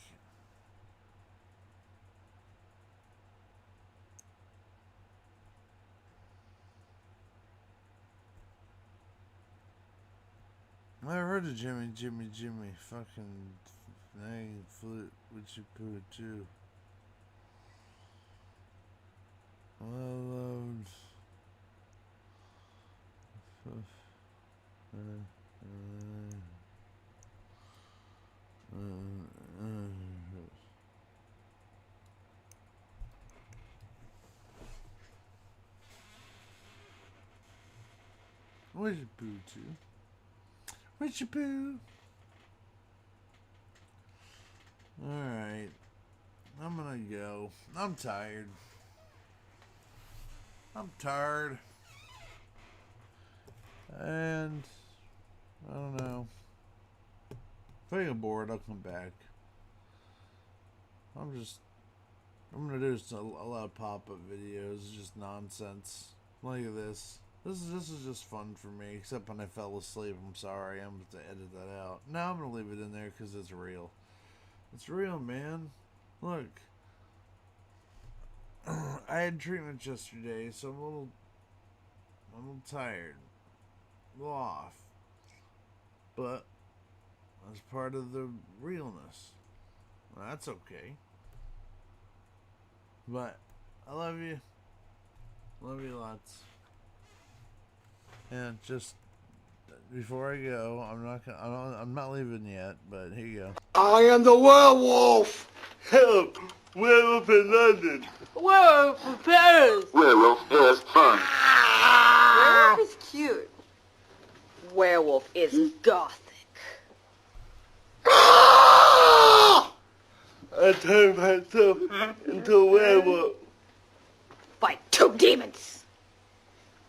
I heard of Jimmy, Jimmy, Jimmy. Fucking name flute. Would you poo too? Well loved. Would you poo too? Richard Poo. Alright. I'm gonna go. I'm tired. And I don't know. If I get bored, I'll come back. I'm gonna do a lot of pop-up videos, just nonsense. Look at this. This is just fun for me, except when I fell asleep. I'm sorry, I'm going to edit that out. No, I'm going to leave it in there because it's real. It's real, man. Look. I had treatment yesterday, so I'm a little tired. A little off. But that's part of the realness. Well, that's okay. But I love you. Love you lots. And just before I go, I'm not leaving yet, but here you go. I am the werewolf! Help! Werewolf in London! Werewolf in Paris! Werewolf is fun! Werewolf is cute. Werewolf is gothic. I turned myself into a werewolf. By two demons!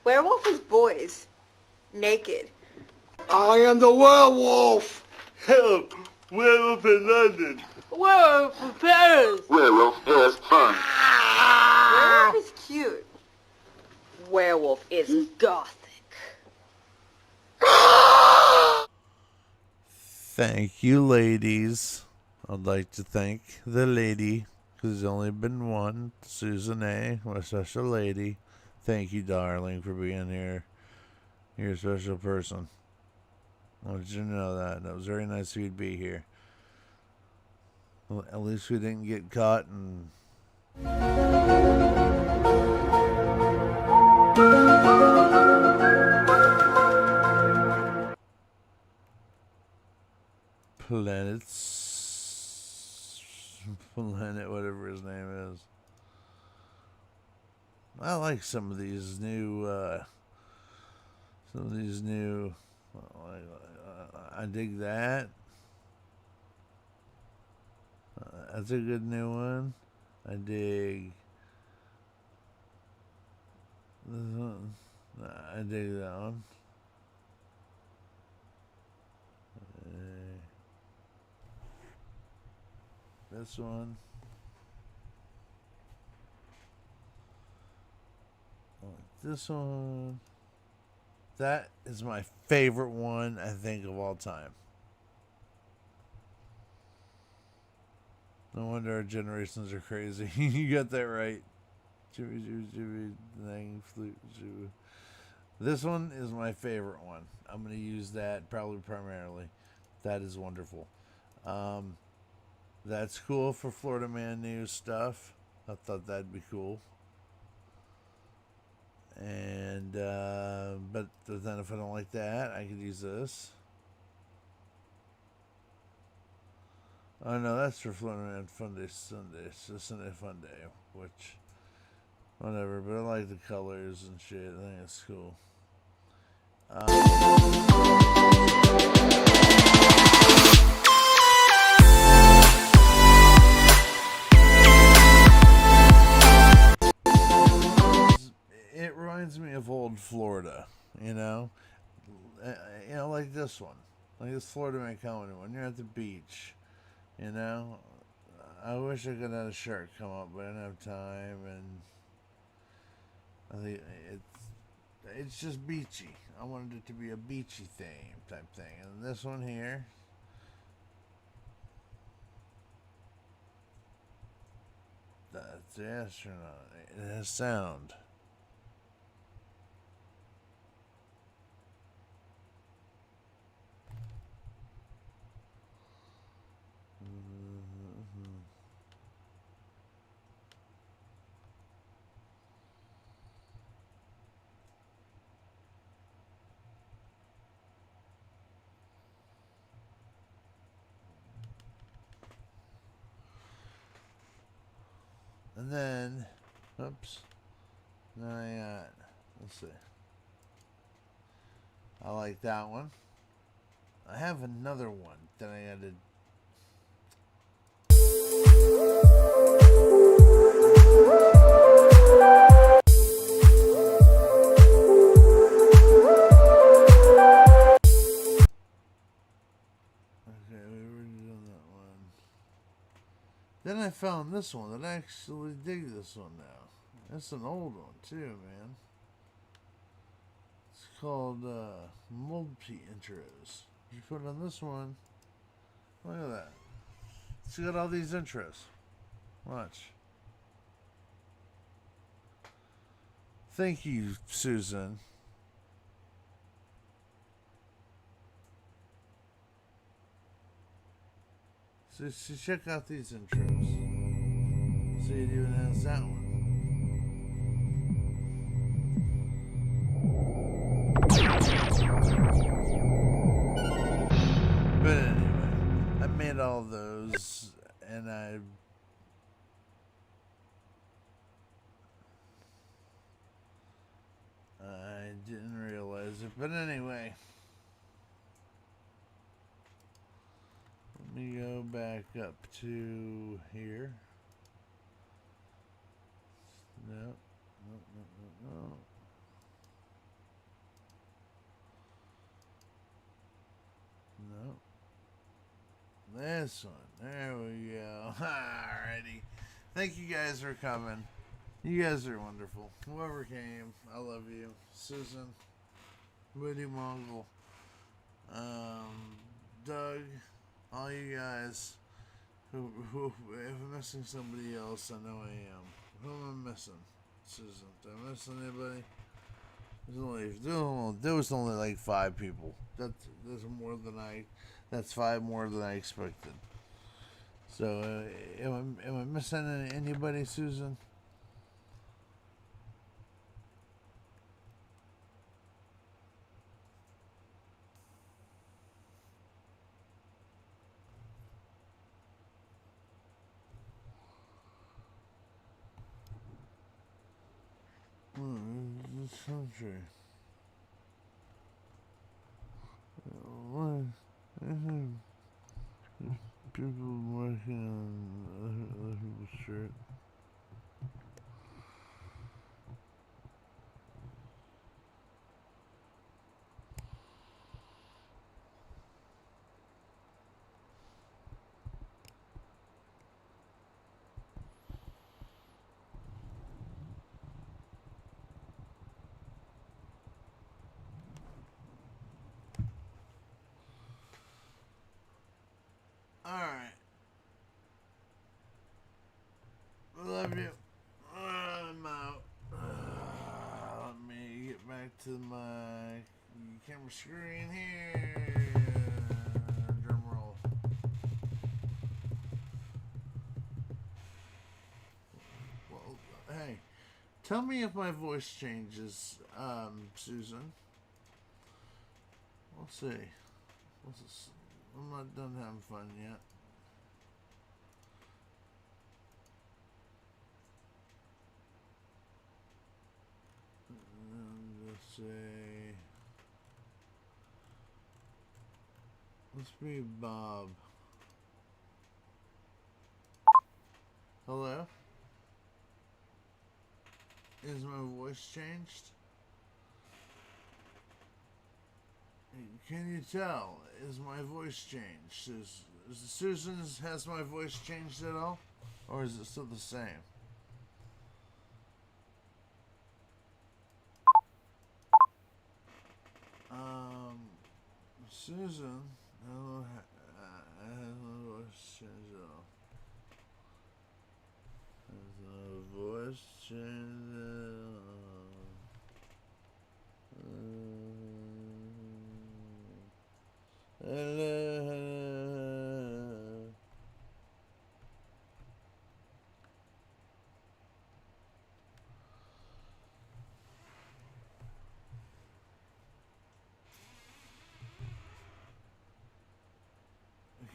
Werewolf is boys. Naked. I am the werewolf! Help! Werewolf in London! Werewolf in Paris! Werewolf is fun! Werewolf is cute. Werewolf is gothic. Thank you, ladies. I'd like to thank the lady, because there's only been one, Susan A., my special lady. Thank you, darling, for being here. You're a special person. I wanted you to know that. That was very nice of you to be here. Well, at least we didn't get caught and... Planet, whatever his name is. I like some of these new, I dig that. That's a good new one. I dig this one. I dig that one. This one. This one. That is my favorite one, I think, of all time. No wonder our generations are crazy. You got that right. This one is my favorite one. I'm going to use that probably primarily. That is wonderful. That's cool for Florida Man News stuff. I thought that'd be cool. And, but then if I don't like that, I could use this. Oh no, that's for Florida Man Fun Day Sunday. It's just Sunday Fun Day, which, whatever, but I like the colors and shit. I think it's cool. It reminds me of old Florida, you know? Like this one. Like this Florida Man Comedy one. You're at the beach, you know? I wish I could have a shark come up, but I didn't have time, and I think it's just beachy. I wanted it to be a beachy theme type thing. And this one here, that's the astronaut. It has sound. And then, oops, then I got, let's see. I like that one. I have another one that I added. Okay, we already done that one. Then I found this one that I actually dig this one now. That's an old one too, man. It's called Multi Intros. You put on this one. Look at that. It's got all these intros. Watch. Thank you, Susan. So check out these intros. So it even has that one. But anyway, I made all those, and I didn't realize it. But anyway, let me go back up to here. No. This one. There we go. Alrighty. Thank you guys for coming. You guys are wonderful. Whoever came, I love you. Susan, Woody Mongol, Doug, all you guys. Who, if I'm missing somebody else, I know I am. Who am I missing? Susan. Did I miss anybody? There was only like 5 people. That's more than That's 5 more than I expected. So, am I missing anybody, Susan? This country. People working on other people's shirt. Alright. Love you. I'm out. Let me get back to my camera screen here. Drum roll. Well, hey, tell me if my voice changes, Susan. We'll see. I'm not done having fun yet. Let's say, let's be Bob. Hello? Is my voice changed? Can you tell? Is my voice changed? Susan's, has my voice changed at all? Or is it still the same? Susan, hello, has my voice changed at all? Has my voice changed at all? Hello.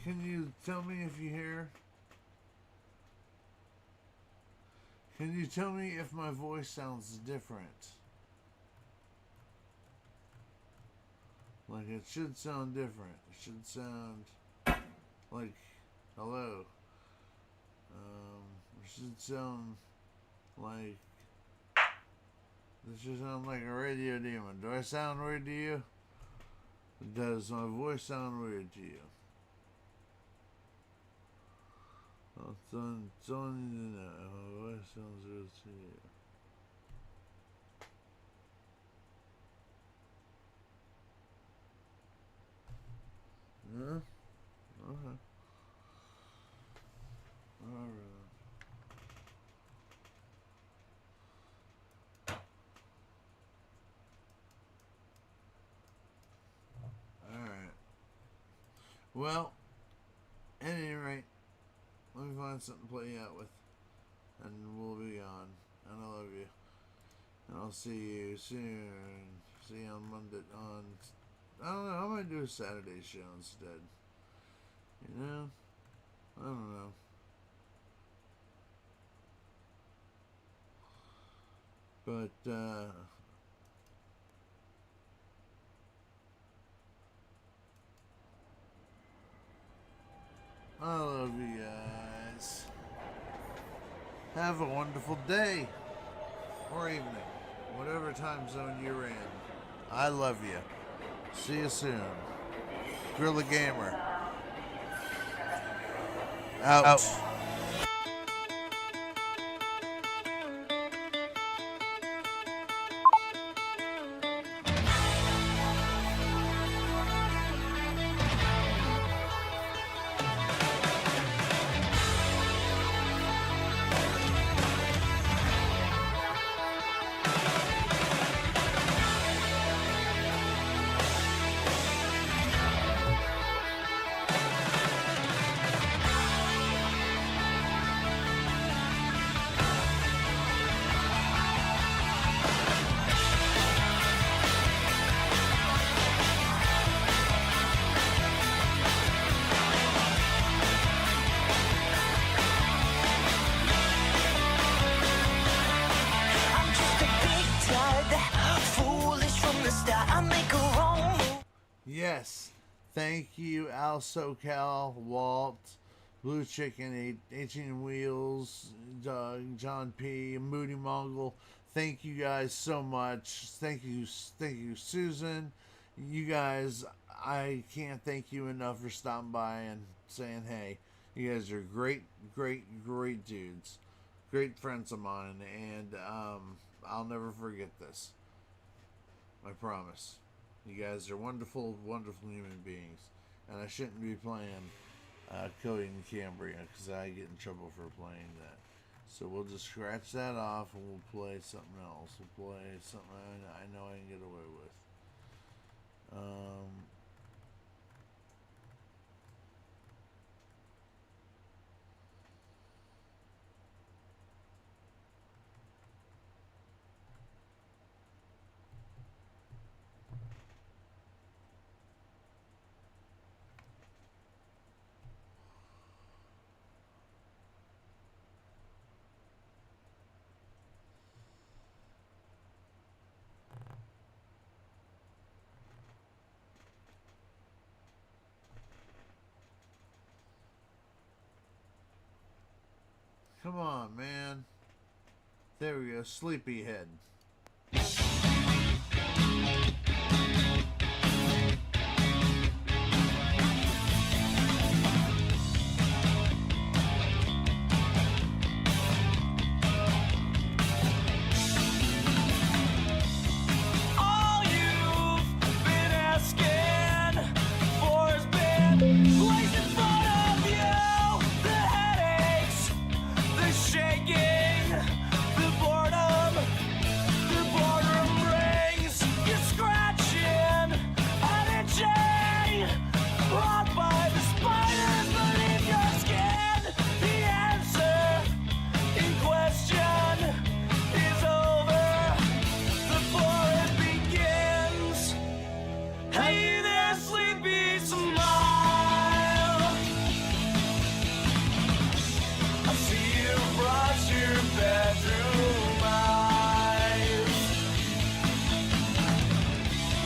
Can you tell me if you hear? Can you tell me if my voice sounds different? Like, it should sound different. It should sound like hello. It should sound like, this should sound like a radio demon. Do I sound weird to you? Does my voice sound weird to you? It's all I need to know. My voice sounds weird to you. Yeah? Okay. Alright. Alright. Well, at any rate, let me find something to play you out with. And we'll be on. And I love you. And I'll see you soon. See you on Monday. I don't know. I might do a Saturday show instead. You know? I don't know. But, I love you guys. Have a wonderful day. Or evening. Whatever time zone you're in. I love you. See you soon. Guerrilla Gamer. Out. Yes. Thank you, Al SoCal, Walt, Blue Chicken, 18 Wheels, Doug, John P, Moody Mongol. Thank you guys so much. Thank you, Susan. You guys, I can't thank you enough for stopping by and saying, hey, you guys are great dudes. Great friends of mine, and I'll never forget this. I promise. You guys are wonderful human beings. And I shouldn't be playing Cody and Cambria because I get in trouble for playing that. So we'll just scratch that off and we'll play something else. We'll play something I know I can get away with. Come on, man. There we go. Sleepyhead. All you've been asking for has been placed in front of you. The headaches, the shaking, the boredom rings. You're scratching and itching, brought by the spiders beneath your skin. The answer in question is over before it begins. Hey there, sleepy smile. I see you brought your bedroom eyes.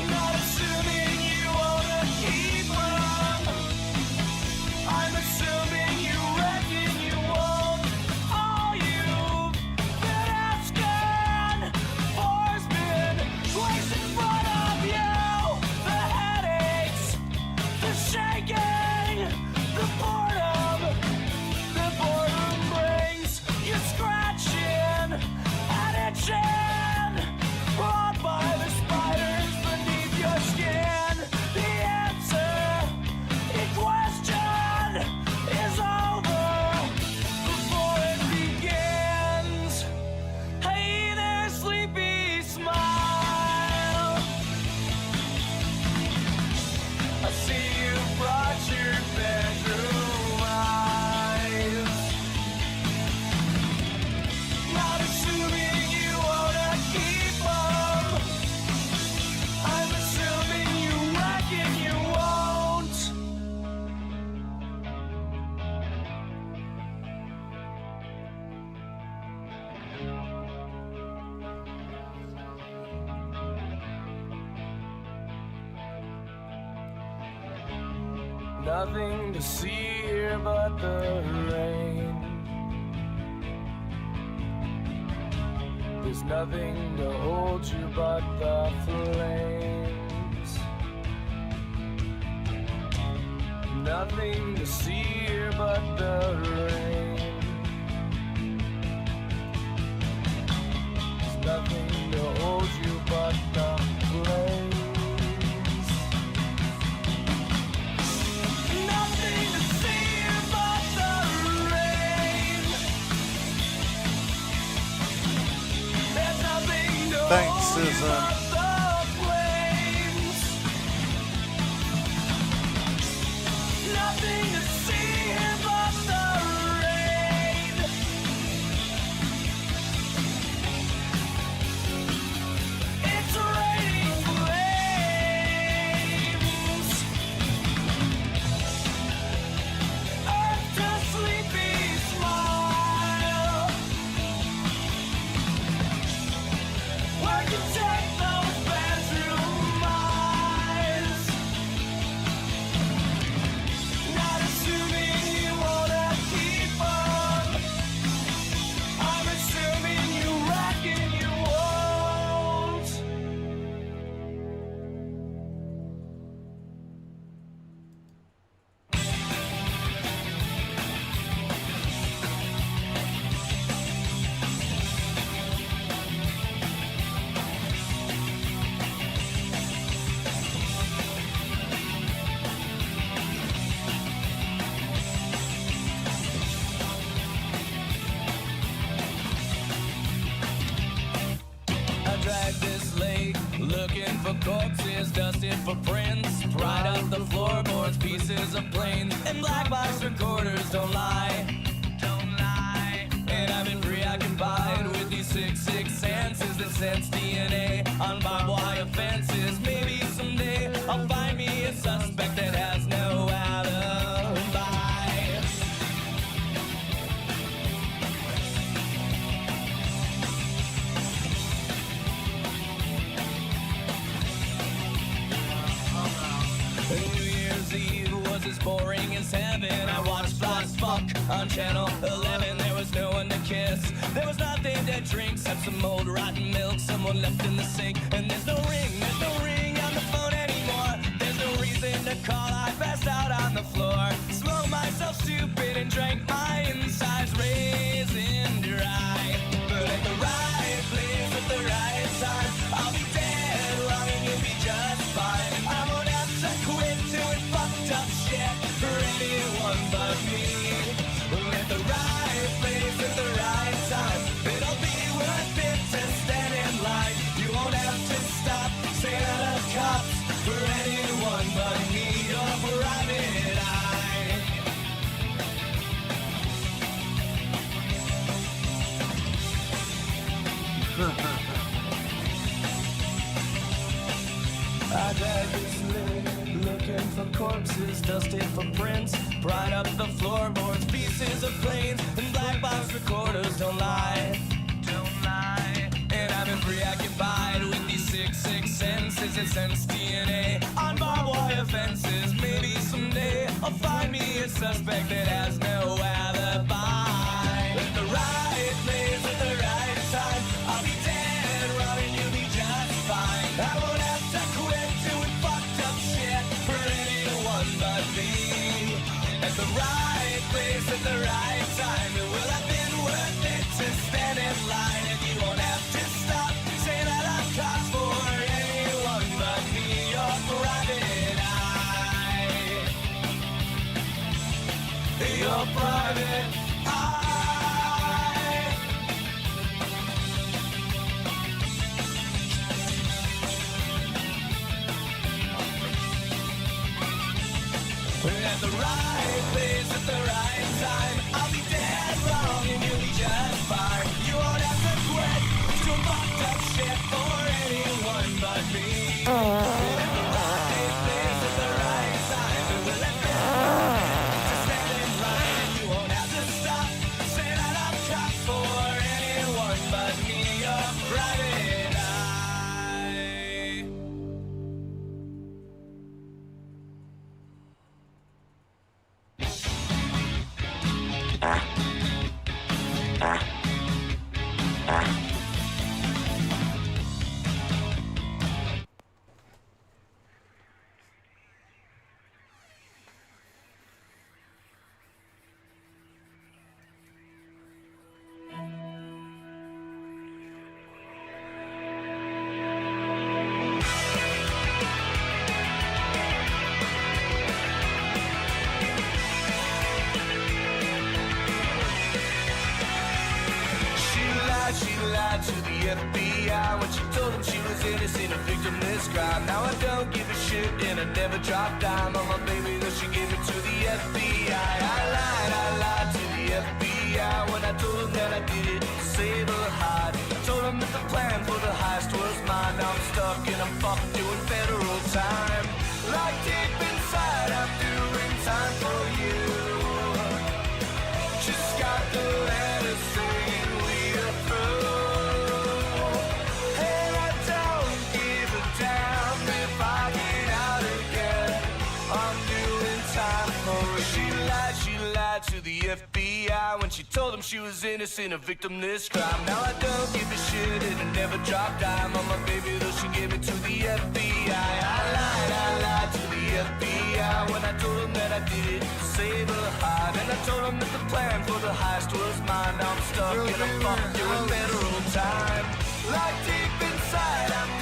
Not assuming you wanna keep 'em. I'm assuming you reckon you won't. All you've been asking for's been placed in front of you. The headaches, the shaking, the boredom brings. You're scratching and itching, brought by the spiders beneath your skin. The answer in question is over before it begins. Hey there, sleepy smile. I see you brought your bedroom eyes. Not assuming you wanna keep 'em. I'm assuming you reckon you won't. Nothing to see here but the rain. There's nothing to hold you but the flames. Nothing to see here but the rain. There's nothing to hold you but the flames. Nothing to see here but the rain. There's nothing to Thanks, hold you Susan. but the flames. Nothing to see here but the rain. It's raining flames. Earth to sleepy smile. Where you take the drag this late, looking for corpses, dusted for prints, pried up the floorboards, pieces of planes, and black box recorders don't lie. And I've been preoccupied with these sick senses that sense DNA on barbed wire fences. Maybe someday I'll find me a suspect that has no alibi. New Year's Eve was as boring as heaven. I watched flies fuck on channel 11. There was no one to kiss, there was nothing to drink except some old rotten milk someone left in the sink. And there's no ring on the phone anymore. There's no reason to call, I passed out on the floor. Smoked myself stupid and drank my insides raisin dry. But at the right place at the right time, I'll be dead long and you'll be just fine. I won't have to quit doing fucked up shit for anyone but me. At the right place at the right time, it'll be worth it to stand in line. You won't have to stop saying out of cops for anyone but me. Your private eye. I drag this lid, looking for corpses, dusted for prints, pried up the floorboards, pieces of planes, and black box recorders don't lie. And I've been preoccupied with these sick senses that sense DNA on barbed wire fences. Maybe someday I'll find me a suspect that has no alibi. At the right place at the right time, I'll be dead wrong and you'll be just fine. I won't have to quit doing fucked up shit for anyone but me. At the right place at the right time, it will have been worth it to stand in line. And you won't have to stop saying that I'm cops for anyone but me. Your private eye. Your private eye. At the right place at the right time, I'll be dead wrong and you'll be just fine. You won't have to quit doing fucked up shit for anyone but me. At the right place at the right time, it will have been worth it to stand in line. And you won't have to stop saying that I'm cops for anyone but me. Your private eye. She lied to the FBI when she told them she was innocent of victimless crime. Now I don't give a shit and I never dropped dime on my baby, though she gave it to the FBI. I lied to the FBI when I told them that I did it to save her hide. I told them that the plan for the heist was mine. Now I'm stuck and I'm fucking doing federal time. Like deep inside, I'm doing time for you. Just got the letter saying we are through. And I don't give a damn if I get out again. I'm doing time for her. She lied to the FBI when she told them she was innocent of victimless crime. Now I don't give a shit and I never dropped dime on my baby, though she gave it to the FBI. I lied to the FBI when I told them that I did it to save her hide. And I told them that the plan for the heist was mine. Now I'm stuck and I'm fucking doing federal time. Like deep inside, I'm